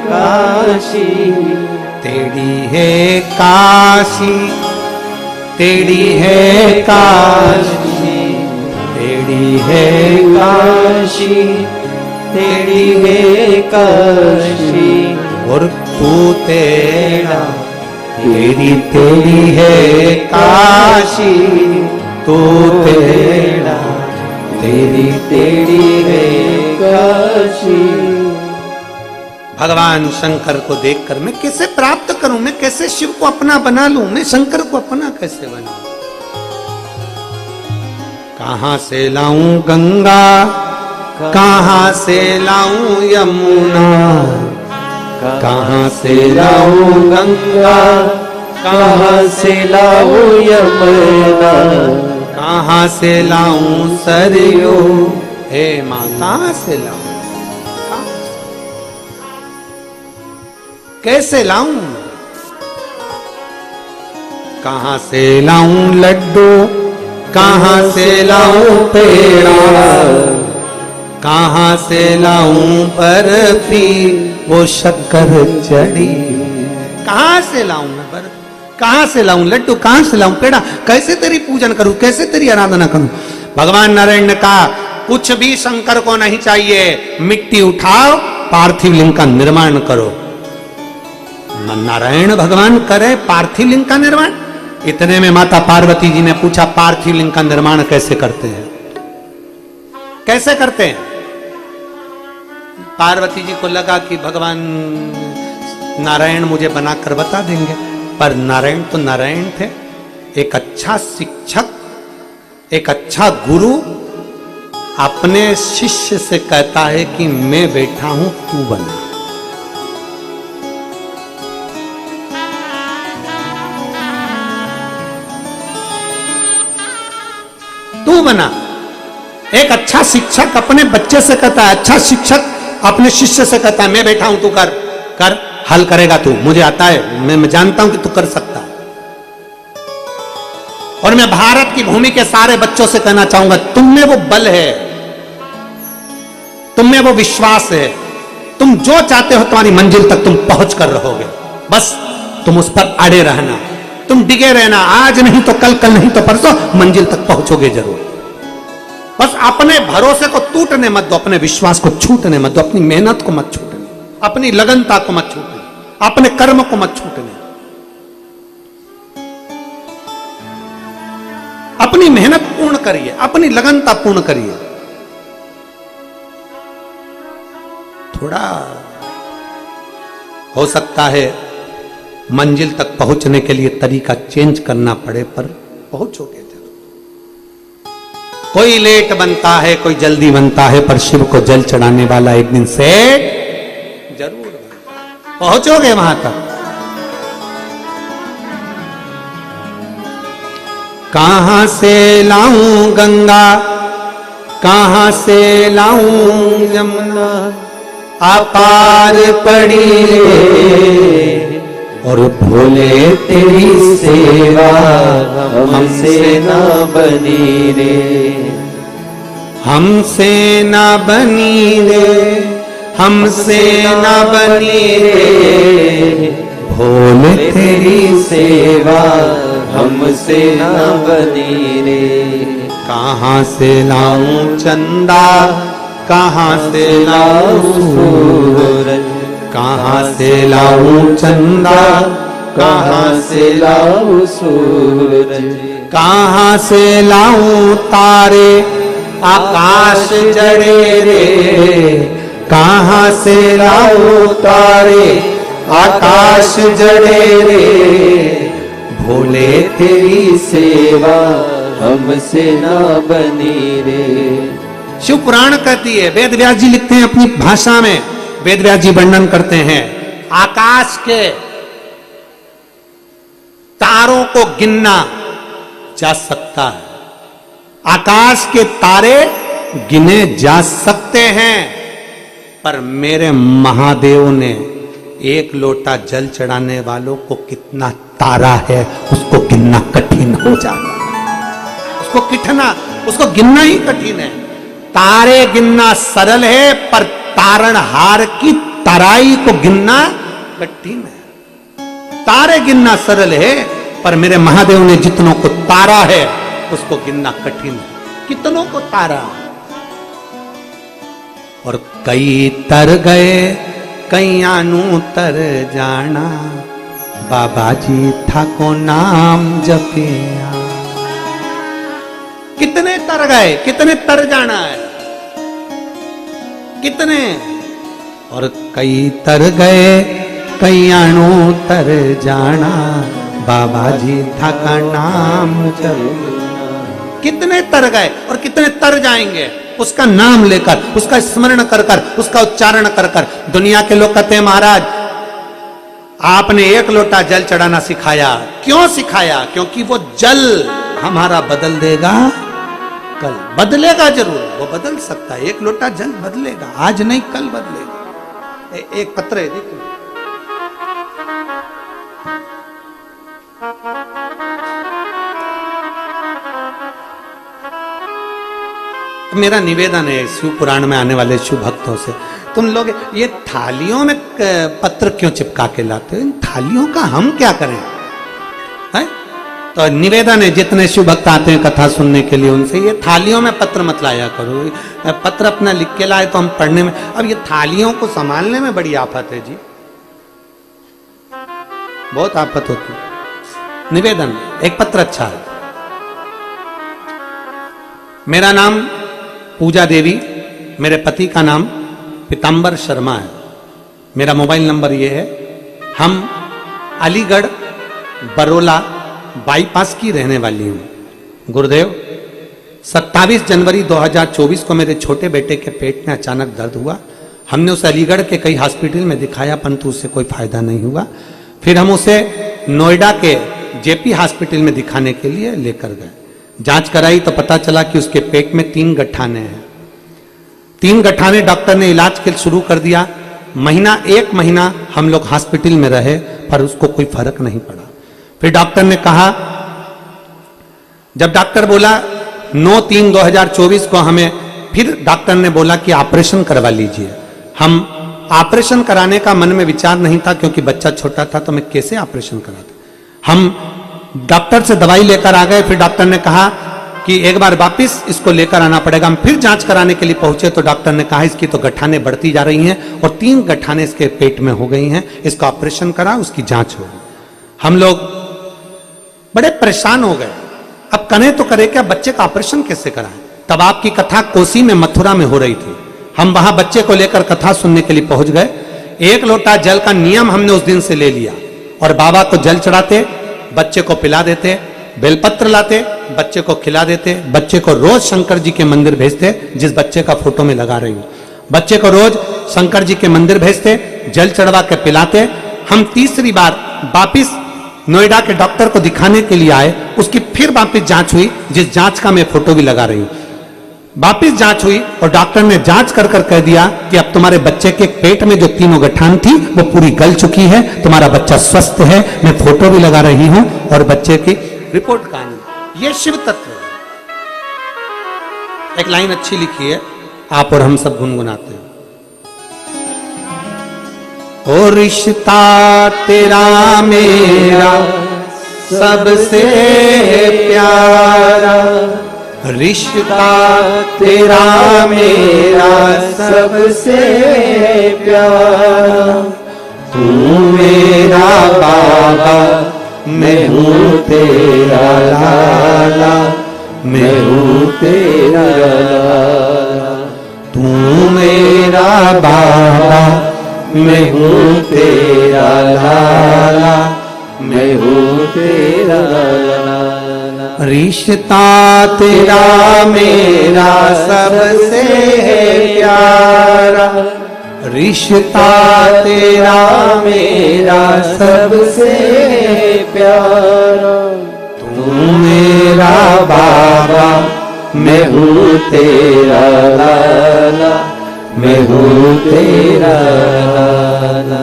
Speaker 1: काशी, टेढ़ी है काशी, टेढ़ी है काशी, टेढ़ी है काशी, टेढ़ी है काशी, और तू टेढ़ा, तेरी तेरी है काशी, तू टेढ़ा, तेरी तेरी है काशी। भगवान शंकर को देखकर मैं कैसे प्राप्त करूं, मैं कैसे शिव को अपना बना लूं, मैं शंकर को अपना कैसे बनाऊं? कहां से लाऊं गंगा, कहां से लाऊं यमुना, कहां से लाऊं गंगा,
Speaker 2: कहां से लाऊं यमुना,
Speaker 1: कहां से लाऊं सरयू, हे मां कहां से लाऊं, कैसे लाऊं, कहां से लाऊं लड्डू, कहां से लाऊं पेड़ा, कहां से लाऊं बर्फी, वो शक्कर चढ़ी, कहां से लाऊं बर्फी, कहां से लाऊं लड्डू, कहां से लाऊं पेड़ा, कैसे तेरी पूजन करूं, कैसे तेरी आराधना करूं? भगवान नारायण ने कहा कुछ भी शंकर को नहीं चाहिए, मिट्टी उठाओ, पार्थिव लिंग का निर्माण करो। नारायण भगवान करे पार्थिव लिंग का निर्माण। इतने में माता पार्वती जी ने पूछा पार्थिव लिंग का निर्माण कैसे करते हैं, कैसे करते हैं? पार्वती जी को लगा कि भगवान नारायण मुझे बनाकर बता देंगे, पर नारायण तो नारायण थे। एक अच्छा शिक्षक, एक अच्छा गुरु अपने शिष्य से कहता है कि मैं बैठा हूं, तू बना। तू बना। एक अच्छा शिक्षक अपने बच्चे से कहता है, अच्छा शिक्षक अपने शिष्य से कहता है मैं बैठा हूं, तू कर कर हल करेगा तू, मुझे आता है, मैं जानता हूं कि तू कर सकता है। और मैं भारत की भूमि के सारे बच्चों से कहना चाहूंगा, तुम में वो बल है, तुम में वो विश्वास है, तुम जो चाहते हो तुम्हारी मंजिल तक तुम पहुंच कर रहोगे। बस तुम उस पर अड़े रहना, तुम डिगे रहना, आज नहीं तो कल, कल नहीं तो परसों मंजिल तक पहुंचोगे जरूर। बस अपने भरोसे को टूटने मत दो, अपने विश्वास को छूटने मत दो, अपनी मेहनत को मत छूटने, अपनी लगनता को मत छूटने, अपने कर्म को मत छूटने। अपनी मेहनत पूर्ण करिए, अपनी लगनता पूर्ण करिए। थोड़ा हो सकता है मंजिल तक पहुंचने के लिए तरीका चेंज करना पड़े, पर पहुंचोगे जरूर। कोई लेट बनता है, कोई जल्दी बनता है, पर शिव को जल चढ़ाने वाला एक दिन से जरूर पहुंचोगे वहां तक। कहां से लाऊं गंगा, कहां से लाऊं यमुना, अपार पड़ी रे,
Speaker 2: और भोले तेरी सेवा हमसे ना बनी रे,
Speaker 1: हमसे ना बनी रे, हमसे ना बनी रे,
Speaker 2: भोले तेरी सेवा हमसे ना बनी रे।
Speaker 1: कहां से लाऊं चंदा, कहां से लाऊं सूरज, कहां से लाऊं चंदा,
Speaker 2: कहां से लाऊं सूरज,
Speaker 1: कहां से लाऊं तारे, आकाश जड़े रे, कहां से लाऊं तारे, आकाश जड़े रे,
Speaker 2: भोले तेरी सेवा हमसे ना बनी रे।
Speaker 1: शिव पुराण कहती है, वेद व्यास जी लिखते हैं अपनी भाषा में, वेद व्यास जी वर्णन करते हैं, आकाश के तारों को गिनना जा सकता है, आकाश के तारे गिने जा सकते हैं, पर मेरे महादेव ने एक लोटा जल चढ़ाने वालों को कितना तारा है उसको गिनना कठिन हो जाता है। उसको गिनना ही कठिन है। तारे गिनना सरल है, पर तारणहार की तराई को गिनना कठिन है। तारे गिनना सरल है, पर मेरे महादेव ने जितनों को तारा है उसको गिनना कठिन है। कितनों को तारा, और कई तर गए कईयानु तर जाना, बाबा जी था को नाम जपिया। कितने तर गए, कितने तर जाना है, कितने, और कई तर गए कईयानु तर जाना, बाबा जी था का नाम जपिया। कितने तर गए और कितने तर जाएंगे उसका नाम लेकर, उसका स्मरण कर कर, उसका उच्चारण कर कर। दुनिया के लोग कहते हैं महाराज आपने एक लोटा जल चढ़ाना सिखाया। क्यों सिखाया? क्योंकि वो जल हमारा बदल देगा कल। बदलेगा जरूर, वो बदल सकता है, एक लोटा जल बदलेगा, आज नहीं कल बदलेगा। एक पत्र है देखो, मेरा निवेदन है शिव पुराण में आने वाले शिव भक्तों से, तुम लोग ये थालियों में पत्र क्यों चिपका के लाते हो? इन थालियों का हम क्या करें? है? तो निवेदन है जितने शिव भक्त आते हैं कथा सुनने के लिए उनसे, ये थालियों में पत्र मत लाया करो। पत्र अपना लिख के लाए तो हम पढ़ने में, अब ये थालियों को संभालने में बड़ी आफत है जी, बहुत आफत होती है। निवेदन, एक पत्र अच्छा है। मेरा नाम पूजा देवी, मेरे पति का नाम पीतांबर शर्मा है। मेरा मोबाइल नंबर ये है। हम अलीगढ़ बरोला बाईपास की रहने वाली हूँ। गुरुदेव, 27 जनवरी 2024 को मेरे छोटे बेटे के पेट में अचानक दर्द हुआ। हमने उसे अलीगढ़ के कई हॉस्पिटल में दिखाया, परंतु उससे कोई फायदा नहीं हुआ। फिर हम उसे नोएडा के जेपी हॉस्पिटल में दिखाने के लिए लेकर गए। जांच कराई तो पता चला कि उसके पेट में 3 गठाने हैं। 3 गठाने, डॉक्टर ने इलाज के शुरू कर दिया। एक महीना हम लोग हॉस्पिटल में रहे, पर उसको कोई फर्क नहीं पड़ा। फिर डॉक्टर ने कहा, जब डॉक्टर बोला 9/3/2024 को हमें, फिर डॉक्टर ने बोला कि ऑपरेशन करवा लीजिए। हम ऑपरेशन कराने का मन में विचार नहीं था, क्योंकि बच्चा छोटा था, तो मैं कैसे ऑपरेशन कराता। हम डॉक्टर से दवाई लेकर आ गए। फिर डॉक्टर ने कहा कि एक बार वापिस इसको लेकर आना पड़ेगा। हम फिर जांच कराने के लिए पहुंचे, तो डॉक्टर ने कहा इसकी तो गठाने बढ़ती जा रही हैं और 3 गठाने इसके पेट में हो गई हैं, इसका ऑपरेशन करा, उसकी जांच होगी। हम लोग बड़े परेशान हो गए। अब करें तो करें क्या, बच्चे का ऑपरेशन कैसे कराएं। तब आपकी कथा कोसी में, मथुरा में हो रही थी। हम वहां बच्चे को लेकर कथा सुनने के लिए पहुंच गए। 1 लोटा जल का नियम हमने उस दिन से ले लिया और बाबा को जल चढ़ाते, बच्चे को पिला देते, बेलपत्र लाते, बच्चे को खिला देते, बच्चे को रोज शंकर जी के मंदिर भेजते, जिस बच्चे का फोटो में लगा रही हूं, बच्चे को रोज शंकर जी के मंदिर भेजते, जल चढ़वा के पिलाते। हम तीसरी बार वापिस नोएडा के डॉक्टर को दिखाने के लिए आए, उसकी फिर वापिस जांच हुई, जिस जांच का मैं फोटो भी लगा रही हूं। वापिस जांच हुई और डॉक्टर ने जांच कर कर कह दिया कि अब तुम्हारे बच्चे के पेट में जो 3 गठान थी वो पूरी गल चुकी है, तुम्हारा बच्चा स्वस्थ है। मैं फोटो भी लगा रही हूं और बच्चे की रिपोर्ट का नहीं। ये शिव तत्व है। एक लाइन अच्छी लिखी है, आप और हम सब गुनगुनाते हैं। ओ रिश्ता तेरा मेरा सबसे प्यारा, रिश्ता तेरा मेरा सबसे प्यारा, तू मेरा बाबा, मैं हूँ तेरा लाला, मैं हूँ तेरा लाला, तू मेरा बाबा, मैं हूँ तेरा लाला, मैं हूँ तेरा लाला। रिश्ता तेरा मेरा सबसे प्यारा, रिश्ता तेरा मेरा सबसे प्यारा, तू मेरा बाबा, मैं हूँ तेरा लाला, मैं हूँ तेरा लाला,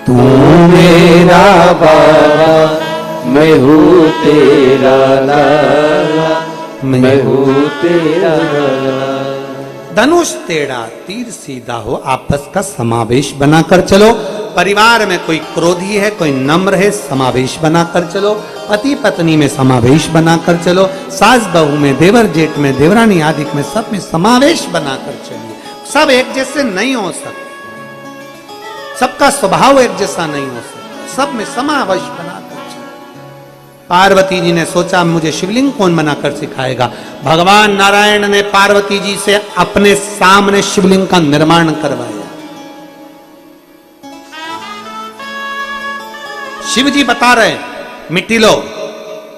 Speaker 1: तू मेरा बाबा, मैं हूँ तेरा लाला, मैं हूँ तेरा लाला। धनुष टेढ़ा तीर सीधा हो, आपस का समावेश बनाकर चलो। परिवार में कोई क्रोधी है, कोई नम्र है, समावेश बनाकर चलो। पति पत्नी में समावेश बनाकर चलो। सास बहू में, देवर जेठ में, देवरानी आदि में, सब में समावेश बनाकर चलिए। सब एक जैसे नहीं हो सकते, सबका स्वभाव एक जैसा नहीं हो सकता, सब में समावेश बनाकर चलिए। पार्वती जी ने सोचा मुझे शिवलिंग कौन बनाकर सिखाएगा। भगवान नारायण ने पार्वती जी से अपने सामने शिवलिंग का निर्माण करवाया। शिव जी बता रहे, मिट्टी लो,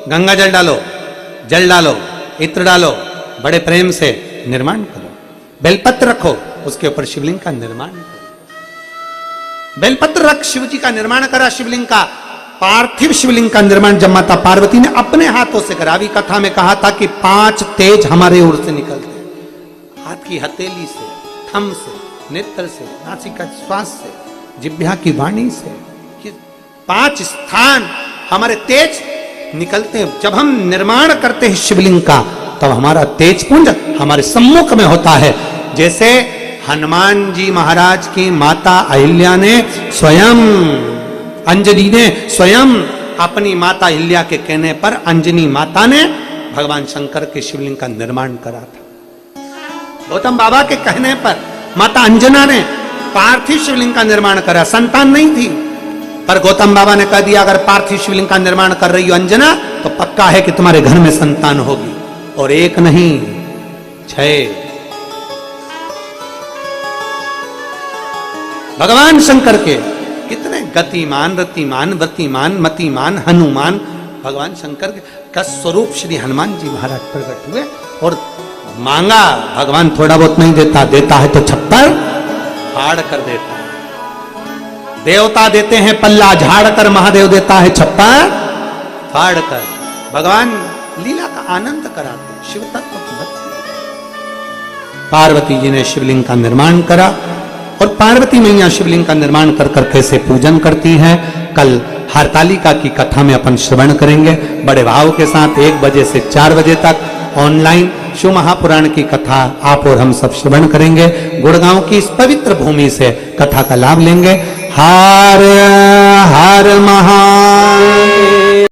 Speaker 1: गंगा जल डालो, इत्र डालो, बड़े प्रेम से निर्माण करो। बेलपत्र रखो, उसके ऊपर शिवलिंग का निर्माण करो। बेलपत्र रख, शिव जी का निर्माण करा। शिवलिंग का, पार्थिव शिवलिंग का निर्माण जब माता पार्वती ने अपने हाथों से करा। अभी कथा में कहा था कि 5 तेज हमारे ओर से निकलते, हाथ की हथेली से, थम से, नेत्र से, नासिका श्वास से, जिह्वा की वाणी से, 5 स्थान हमारे तेज निकलते हैं। जब हम निर्माण करते हैं शिवलिंग का, तब हमारा तेज पुंज हमारे सम्मुख में होता है। जैसे हनुमान जी महाराज की माता अहिल्या ने स्वयं, अंजनी ने स्वयं अपनी माता अहिल्या के कहने पर अंजनी माता ने भगवान शंकर के शिवलिंग का निर्माण करा था। गौतम बाबा के कहने पर माता अंजना ने पार्थिव शिवलिंग का निर्माण करा। संतान नहीं थी, पर गौतम बाबा ने कह दिया अगर पार्थिव शिवलिंग का निर्माण कर रही हो अंजना, तो पक्का है कि तुम्हारे घर में संतान होगी। और 1 नहीं 6। भगवान शंकर के कितने गतिमान, रतिमान, वतिमान, मतिमान, हनुमान, भगवान शंकर का स्वरूप श्री हनुमान जी महाराज प्रकट हुए और मांगा। भगवान थोड़ा बहुत नहीं देता, देता है तो छप्पर फाड़ कर देता है। देवता देते हैं पल्ला झाड़ कर, महादेव देता है छप्पर फाड़ कर। भगवान लीला का आनंद कराते हैं। शिव तत्व की भक्ति। पार्वती जी ने शिवलिंग का निर्माण करा और पार्वती मैया शिवलिंग का निर्माण कर कर कैसे पूजन करती हैं, कल हरतालिका की कथा में अपन श्रवण करेंगे। बड़े भाव के साथ 1 बजे से 4 बजे तक ऑनलाइन शिव महापुराण की कथा आप और हम सब श्रवण करेंगे। गुड़गांव की इस पवित्र भूमि से कथा का लाभ लेंगे। हर हर महा